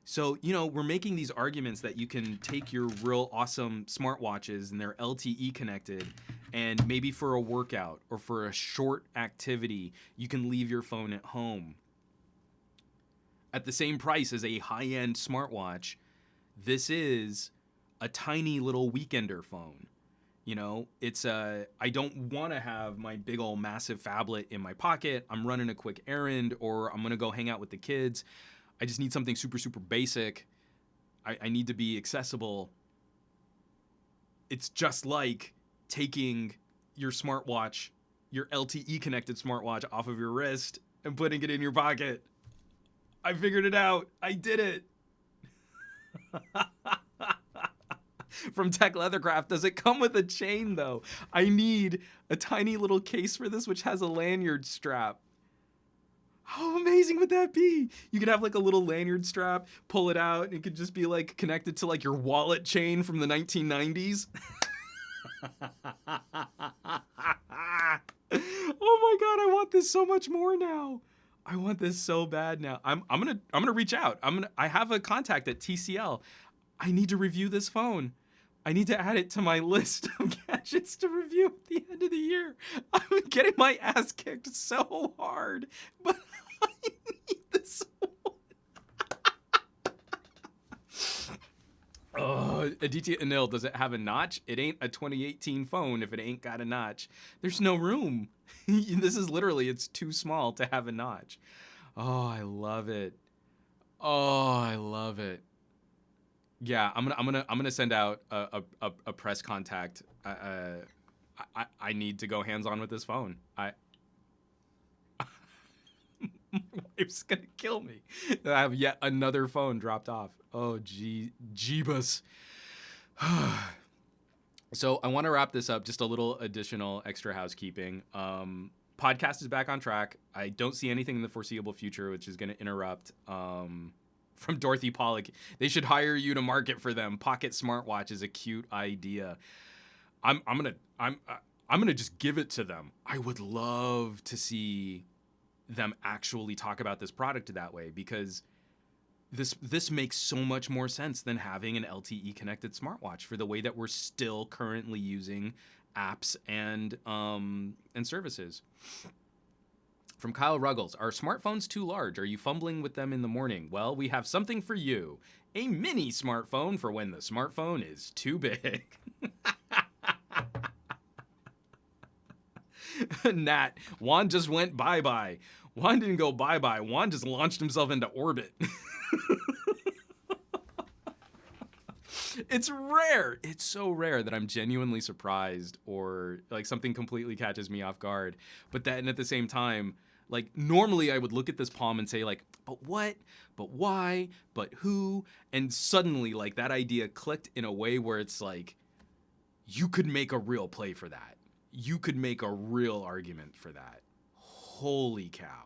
So, we're making these arguments that you can take your real awesome smartwatches and they're LTE connected, and maybe for a workout or for a short activity, you can leave your phone at home. At the same price as a high-end smartwatch, this is a tiny little weekender phone. I don't want to have my big old massive phablet in my pocket. I'm running a quick errand, or I'm going to go hang out with the kids. I just need something super, super basic. I need to be accessible. It's just like taking your smartwatch, your LTE connected smartwatch off of your wrist and putting it in your pocket. I figured it out. I did it. From Tech Leathercraft. Does it come with a chain, though? I need a tiny little case for this, which has a lanyard strap. How amazing would that be? You could have like a little lanyard strap, pull it out, and it could just be like connected to like your wallet chain from the 1990s. Oh my God, I want this so much more now. I want this so bad now. I'm gonna reach out. I have a contact at TCL. I need to review this phone. I need to add it to my list of gadgets to review at the end of the year. I'm getting my ass kicked so hard, but I need this one. Oh, Aditya Anil, does it have a notch? It ain't a 2018 phone if it ain't got a notch. There's no room. This is literally, it's too small to have a notch. Oh, I love it. Oh, I love it. Yeah, I'm gonna send out a press contact. I need to go hands on with this phone. My wife's gonna kill me. I have yet another phone dropped off. Oh, jeebus. So I want to wrap this up. Just a little additional extra housekeeping. Podcast is back on track. I don't see anything in the foreseeable future which is going to interrupt. From Dorothy Pollock, they should hire you to market for them. Pocket smartwatch is a cute idea. I'm gonna just give it to them. I would love to see them actually talk about this product that way, because this makes so much more sense than having an LTE connected smartwatch for the way that we're still currently using apps and services. From Kyle Ruggles, are smartphones too large? Are you fumbling with them in the morning? Well, we have something for you. A mini smartphone for when the smartphone is too big. Nat, Juan just went bye-bye. Juan didn't go bye-bye. Juan just launched himself into orbit. It's rare. It's so rare that I'm genuinely surprised, or like something completely catches me off guard. But then at the same time, like normally I would look at this Palm and say like, but what? But why? But who? And suddenly like that idea clicked in a way where it's like, you could make a real play for that. You could make a real argument for that. Holy cow.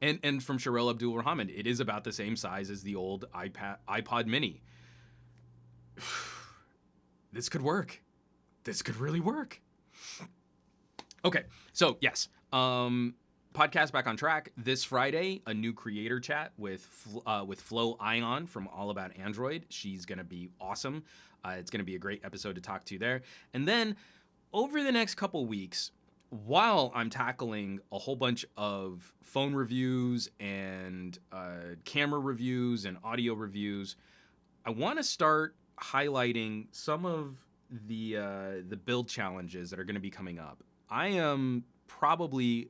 And from Sharel Abdul Rahman, it is about the same size as the old iPod mini. this could work. This could really work. Okay, so yes, podcast back on track. This Friday, a new creator chat with Flo Ion from All About Android. She's gonna be awesome. It's gonna be a great episode to talk to there. And then over the next couple weeks, while I'm tackling a whole bunch of phone reviews and camera reviews and audio reviews, I want to start highlighting some of the build challenges that are going to be coming up. I am probably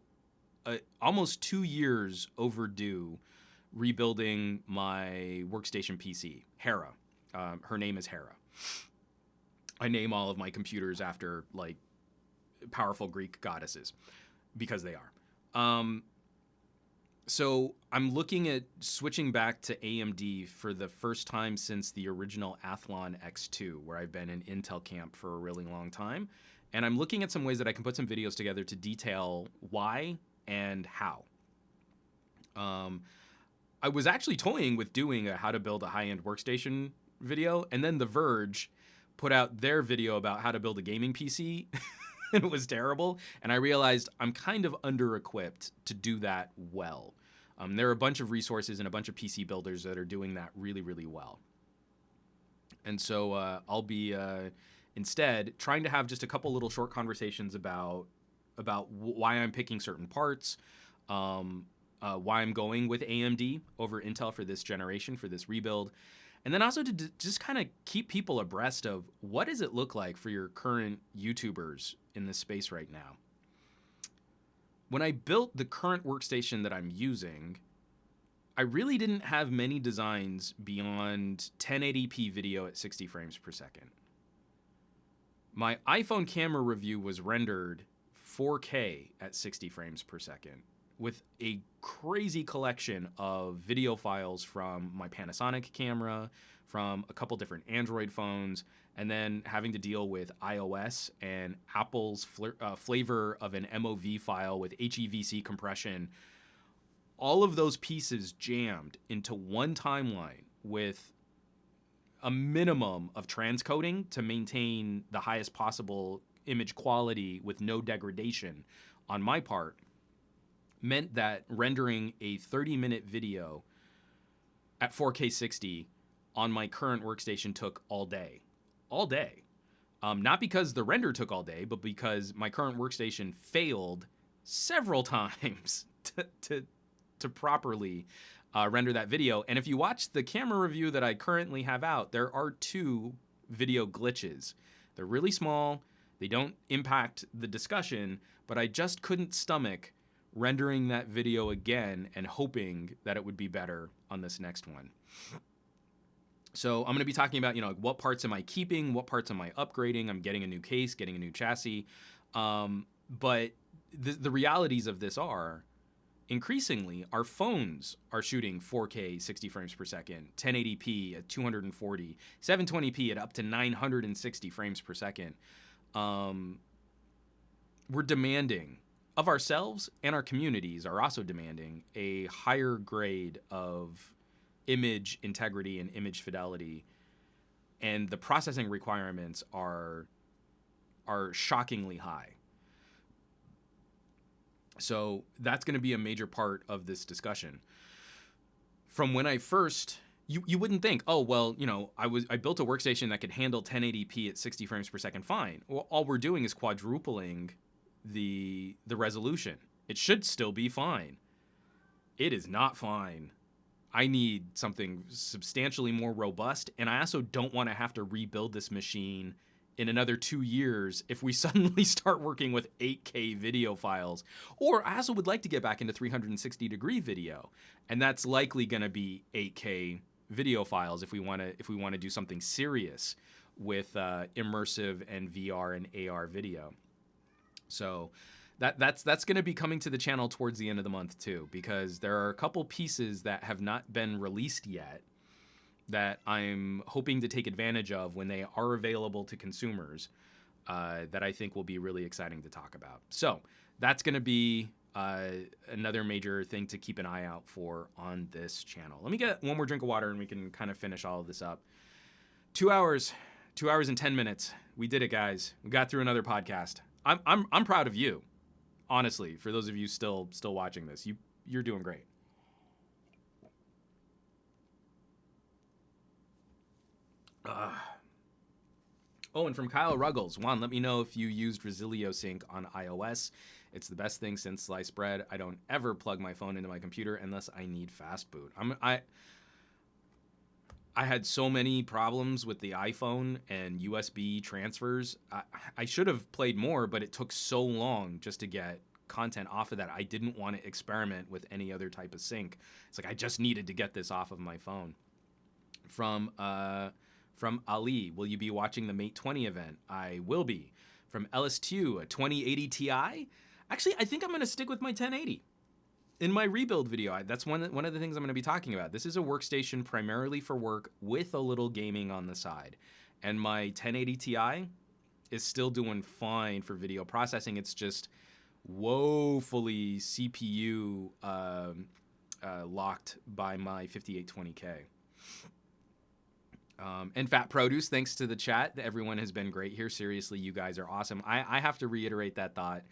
almost 2 years overdue rebuilding my workstation PC, Hera. Her name is Hera. I name all of my computers after like powerful Greek goddesses because they are. So I'm looking at switching back to AMD for the first time since the original Athlon X2, where I've been in Intel camp for a really long time. And I'm looking at some ways that I can put some videos together to detail why and how. I was actually toying with doing a how to build a high-end workstation video, and then The Verge put out their video about how to build a gaming PC. It was terrible, and I realized I'm kind of under-equipped to do that well. There are a bunch of resources and a bunch of PC builders that are doing that really, really well. And so I'll be instead trying to have just a couple little short conversations about why I'm picking certain parts, why I'm going with AMD over Intel for this generation, for this rebuild. And then also to just kind of keep people abreast of what does it look like for your current YouTubers in this space right now. When I built the current workstation that I'm using, I really didn't have many designs beyond 1080p video at 60 frames per second. My iPhone camera review was rendered 4K at 60 frames per second with a crazy collection of video files from my Panasonic camera, from a couple different Android phones, and then having to deal with iOS and Apple's flavor of an MOV file with HEVC compression. All of those pieces jammed into one timeline with a minimum of transcoding to maintain the highest possible image quality with no degradation on my part meant that rendering a 30-minute video at 4K 60 on my current workstation took all day. All day. Not because the render took all day, but because my current workstation failed several times to properly render that video. And if you watch the camera review that I currently have out, there are 2 video glitches. They're really small. They don't impact the discussion, but I just couldn't stomach rendering that video again and hoping that it would be better on this next one. So I'm going to be talking about, what parts am I keeping? What parts am I upgrading? I'm getting a new case, getting a new chassis. But the realities of this are, increasingly, our phones are shooting 4K 60 frames per second, 1080p at 240, 720p at up to 960 frames per second. We're demanding of ourselves, and our communities are also demanding a higher grade of image integrity and image fidelity, and the processing requirements are shockingly high. So that's going to be a major part of this discussion. From when I first, you wouldn't think, oh well, I built a workstation that could handle 1080p at 60 frames per second fine. Well, all we're doing is quadrupling the resolution. It should still be fine. It is not fine. I need something substantially more robust, and I also don't want to have to rebuild this machine in another 2 years if we suddenly start working with 8K video files. Or I also would like to get back into 360-degree video, and that's likely going to be 8K video files if we want to do something serious with immersive and VR and AR video. So that's going to be coming to the channel towards the end of the month too, because there are a couple pieces that have not been released yet that I'm hoping to take advantage of when they are available to consumers, that I think will be really exciting to talk about. So that's going to be another major thing to keep an eye out for on this channel. Let me get one more drink of water and we can kind of finish all of this up. 2 hours 2 hours and 10 minutes. We did it, guys. We got through another podcast. I'm proud of you. Honestly, for those of you still watching this, you're doing great. Oh, and from Kyle Ruggles, Juan, let me know if you used Resilio Sync on iOS. It's the best thing since sliced bread. I don't ever plug my phone into my computer unless I need fast boot. I had so many problems with the iPhone and USB transfers. I should have played more, but it took so long just to get content off of that. I didn't want to experiment with any other type of sync. It's like I just needed to get this off of my phone. From Ali, will you be watching the Mate 20 event? I will be. From Ellis2, a 2080 Ti. Actually, I think I'm going to stick with my 1080. In my rebuild video, that's one of the things I'm going to be talking about. This is a workstation primarily for work with a little gaming on the side. And my 1080 Ti is still doing fine for video processing. It's just woefully CPU locked by my 5820K. And Fat Produce, thanks to the chat. Everyone has been great here. Seriously, you guys are awesome. I have to reiterate that thought.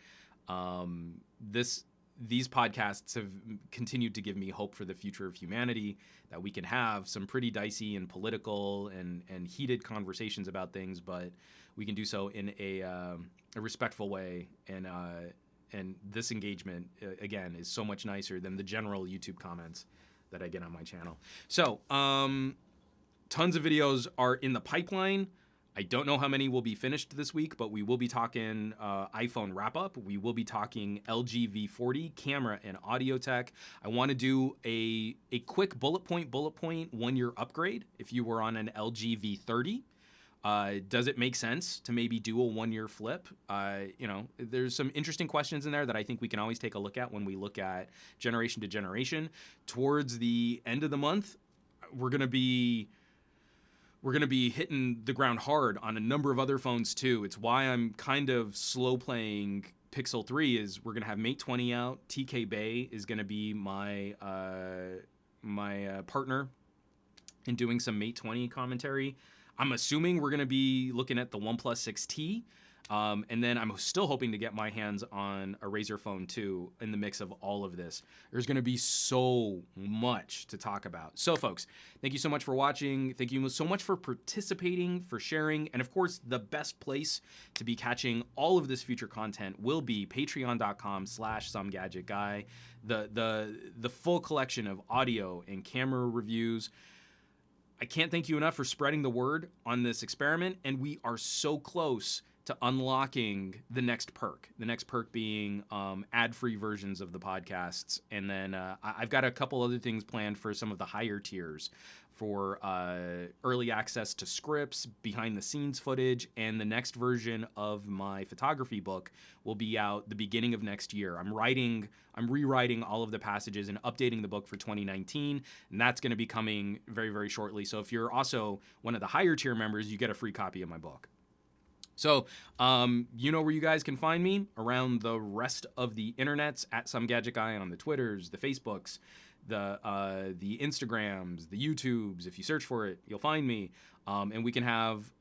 These podcasts have continued to give me hope for the future of humanity, that we can have some pretty dicey and political and heated conversations about things, but we can do so in a respectful way. And this engagement, again, is so much nicer than the general YouTube comments that I get on my channel. So, tons of videos are in the pipeline. I don't know how many will be finished this week, but we will be talking iPhone wrap-up. We will be talking LG V40 camera and audio tech. I want to do a quick bullet point 1-year upgrade. If you were on an LG V30, does it make sense to maybe do a 1-year flip? There's some interesting questions in there that I think we can always take a look at when we look at generation to generation. Towards the end of the month, we're going to be hitting the ground hard on a number of other phones too. It's why I'm kind of slow playing Pixel 3. Is we're going to have Mate 20 out. TK Bay is going to be my partner in doing some Mate 20 commentary. I'm assuming we're going to be looking at the OnePlus 6T. And then I'm still hoping to get my hands on a Razer Phone 2 in the mix of all of this. There's going to be so much to talk about. So, folks, thank you so much for watching. Thank you so much for participating, for sharing. And, of course, the best place to be catching all of this future content will be patreon.com/SomeGadgetGuy. The full collection of audio and camera reviews. I can't thank you enough for spreading the word on this experiment. And we are so close to unlocking the next perk being ad-free versions of the podcasts. And then I've got a couple other things planned for some of the higher tiers for early access to scripts, behind the scenes footage, and the next version of my photography book will be out the beginning of next year. I'm rewriting all of the passages and updating the book for 2019, and that's going to be coming very, very shortly. So if you're also one of the higher tier members, you get a free copy of my book. So, you know where you guys can find me around the rest of the internets, at SomeGadgetGuy on the Twitters, the Facebooks, the Instagrams, the YouTubes. If you search for it, you'll find me. And we can have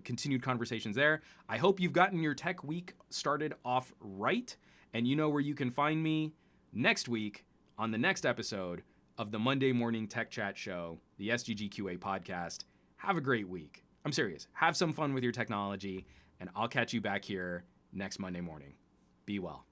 continued conversations there. I hope you've gotten your tech week started off right. And you know where you can find me next week on the next episode of the Monday Morning Tech Chat Show, the SGGQA podcast. Have a great week. I'm serious. Have some fun with your technology, and I'll catch you back here next Monday morning. Be well.